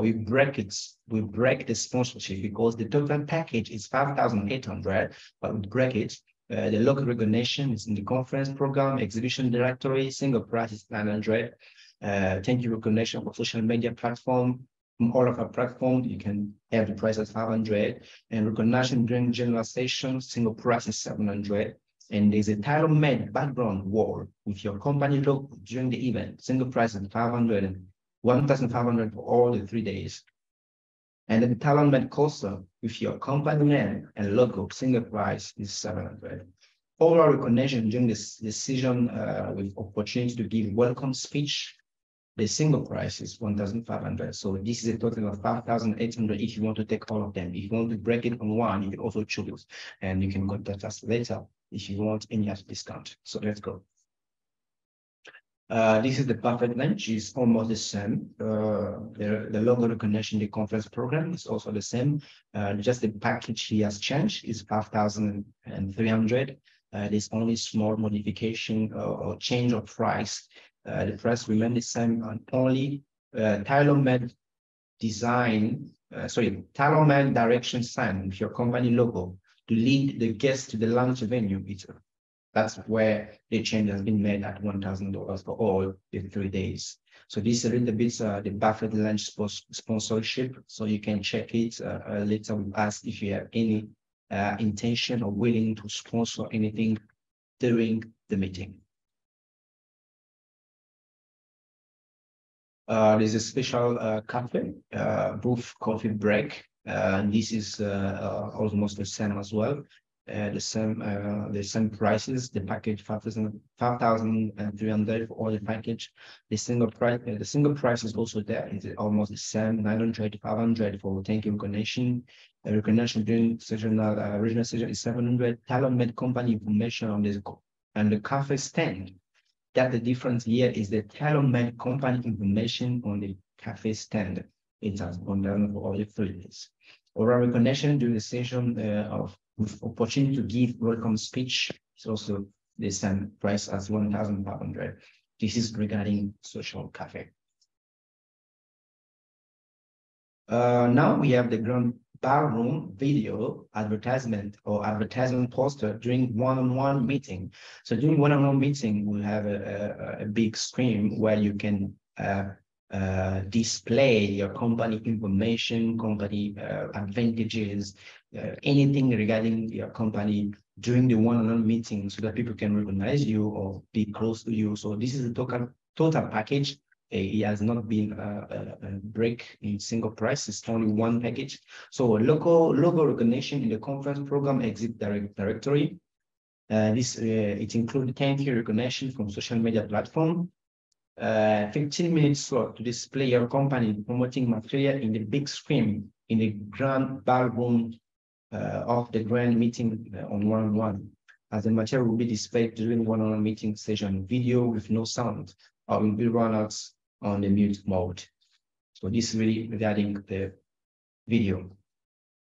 We break the sponsorship because the total package is 5,800, but we break it. The local recognition is in the conference program, exhibition directory, single price is 900. Thank you recognition for social media platform, from all of our platforms. You can have the price at 500, and recognition during general session, single price is 700. And there's a tailor-made background wall with your company logo during the event. Single price is 500 and 1,500 for all the 3 days. And then the tailor-made coaster with your company name and logo, single price is 700. Overall recognition during this decision with opportunity to give welcome speech, the single price is 1,500. So this is a total of 5,800 if you want to take all of them. If you want to break it on one, you can also choose, and you can contact us later if you want any other discount. So let's go. This is the perfect lunch, is almost the same. The logo recognition, the conference program is also the same. Just the package here has changed, is 5,300. There's only small modification or change of price. The price remains the same, and only tailor-made design, tailor-made direction sign with your company logo to lead the guests to the lunch venue. That's where the change has been made at $1,000 for all the 3 days. So this is a little bit the Buffett Lunch sponsorship. So you can check it later with us if you have any intention or willing to sponsor anything during the meeting. There's a special cafe, booth coffee break. And this is almost the same as well. The same prices. The package 5,300 for all the package. The single price is also there. It's almost the same, 900 to 500 for thank you recognition. Recognition during regional session is 700. Tailor-made company information on this and the cafe stand. That the difference here is the tailor-made company information on the cafe stand. It has gone down for all the 3 days. Oral recognition during the session with opportunity to give welcome speech is also the same price as 1,500. This is regarding social cafe. Now we have the grand ballroom video advertisement or advertisement poster during one-on-one meeting. So during one-on-one meeting, we'll have a big screen where you can display your company information, company advantages, anything regarding your company during the one-on-one meeting so that people can recognize you or be close to you. So this is a total package. It has not been a break in single price. It's only one package. So logo recognition in the conference program exit directory. It includes thank you recognition from social media platform. 15 minutes slot to display your company promoting material in the big screen in the grand ballroom of the grand meeting on one-on-one. As the material will be displayed during one-on-one meeting session, video with no sound or will be run out on the mute mode. So this is really regarding the video.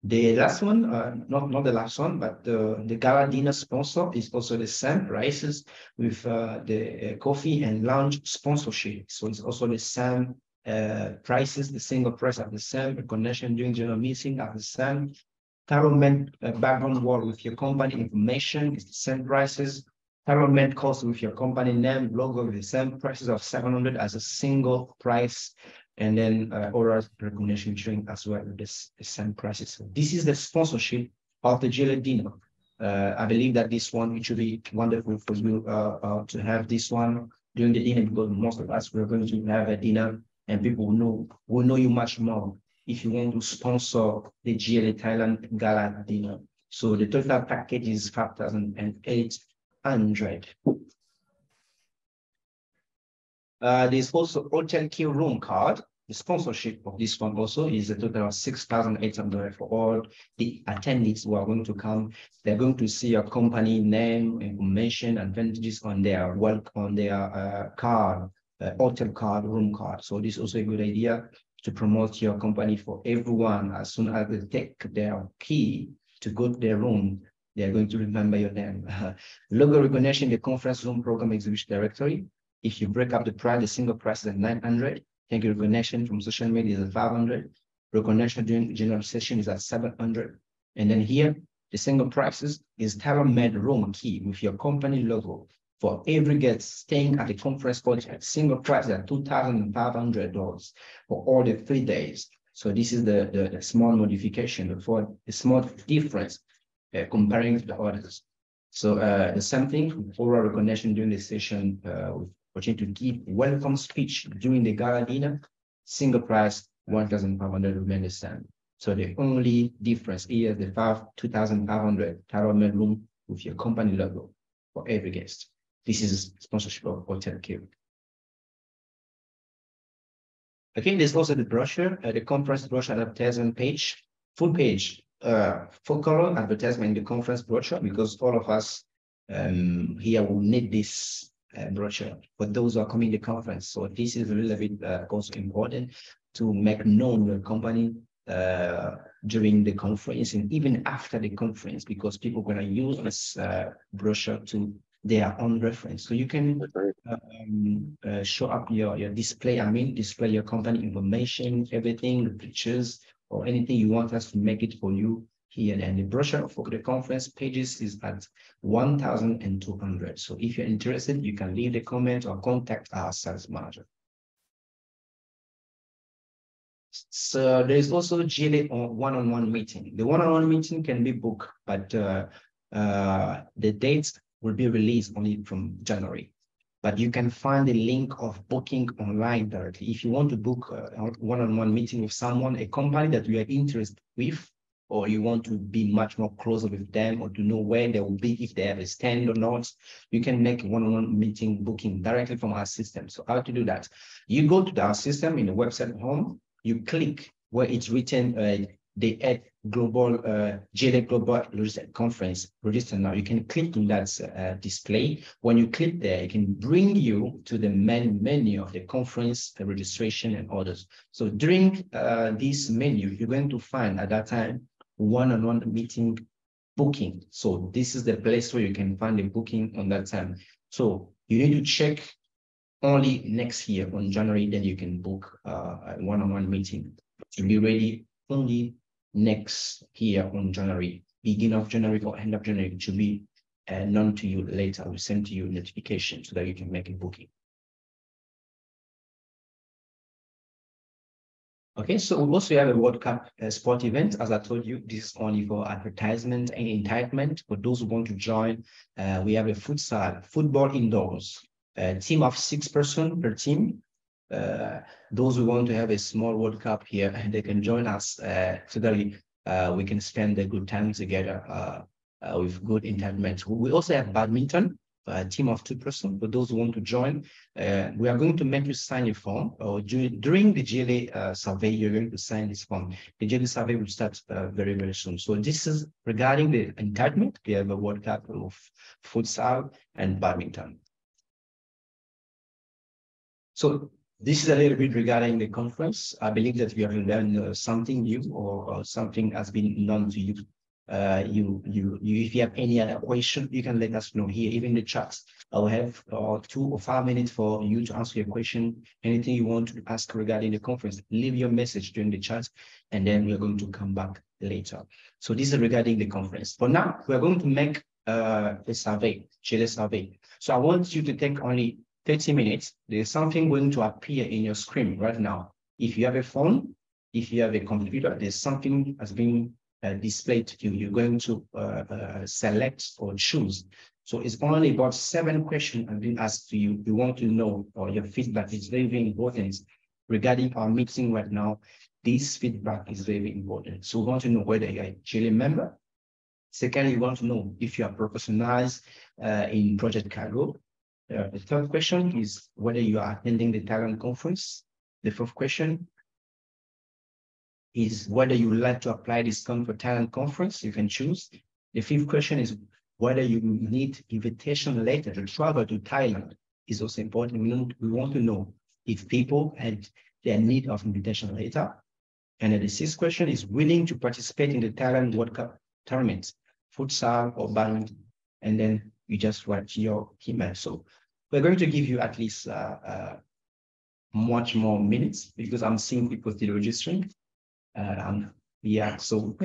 The last one, not the last one, but the gala dinner sponsor is also the same prices with the coffee and lounge sponsorship. So it's also the same prices, the single price are the same, recognition during general meeting are the same. Tailor-made background wall with your company information is the same prices. Tailor-made cost with your company name, logo with the same prices of 700 as a single price. And then oral recognition during as well with the same prices. So this is the sponsorship of the GLA dinner. I believe that this one, it should be wonderful for you to have this one during the dinner, because most of us, we're going to have a dinner and people will know you much more if you want to sponsor the GLA Thailand Gala dinner. So the total package is 5,800. There's also hotel key room card. The sponsorship of this one also is a total of 6,800 for all the attendees who are going to come. They're going to see your company name, information, advantages on their card, hotel card, room card. So this is also a good idea to promote your company for everyone. As soon as they take their key to go to their room, they're going to remember your name. Logo recognition, the conference room program exhibition directory. If you break up the price, the single price is at 900. Thank you recognition from social media is at 500. Recognition during general session is at 700. And then here, the single prices is tailor-made room key with your company logo for every guest staying at the conference project. Single price at $2,500 for all the 3 days. So this is the small modification, for a small difference comparing to the others. So the same thing, oral recognition during the session, we're to give welcome speech during the gala dinner, single price, 1,500 remain the same. So the only difference here is the 2,500 tarot room with your company logo for every guest. This is sponsorship of Hotel Q. Okay, there's also the brochure, the conference brochure advertisement page, full page, full color advertisement in the conference brochure, because all of us here will need this brochure for those who are coming to the conference. So this is a little bit also important to make known your company during the conference and even after the conference, because people are going to use this brochure to their own reference. So you can show up your display, display your company information, everything, the pictures, or anything you want us to make it for you here. And the brochure for the conference pages is at 1,200. So if you're interested, you can leave a comment or contact our sales manager. So there's also GLA one-on-one meeting. The one-on-one meeting can be booked, but the dates will be released only from January. But you can find the link of booking online directly. If you want to book a one-on-one meeting with someone, a company that you are interested with, or you want to be much more closer with them, or to know where they will be, if they have a stand or not, you can make a one-on-one meeting booking directly from our system. So how to do that? You go to our system in the website home, you click where it's written the Global GLA Global Conference register now. You can click on that display. When you click there, it can bring you to the main menu of the conference, the registration and others. So during this menu, you're going to find at that time one-on-one meeting booking. So this is the place where you can find the booking on that time. So you need to check only next year on January, then you can book a one-on-one meeting to be ready only next year on January, beginning of January or end of January. It should be known to you later. We'll send to you notification so that you can make a booking. Okay, so we also have a World Cup sport event. As I told you, this is only for advertisement and entitlement. For those who want to join, we have a futsal, football indoors, a team of 6 persons per team. Those who want to have a small World Cup here, they can join us so that we can spend a good time together with good entertainment. We also have badminton, a team of 2 persons. For those who want to join, we are going to make you sign a form, or during the GLA survey, you're going to sign this form. The GLA survey will start very, very soon. So this is regarding the entitlement. We have a World Cup of futsal and badminton. So this is a little bit regarding the conference. I believe that we have learned something new, or something has been known to you. If you have any other question, you can let us know here, even in the chat. I'll have 2 or 5 minutes for you to answer your question. Anything you want to ask regarding the conference, leave your message during the chat, and then we're going to come back later. So this is regarding the conference. For now, we're going to make a survey, GLA survey. So I want you to take only 30 minutes. There's something going to appear in your screen right now. If you have a phone, if you have a computer, there's something has been displayed to you. You're going to select or choose. So it's only about 7 questions have been asked to you. You want to know, or your feedback is very, very important regarding our meeting right now. This feedback is very important. So we want to know whether you're a GLA member. Secondly, we want to know if you are professionalized in Project Cargo. The 3rd question is whether you are attending the talent conference. The 4th question is whether you would like to apply discount for talent conference. You can choose. The 5th question is whether you need invitation letter to travel to Thailand. Is also important. We want to know if people had their need of invitation letter. And then the 6th question is willing to participate in the Thailand World Cup tournament, futsal or badminton. And then you just write your email. So we're going to give you at least much more minutes, because I'm seeing people still registering. Yeah, so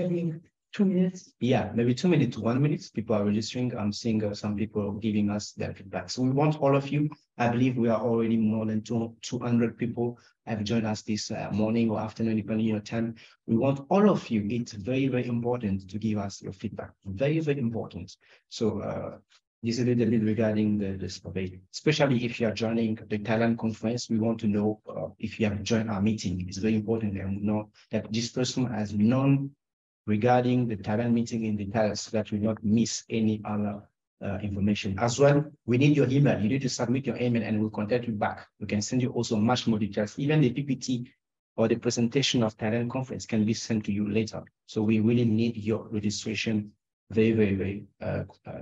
2 minutes. Yeah, maybe 2 minutes to 1 minute. People are registering. I'm seeing some people giving us their feedback. So we want all of you. I believe we are already more than 200 people have joined us this morning or afternoon, depending on your time. We want all of you. It's very, very important to give us your feedback. Very, very important. So this is a little bit regarding the survey, especially if you are joining the Thailand conference. We want to know if you have joined our meeting. It's very important that we know that this person has known regarding the Thailand meeting in details so that we not miss any other information. As well, we need your email. You need to submit your email and we'll contact you back. We can send you also much more details. Even the PPT or the presentation of Thailand conference can be sent to you later. So we really need your registration very, very, very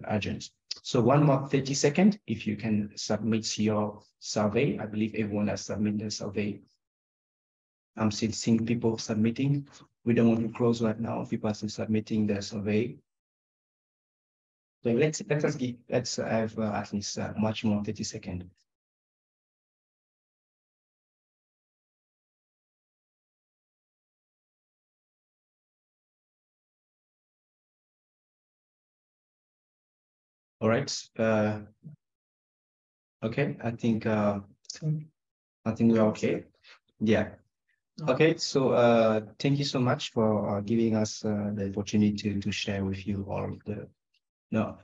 urgent. So 1 more 30 seconds, if you can submit your survey. I believe everyone has submitted the survey. I'm still seeing people submitting. We don't want to close right now. People are still submitting their survey. So let's have at least much more 30 seconds. All right. Okay. I think we're okay. Yeah. Okay, so thank you so much for giving us the opportunity to share with you all of the. No,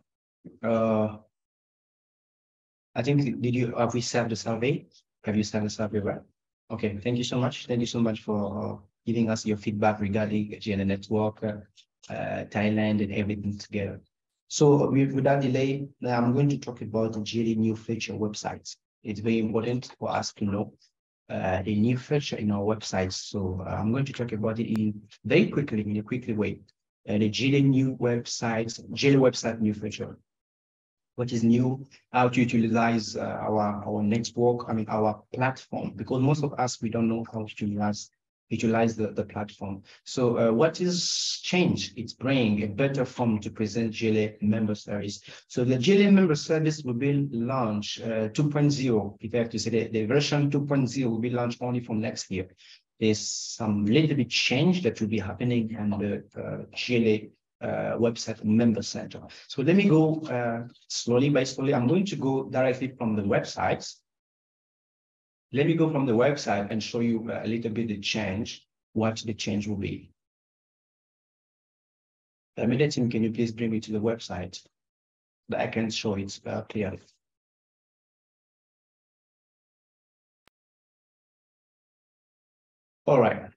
I think have we served the survey? Have you served the survey well? Okay, thank you so much. Thank you so much for giving us your feedback regarding GLA Network, Thailand, and everything together. So without delay, I'm going to talk about the GLA new feature websites. It's very important for us to know a new feature in our websites. So I'm going to talk about it in a quickly way. The GLA new websites, GLA website new feature. What is new? How to utilize our network, our platform, because most of us, we don't know how to utilize the platform. So what is changed? It's bringing a better form to present GLA member service. So the GLA member service will be launched 2.0. If I have to say the version 2.0 will be launched only from next year. There's some little bit change that will be happening in the GLA website member center. So let me go slowly by slowly. I'm going to go directly from the websites. Let me go from the website and show you a little bit the change, what the change will be. Team, can you please bring me to the website that I can show it clearly? All right.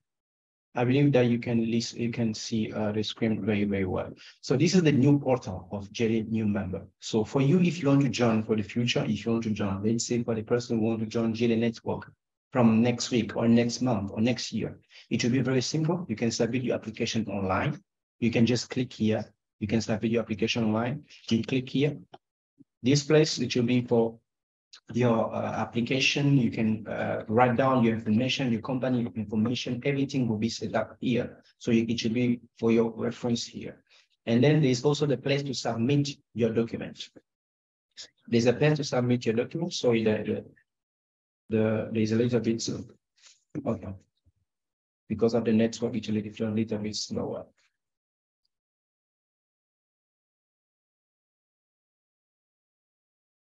I believe that you can see the screen very, very well. So this is the new portal of GLA new member. So for you, if you want to join for the future, if you want to join, let's say for the person who want to join GLA Network from next week or next month or next year, it will be very simple. You can submit your application online. You can just click here. You can submit your application online. You click here. This place, it will be for your application. You can write down your information, your company information, everything will be set up here. So it should be for your reference here. And then there's also the place to submit your document. There's a place to submit your document. So there's a little bit, okay. Because of the network, it's a little bit slower.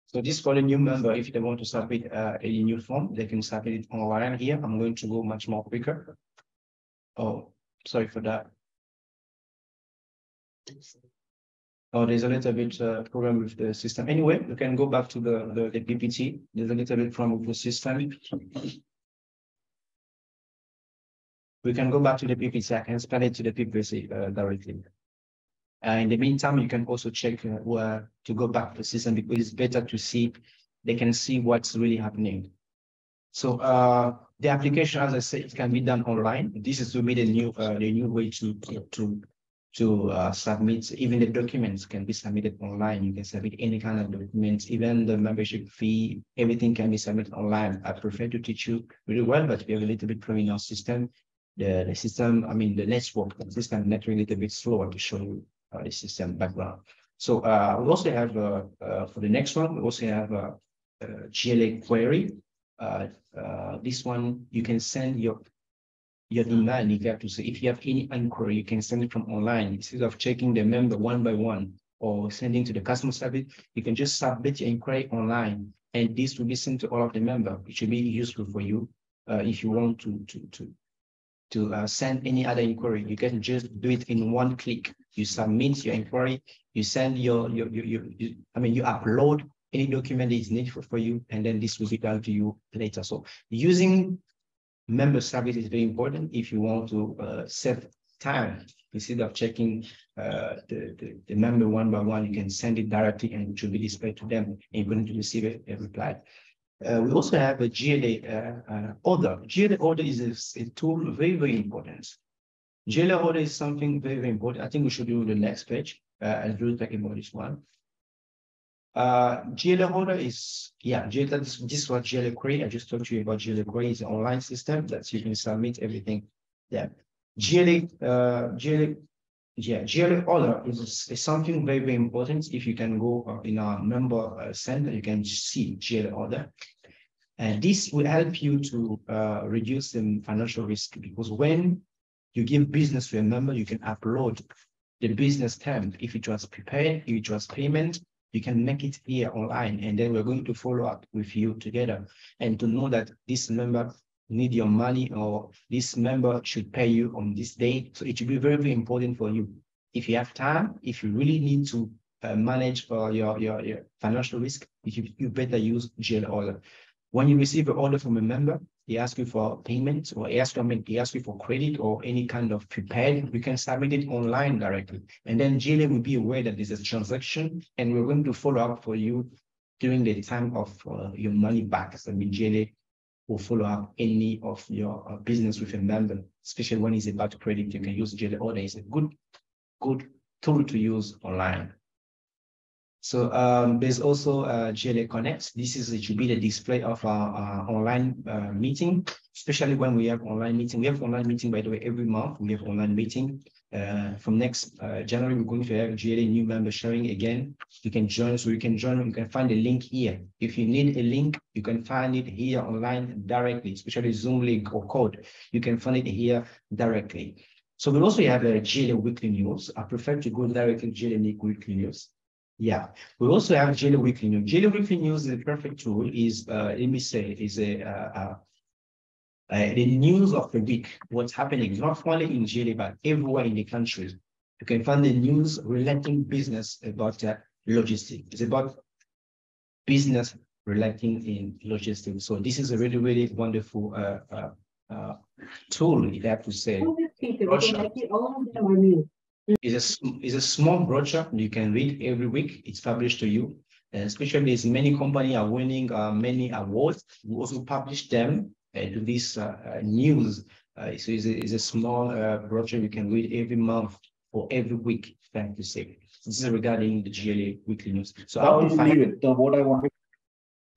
So this for the new member, if they want to submit a new form, they can submit it online here. I'm going to go much more quicker. Oh, sorry for that. Oh, there's a little bit problem with the system. Anyway, you can go back to the PPT. There's a little bit problem with the system. We can go back to the PPT. I can span it to the PPT directly. In the meantime, you can also check where to go back to the system because it's better to see, they can see what's really happening. So the application, as I said, it can be done online. This is to be the new way to submit. Even the documents can be submitted online. You can submit any kind of documents, even the membership fee, everything can be submitted online. I prefer to teach you really well, but we have a little bit problem in our system. The system, the network system, a little bit slower to show you the system background. So we also have for the next one, we also have a GLA query. This one you can send your your email. If you have to say, if you have any inquiry, you can send it from online instead of checking the member one by one or sending to the customer service. You can just submit your inquiry online, and this will be sent to all of the members. It should be useful for you if you want to send any other inquiry. You can just do it in one click. You submit your inquiry, you send you upload any document that is needed for you, and then this will be done to you later. So using member service is very important if you want to save time. Instead of checking the member one by one, you can send it directly and it will be displayed to them, and you're going to receive a reply. We also have a GLA order. GLA order is a tool very, very important. GLA order is something very, very important. I think we should do the next page. I'll do talking about this one. GLA order is, this is what GLA Query. I just talked to you about GLA Query. It's an online system that you can submit everything there. GLA order is something very, very important. If you can go in our member center, you can see GLA order. And this will help you to reduce the financial risk, because when you give business to a member, you can upload the business term. If it was prepared, if it was payment, you can make it here online, and then we're going to follow up with you together and to know that this member need your money or this member should pay you on this date. So it should be very, very important for you. If you have time, if you really need to manage your financial risk, you better use GLA order. When you receive an order from a member, he asks you for payment, or he asks you for credit or any kind of prepared, you can submit it online directly. And then GLA will be aware that there's a transaction, and we're going to follow up for you during the time of your money back. So GLA will follow up any of your business with a member, especially when it's about credit. You can use GLA order. It's a good tool to use online. So there's also GLA Connect. It should be the display of our online meeting, especially when we have online meeting. We have online meeting, by the way, every month. We have online meeting. From next January, we're going to have GLA new member sharing again. You can join, you can find the link here. If you need a link, you can find it here online directly, especially Zoom link or code. You can find it here directly. So we also have a GLA weekly news. I prefer to go directly to GLA weekly news. Yeah, we also have GLA Weekly News. GLA Weekly News is a perfect tool. Let me say, is the news of the week. What's happening not only in GLA but everywhere in the country. You can find the news relating business about logistics. It's about business relating in logistics. So this is a really, really wonderful tool, if I have to say. Is a small brochure you can read every week. It's published to you, and especially as many companies are winning many awards. We also publish them to this news. So it's a small brochure you can read every month or every week, if I have to say. This is regarding the GLA Weekly News. So how to find it?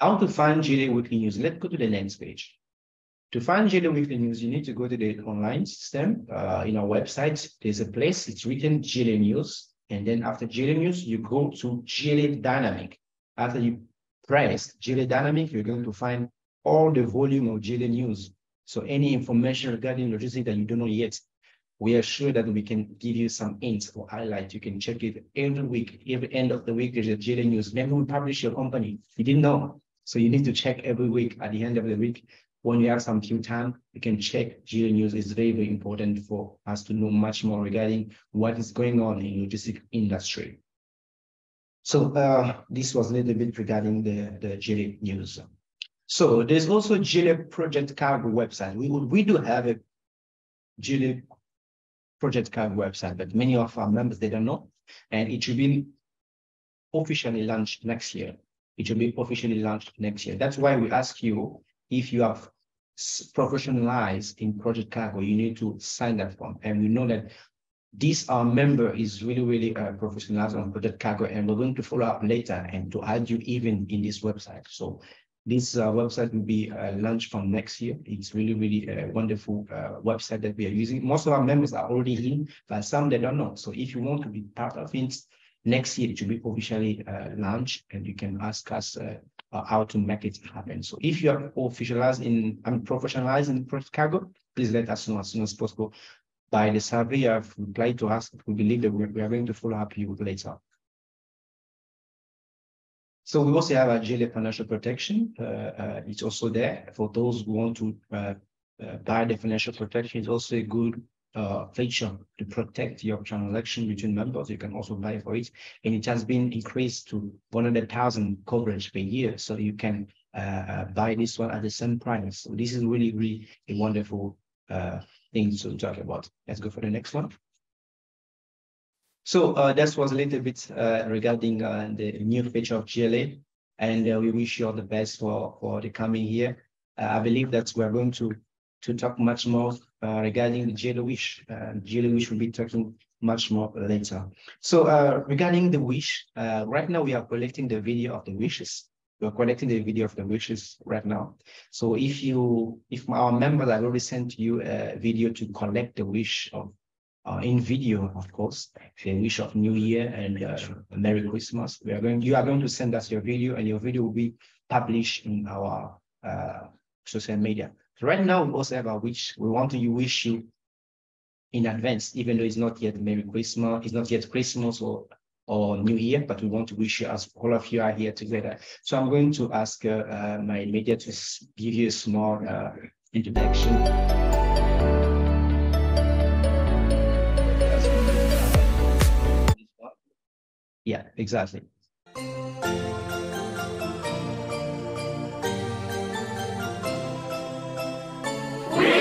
How to find GLA Weekly News? Let's go to the next page. To find GLA Weekly News, you need to go to the online system. In our website, there's a place, it's written GLA News. And then after GLA News, you go to GLA Dynamic. After you press GLA Dynamic, you're going to find all the volume of GLA News. So any information regarding logistics that you don't know yet, we are sure that we can give you some hints or highlights. You can check it every week, every end of the week, there's a GLA News. Maybe we publish your company. You didn't know. So you need to check every week at the end of the week. When you have some few time, you can check GLA News. It's very, very important for us to know much more regarding what is going on in logistics industry. So this was a little bit regarding the GLA News. So there's also GLA Project Cargo website. We do have a GLA Project Cargo website, but many of our members, they don't know. And it should be officially launched next year. It should be officially launched next year. That's why we ask you, if you have professionalized in Project Cargo, you need to sign that form. And we know that this our member is really, really professionalized on Project Cargo, and we're going to follow up later and to add you even in this website. So this website will be launched from next year. It's really, really a wonderful website that we are using. Most of our members are already in, but some they don't know. So if you want to be part of it, next year it should be officially launched, and you can ask us how to make it happen. So if you are professionalized in project cargo, please let us know as soon as possible. By the survey you have replied to us, we believe that we are going to follow up you later. So we also have a GLA financial protection. It's also there for those who want to buy the financial protection. It's also a good feature to protect your transaction between members. You can also buy for it, and it has been increased to 100,000 coverage per year. So you can buy this one at the same price. So this is really, really a wonderful thing to talk about. Let's go for the next one. So that was a little bit regarding the new feature of GLA, and we wish you all the best for the coming year. I believe that we're going to talk much more regarding the GLA Wish. GLA Wish will be talking much more later. So regarding the wish, right now we are collecting the video of the wishes. We're collecting the video of the wishes right now. So if our members have already sent you a video to collect the wish of in video, of course, the wish of New Year and Merry Christmas, you are going to send us your video, and your video will be published in our social media. So right now we also have a wish. We want to wish you in advance, even though it's not yet Merry Christmas, it's not yet Christmas or New Year, but we want to wish you, as all of you are here together. So I'm going to ask my media to give you a small introduction. Yeah, exactly. We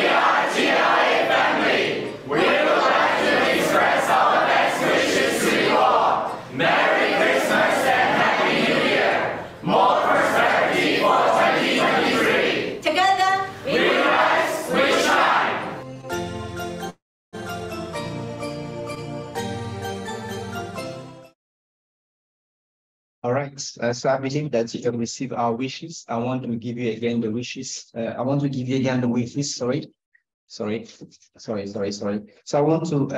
are GLA Family. We would like to express our best wishes to you all. Merry Christmas and Happy New Year. More prosperity for 2023. Together, we rise, we shine. All right, so I believe that you can receive our wishes. I want to give you again the wishes. I want to give you again the wishes, sorry. So I want to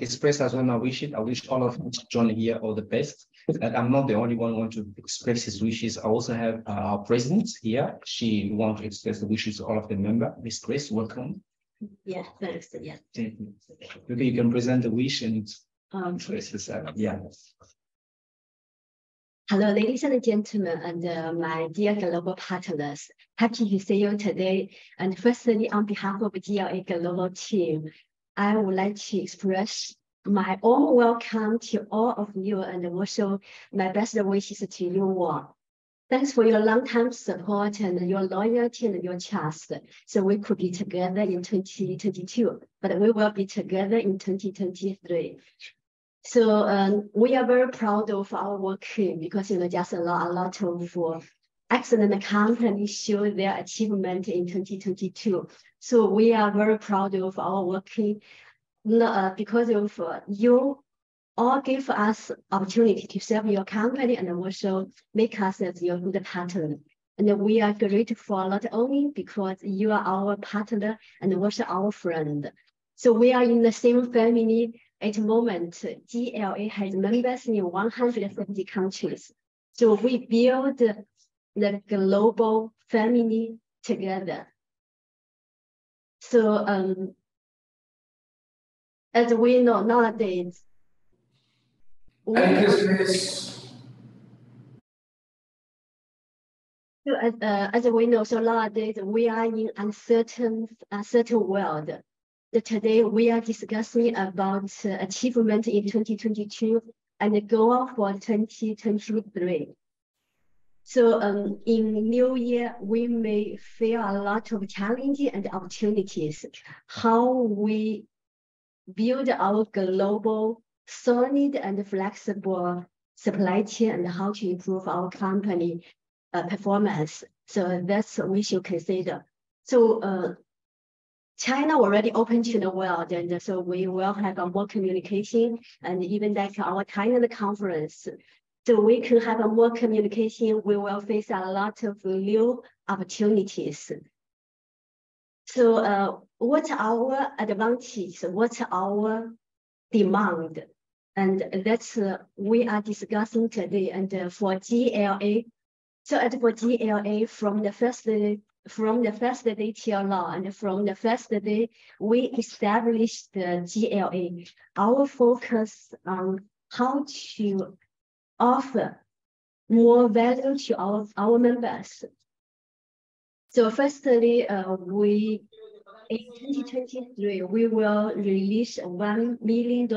express as well my wishes. I wish all of you to join here all the best. And I'm not the only one who wants to express his wishes. I also have our president here. She wants to express the wishes of all of the members. Miss Grace, welcome. Yeah, thanks. Yeah. Maybe you can present the wish and express yourself. Yeah. Hello, ladies and gentlemen, and my dear global partners. Happy to see you today. And firstly, on behalf of GLA Global team, I would like to express my own welcome to all of you, and also my best wishes to you all. Thanks for your long-time support and your loyalty and your trust. So we could be together in 2022, but we will be together in 2023. So we are very proud of our work because just a lot of excellent companies show their achievement in 2022. So we are very proud of our work because of you all give us opportunity to serve your company and also make us as your good partner. And we are grateful not only because you are our partner and also our friend. So we are in the same family. At the moment, GLA has members in 150 countries. So we build the global family together. So as we know nowadays, as we know, so nowadays we are in uncertain world. Today we are discussing about achievement in 2022 and the goal for 2023. So in New Year, we may feel a lot of challenges and opportunities. How we build our global, solid and flexible supply chain and how to improve our company performance. So that's what we should consider. So China already open to the world, and so we will have a more communication, and even like our Thailand conference. So we can have a more communication. We will face a lot of new opportunities. So what's our advantage? What's our demand? And that's we are discussing today. And for GLA So at for GLA, from the first day till now, and from the first day we established the GLA, our focus on how to offer more value to our members. So firstly, in 2023, we will release $1 million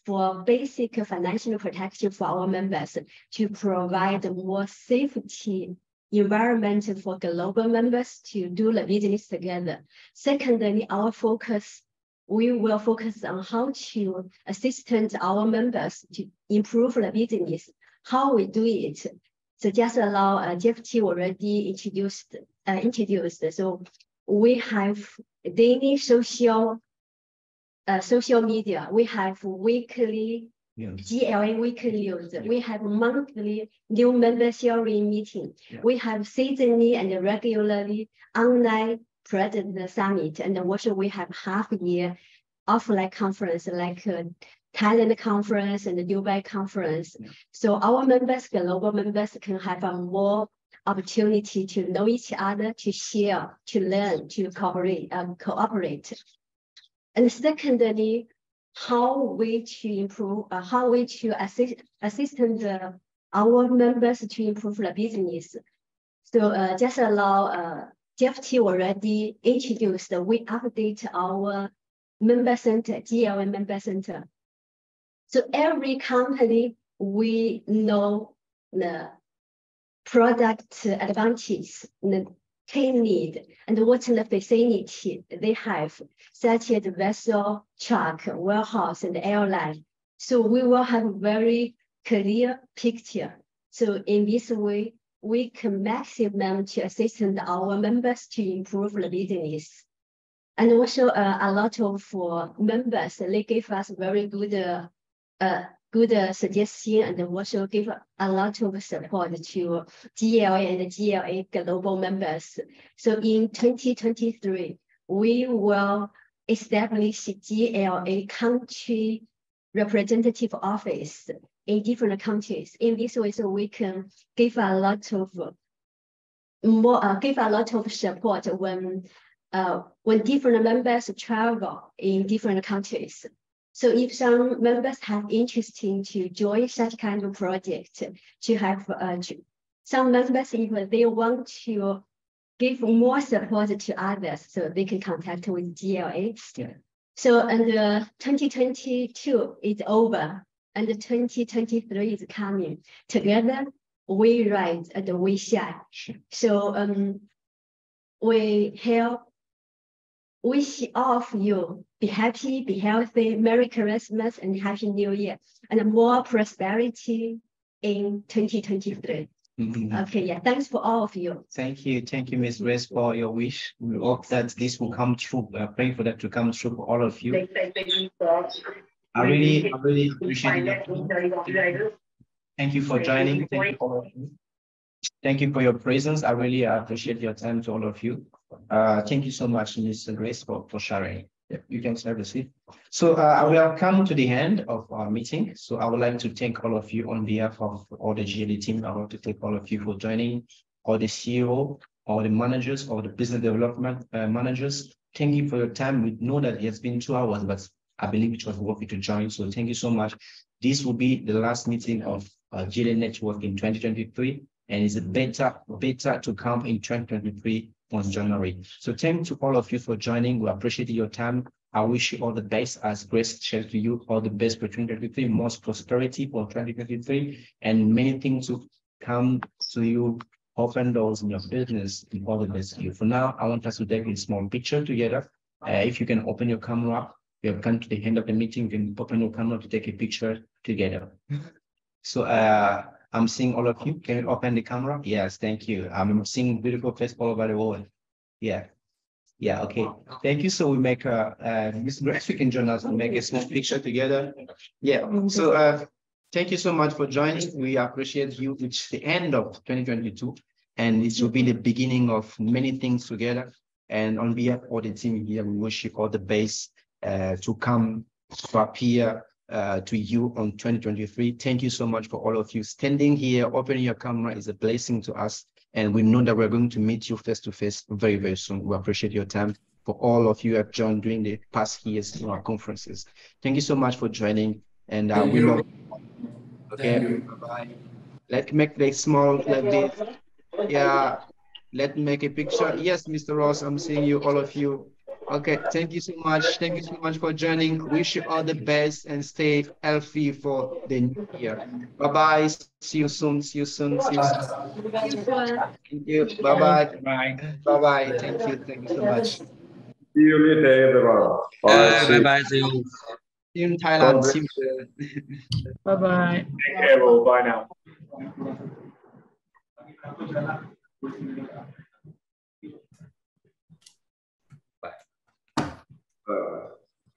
for basic financial protection for our members to provide more safety environment for global members to do the business together. Secondly, we will focus on how to assist our members to improve the business. How we do it. So just allow GFT already introduced. So we have daily social media. We have weekly GLA weekly news. We have monthly new member sharing meeting. We have seasonally and regularly online president summit, and also we have half-year offline conference like Thailand conference and the Dubai conference. So our members, global members, can have a more opportunity to know each other, to share, to learn, to cooperate. And secondly, how we to assist our members to improve the business. So just allow GFT already introduced. We update our member center, GLA member center. So every company, we know the product advantage, the team need, and what the facility they have, such as vessel, truck, warehouse, and airline. So we will have a very clear picture. So in this way, we can maximum to assist our members to improve the business. And also a lot of members, they give us very good suggestion, and also give a lot of support to GLA and GLA global members. So in 2023, we will establish GLA country representative office in different countries. In this way, so we can give a lot of support when different members travel in different countries. So if some members have interest in to join such kind of project, to have some members, if they want to give more support to others, so they can contact with GLA. Yeah. So and 2022 is over, and 2023 is coming. Together we rise and we shine. So we wish all of you be happy, be healthy, Merry Christmas and Happy New Year, and more prosperity in 2023. Okay, yeah, thanks for all of you. Thank you, Ms. Grace, for your wish. We hope that this will come true. We are praying for that to come true for all of you. I really appreciate it. Thank you for joining. Thank you for all of you. Thank you for your presence. I really appreciate your time to all of you. Thank you so much, Ms. Grace, for sharing. Yeah, you can have a seat. So we have come to the end of our meeting. So I would like to thank all of you on behalf of all the GLA team. I want to thank all of you for joining, all the CEO, all the managers, all the business development managers. Thank you for your time. We know that it has been 2 hours, but I believe it was worth it to join. So thank you so much. This will be the last meeting of GLA Network in 2023, and it's better to come in 2023 on January. So thank you to all of you for joining. We appreciate your time. I wish you all the best, as Grace shared to you, all the best for 2023, most prosperity for 2023, and many things to come to you, open doors in your business, and all the best to you. For now, I want us to take a small picture together. If you can open your camera, we have come to the end of the meeting. You can open your camera to take a picture together. So I'm seeing all of you. Can you open the camera? Yes, thank you. I'm seeing beautiful face all over the world. Yeah, okay. Thank you. So we make Ms. Grace, you can join us and make a small picture together. Yeah, so thank you so much for joining. We appreciate you. It's the end of 2022, and it will be the beginning of many things together. And on behalf of the team here, we wish you all the best to come to appear to you on 2023. Thank you so much for all of you standing here. Opening your camera is a blessing to us. And we know that we're going to meet you face to face very, very soon. We appreciate your time. For all of you who have joined during the past years in our conferences. Thank you so much for joining. And we love you. Okay, bye-bye. Let's make the small like this. Yeah, let's make a picture. Yes, Mr. Ross, I'm seeing you, all of you. Okay, thank you so much. Thank you so much for joining. Wish you all the best and stay healthy for the new year. Bye-bye. See you soon. See you soon. See you soon. Thank you. Bye-bye. Bye. Bye-bye. Thank you. Thank you so much. See you later, everyone. Bye bye. See you. See you in Thailand. See you. Bye-bye. Take care, all. Bye now.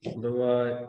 Bye bye.